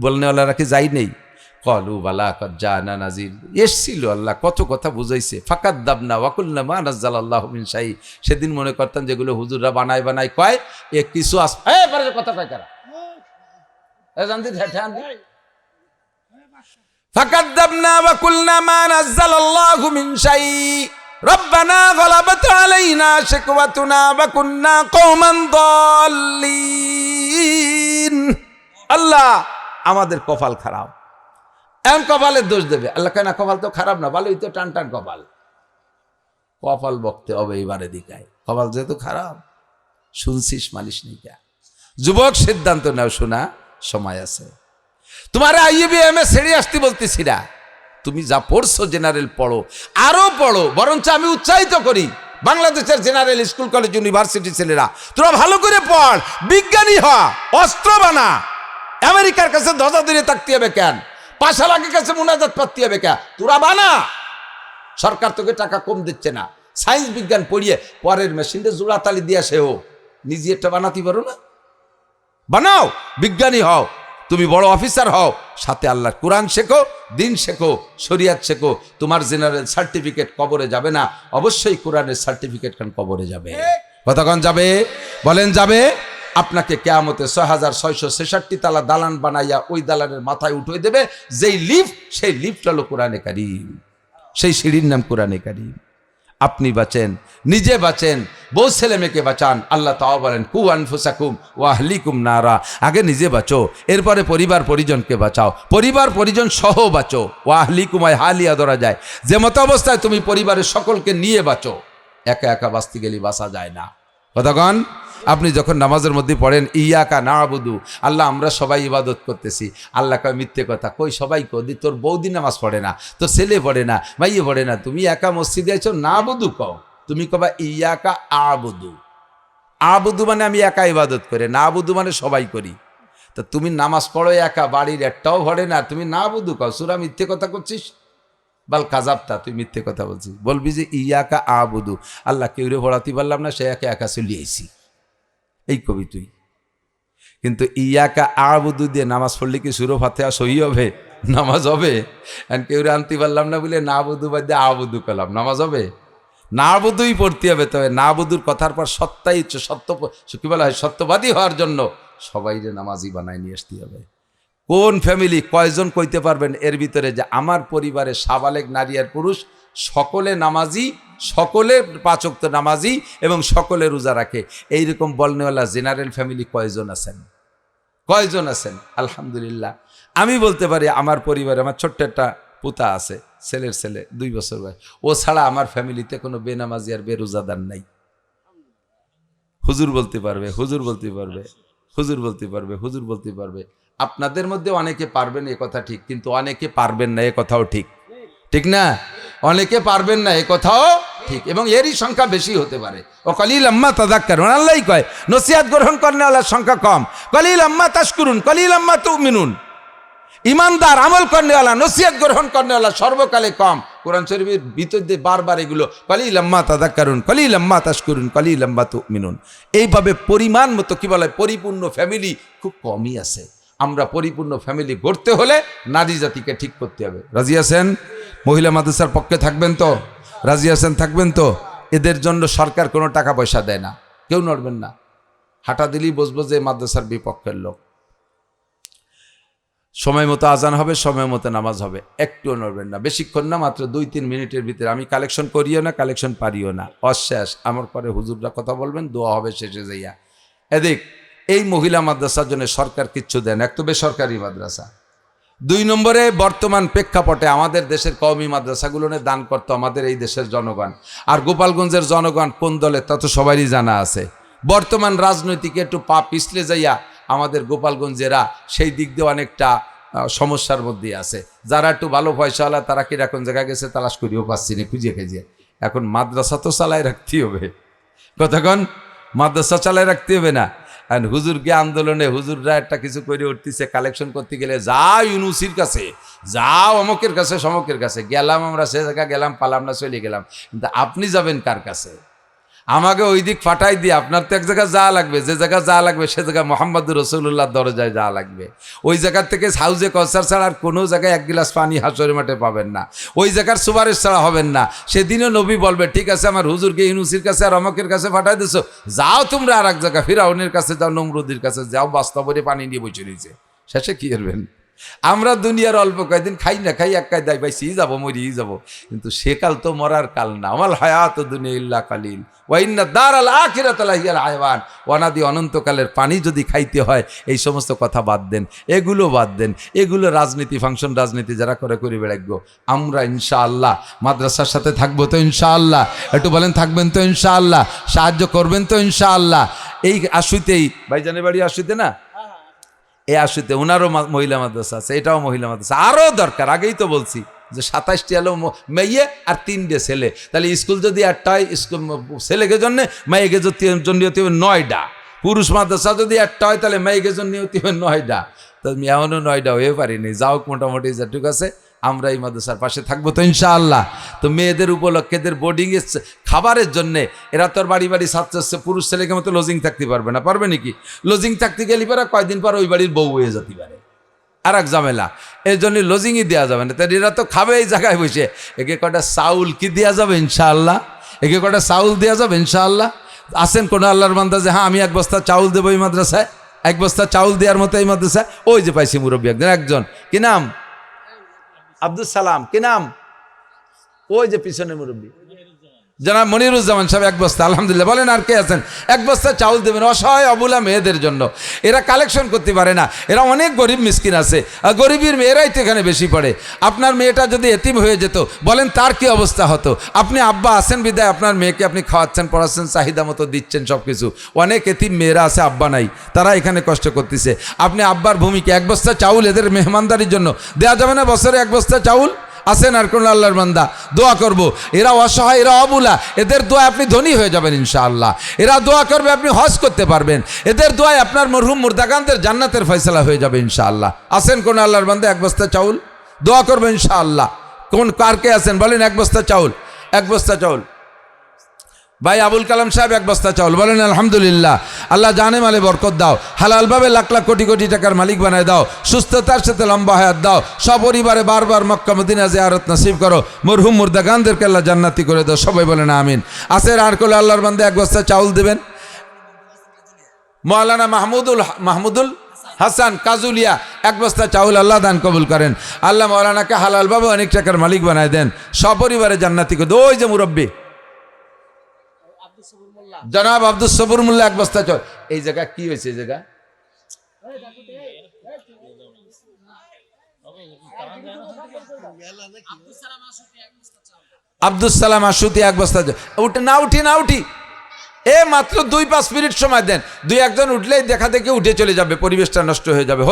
বলনেওয়ালারা কি যাই নেই? কলু বালা জানা নাজির এসছিল, আল্লাহ কত কথা বুঝাইছে। ফাকাদ দাবনা ওয়াকুলনা মা নাজ্জালাল্লাহু মিন শাই, সেদিন মনে করতাম যেগুলো হুজুররা বানায় কয় এ কিছু আস, কথা কয় কারা জানতে ফাকাদ্দাবনা ওয়া কুলনা মা নাযালাল্লাহু মিন শাই রব্বানা গলাবাত আলাইনা শিকওয়াতুনা ওয়া কুননা কওমান দাল্লিন। আল্লাহ আমাদের কপাল খারাপ, এমন কপালের দোষ দেবে। আল্লাহ কেন? কপাল তো খারাপ না, ভালোই তো, টান টান কপাল। কপাল বকতে হবে এবারে দিকায়, কপাল যেহেতু খারাপ। শুনছিস মালিশ নেই কে? যুবক সিদ্ধান্ত নাও, শোনা সময় আছে। তোমার আইএবি এমএ ছেড়ে আসতে বলতেছি না, তুমি যা পড়ছো জেনারেল পড়ো, আরো পড়ো। বরঞ্চ আমি উৎসাহিত করি বাংলাদেশের জেনারেল স্কুল কলেজ ইউনিভার্সিটি ছেলেরা, তোরা ভালো করে পড়, বিজ্ঞানী হ, অস্ত্র বানা। আমেরিকার কাছে ধ্বজা ধরে থাকতে হবে কেন? পাশালাকের কাছে মুনাজাত পাততে হবে কেন? তোরা বানা। সরকার তোকে টাকা কম দিচ্ছে না, সায়েন্স বিজ্ঞান পড়িয়ে পরের মেশিনটা জোড়াতালি দিয়ে সেও নিজে একটা বানাতে পারো না? বানাও, বিজ্ঞানী হও, তুমি বড় অফিসার হও, সাথে আল্লাহর কোরআন শেখো, দিন শেখো, শরিয়াত শেখো। তোমার জেনারেল সার্টিফিকেট কবরে যাবে না, অবশ্যই কোরআনের সার্টিফিকেট খান কবরে যাবে। কতক্ষণ যাবে? বলেন যাবে? আপনাকে কিয়ামতে 6666 তালা দালান বানাইয়া ওই দালানের মাথায় উঠে দেবে। যেই লিফট, সেই লিফট হলো কোরআনে কারীম, সেই সিঁড়ির নাম কোরআনে কারীম। আপনি বাঁচেন, নিজে বাঁচেন, বউ ছেলে মেয়েকে বাঁচান। আল্লাহ তাও বলেন কু আনফুসাকুম ওয়া আহলিকুম নারা, আগে নিজে বাঁচো, এরপরে পরিবার পরিজনকে বাঁচাও, পরিবার পরিজন সহ বাঁচো। ওয়া আহলিকুম আয় হালিয়া ধরা যায়, যে মতো অবস্থায় তুমি পরিবারের সকলকে নিয়ে বাঁচো। একা একা বাঁচতে গেলে বাঁচা যায় না। কতক্ষণ? আপনি যখন নামাজের মধ্যে পড়েন ইয়াকা নাবুদু, আল্লাহ আমরা সবাই ইবাদত করতেছি, আল্লাহ কয় মিথ্যে কথা। কই সবাই কদি? তোর বৌদি নামাজ পড়ে না, তোর ছেলে পড়ে না, মাইয়ে পড়ে না, তুমি একা মসজিদে আছো, নাবুদু কও, তুমি কবা ইয়াকা আবুদু। আবুদু মানে আমি একা ইবাদত করে, না আবুদু মানে সবাই করি। তা তুমি নামাজ পড়ো একা, বাড়ির একটাও ঘরে না, তুমি না আবুদু কাও, সুরা মিথ্যে কথা করছিস, বাল কাজাবটা, তুই মিথ্যে কথা বলছিস। বলবি যে ইয়াকা আবুদু, আল্লাহ কেউরে পড়াতে পারলাম না, সে একা একা চলিয়েছি, এই কবি তুই। কিন্তু ইয়াকা আবুদু দিয়ে নামাজ পড়লে কি সুরো ফাতিহা সহি হবে? নামাজ হবে? কেউরে আনতে পারলাম না বলে না আবুদু বাদ দিয়ে আবুদু পেলাম, নামাজ হবে? না আবুদুই পড়তে হবে। তবে না আবুদুর কথার পর সত্যাই সত্য, কি বলা হয়, সত্যবাদী হওয়ার জন্য সবাইরে নামাজি বানায় নিয়ে আসতে হবে। কোন ফ্যামিলি কয়জন কইতে পারবেন এর ভিতরে যে আমার পরিবারে সাবালেগ নারী আর পুরুষ সকলে নামাজি, সকলে 5 ওয়াক্ত নামাজি এবং সকলে রোজা রাখে, এইরকম বলনেওয়ালা জেনারেল ফ্যামিলি কয়জন আছেন? কয়জন আছেন? আলহামদুলিল্লাহ আমি বলতে পারি আমার পরিবারে আমার ছোট্ট একটা পুতা আছে, ছেলের ছেলে 2 বছর বয়স, ও ছাড়া আমার ফ্যামিলিতে কোনো বেনামাজি আর বেরোজাদার নাই। হুজুর বলতে পারবে, হুজুর বলতে পারবে, হুজুর বলতে পারবে, হুজুর বলতে পারবে। আপনাদের মধ্যে অনেকে পারবেন এ কথা ঠিক, কিন্তু অনেকে পারবেন না এ কথাও ঠিক, ঠিক না? অনেকে পারবেন না এ কথাও ঠিক, এবং এরই সংখ্যা বেশি হতে পারে। ও কলিলাম মা তাযাক্কারুন, আল্লাহই কয় নসিহত গ্রহণ করেনওয়ালার সংখ্যা কম, কলিলাম মা তাশকুরুন, কলিলাম মা তুমিনুন। ইমানদার আমল করেনওয়ালা নসিহত গ্রহণ করেনওয়ালা সর্বকালে কম। কোরআন শরীফের ভিতর দিয়ে বারবার এগুলো কলিলাম মা তাযাক্কারুন, কলিলাম মা তাশকুরুন, কলিলাম মা তুমিনুন। এইভাবে পরিমাণ মতো কি বলে পরিপূর্ণ ফ্যামিলি খুব কমই আছে। আমরা পরিপূর্ণ ফ্যামিলি গড়তে হলে নারী জাতিকে ঠিক করতে হবে। রাজি আছেন? মহিলা মাদ্রাসার পক্ষে থাকবেন তো? রাজি আছেন? থাকবেন তো? এদের জন্য সরকার কোনো টাকা পয়সা দেয় না, কেউ নড়বেন না, হাঁটা দিলেই বসবো যে মাদ্রাসার বিপক্ষের লোক। সময় মতো আজান হবে, সময় মতো নামাজ হবে, একটুও নড়বেন না, বেশিক্ষণ না, মাত্র 2-3 মিনিটের ভিতরে। আমি কালেকশন করিও না, কালেকশন পারিও না, অশেষ। আমার পরে হুজুররা কথা বলবেন, দোয়া হবে শেষে যাইয়া। এদিক এই মহিলা মাদ্রাসার জন্য সরকার কিচ্ছু দেন, এক তো বেসরকারি মাদ্রাসা। 2 নম্বরে বর্তমান প্রেক্ষাপটে আমাদের দেশের কওমি মাদ্রাসাগুলো দান করতো আমাদের এই দেশের জনগণ। আর গোপালগঞ্জের জনগণ কোন দলে তা তো সবারই জানা আছে। বর্তমান রাজনৈতিক একটু পা পিছলে যাইয়া আমাদের গোপালগঞ্জেরা সেই দিক দিয়ে অনেকটা সমস্যার মধ্যে আছে। যারা একটু ভালো পয়সাওয়ালা তারা কিরকম জায়গায় গেছে তালাশ করিও পাচ্ছি না, খুঁজে খুঁজে। এখন মাদ্রাসা তো চালায় রাখতে হবে, কতক্ষণ মাদ্রাসা চালায় রাখতে হবে না? আর হুজুরকে আন্দোলনে হুজুররা একটা কিছু করে উঠতেছে, কালেকশন করতে গেলে যাও ইউনুসির কাছে, যাও অমকের কাছে, সমকের কাছে। গেলাম আমরা, সে জায়গা গেলাম, পালাম না, চলে গেলাম। কিন্তু আপনি যাবেন কার কাছে? আমাকে ওই দিক ফাটাই দিয়ে আপনার তো এক জায়গায় যা লাগবে, যে জায়গা যা লাগবে সে জায়গায় মোহাম্মদুর রাসূলুল্লাহর দরজায় যা লাগবে। ওই জায়গার থেকে হাউজে কসার ছাড়া আর কোনো জায়গায় 1 গ্লাস পানি হাসরের মাঠে পাবেন না। ওই জায়গার সুপারিশ ছাড়া হবেন না। সেদিনও নবী বলবে, ঠিক আছে আমার হুজুরকে ইউনুসির কাছে আর অমকের কাছে ফাটাই দিছো, যাও তোমরা আর এক জায়গায়, ফিরাউনের কাছে যাও, নমরুদের কাছে যাও, বাস্তবরে পানি নিয়ে বসে রয়েছে। শেষে কি করবেন? আমরা দুনিয়ার অল্প কয়েকদিন খাই না খাই, এক কায়দায় বাইসি যাবো, মরিই যাবো, কিন্তু সেকাল তো মরার কাল না। আমাল হায়াত দুনিয়া ইল্লা কালিল ওয়া ইন্না দারাল আখিরাতা লাহিয়াল হায়াওয়ান। অনাদি অনন্তকালের পানি যদি খাইতে হয়, এই সমস্ত কথা বাদ দেন, এগুলো বাদ দেন, এগুলো রাজনীতি ফাংশন, রাজনীতি যারা করে বেড়াইবো। আমরা ইনশাআল্লাহ মাদ্রাসার সাথে থাকবো তো ইনশাআল্লাহ? একটু বলেন থাকবেন তো ইনশাআল্লাহ? সাহায্য করবেন তো ইনশাআল্লাহ? এই আশুতেই ভাইজানের বাড়ি আশুতে না, এই আশুতে ওনারও মহিলা মাদ্রাসা আছে, এটাও মহিলা মাদ্রাসা। আরও দরকার, আগেই তো বলছি যে 27টি হলো মেয়ে আর 3টে ছেলে। তাহলে স্কুল যদি 1টা হয়, স্কুল ছেলেকে জন্য, মেয়েকে জন্য হতে হবে 9টা। পুরুষ মাদ্রাসা যদি 1টা হয়, তাহলে মেয়েকে জন্য হতে হবে 9টা। তো এমনও 9টা হয়ে পারিনি, যাও মোটামুটি যেটুকু আছে। আমরা এই মাদ্রাসার পাশে থাকবো তো ইনশাআল্লাহ। তো মেয়েদের উপলক্ষে এদের বোর্ডিংয়ে খাবারের জন্যে, এরা তো আর বাড়ি বাড়ি ছাত্র, পুরুষ ছেলেকে মতো লজিং থাকতে পারবে না, পারবে নাকি? লজিং থাকতে গেলে পরে কয়দিন পর ওই বাড়ির বউ হয়ে যেতে পারে, আর এক ঝামেলা। এই জন্য লজিংই দেওয়া যাবে না। তাই এরা তো খাবে এই জায়গায় বসে। একে কটা চাউল কি দেওয়া যাবে ইনশাআল্লাহ? একে কটা চাউল দেওয়া যাবে ইনশাআল্লাহ? আসেন কোনো আল্লাহর বান্দা যে হ্যাঁ আমি 1 বস্তা চাউল দেবো এই মাদ্রাসায়, 1 বস্তা চাউল দেওয়ার মতো এই মাদ্রাসায়? ওই যে পাইছি মুরব্বী একজন, কি নাম? আব্দুল সালাম। কি নাম? ওই যে পিছনে মুরব্বী জনাব মনিরুজ্জামান সাহেব 1 বস্তা। আলহামদুলিল্লাহ। বলেন আর কে আছেন? 1 বস্তা চাউল দেবেন অসহায় অবলা মেয়েদের জন্য। এরা কালেকশন করতে পারে না, এরা অনেক গরিব মিসকিন আছে, আর গরিবের মেয়েরাই তো এখানে বেশি পড়ে। আপনার মেয়েটা যদি এতিম হয়ে যেত, বলেন তার কি অবস্থা হতো? আপনি আব্বা আছেন বিদায় আপনার মেয়েকে আপনি খাওয়াচ্ছেন, পড়াচ্ছেন, চাহিদা মতো দিচ্ছেন সব কিছু। অনেক এতিম মেয়েরা আছে, আব্বা নাই, তারা এখানে কষ্ট করতেছে। আপনি আব্বার ভূমিকা 1 বস্তা চাউল এদের মেহমানদারির জন্য দেওয়া যাবে না? বছরে 1 বস্তা চাউল আসেন আর কোন আল্লাহর বান্দা দোয়া করব, এরা অসহায়, এরা অবুলা, এদের দোয়া আপনি ধনী হয়ে যাবেন ইনশাআল্লাহ। এরা দোয়া করবে আপনি হজ করতে পারবেন, এদের দোয়ায় আপনার মরহুম মুর্দাগানদের জান্নাতের ফয়সালা হয়ে যাবে ইনশাআল্লাহ। আসেন কোন আল্লাহর বান্দা এক বস্তা চাউল দোয়া করবেন ইনশাআল্লাহ। কোন কারকে আছেন বলেন এক বস্তা চাউল, এক বস্তা চাউল। ভাই আবুল কালাম সাহেব এক বস্তা চাউল, বলেন আলহামদুলিল্লাহ। আল্লাহ জানে মালে বরকত দাও, হালালভাবে লাখ লাখ কোটি কোটি টাকার মালিক বানায় দাও, সুস্থতার সাথে লম্বা হায়াত দাও, সপরিবারে বারবার মক্কা মদিনা জিয়ারত নসিব করো, মরহুম মুর্দাগানদেরকে আল্লাহ জান্নাতি করে দাও, সবাই বলেন আমিন। আসের আর কোলে আল্লাহর বান্দা এক বস্তা চাউল দেবেন। মৌলানা মাহমুদুল হাসান কাজুলিয়া এক বস্তা চাউল আল্লাহ দান কবুল করেন। আল্লাহ মৌলানাকে হালালভাবে অনেক টাকার মালিক বানায় দেন, সপরিবারে জান্নাতি করে দেন। ওই যে মুরব্বী জনাব আব্দুল সবুর মোল্লা এক বস্তা চাউল। এই জায়গা কি হয়েছে? এই জায়গা আব্দুল সালাম আশুতি এক বস্তা চাউল। উঠে না, উঠি না, উঠি এ মাত্র 2-5 মিনিট সময় দেন, 2-1 উঠলেই দেখা দেখে উঠে চলে যাবে, পরিবেশটা নষ্ট হয়ে যাবে।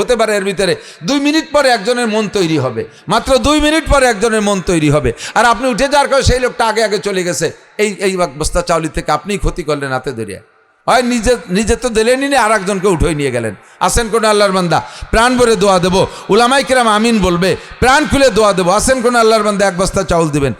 হতে পারে এর ভিতরে 2 মিনিট পরে একজনের মন তৈরি হবে, মাত্র 2 মিনিট পরে একজনের মন তৈরি হবে। আর আপনি উঠে যাওয়ার পর সেই লোকটা আগে আগে চলে গেছে, এই বস্তা চাউলি থেকে আপনি ক্ষতি করলেন হাতে ধরিয়া। হয় নিজে তো দিলেনই না, আর একজনকে উঠে নিয়ে গেলেন। আসেন কোন আল্লাহর বান্দা প্রাণ ভরে দোয়া দেবো, উলামায়ে কেরাম আমিন বলবে, প্রাণ খুলে দোয়া দেবো। আসেন কোন আল্লাহর বান্দা এক বস্তা চাউল দিবেন।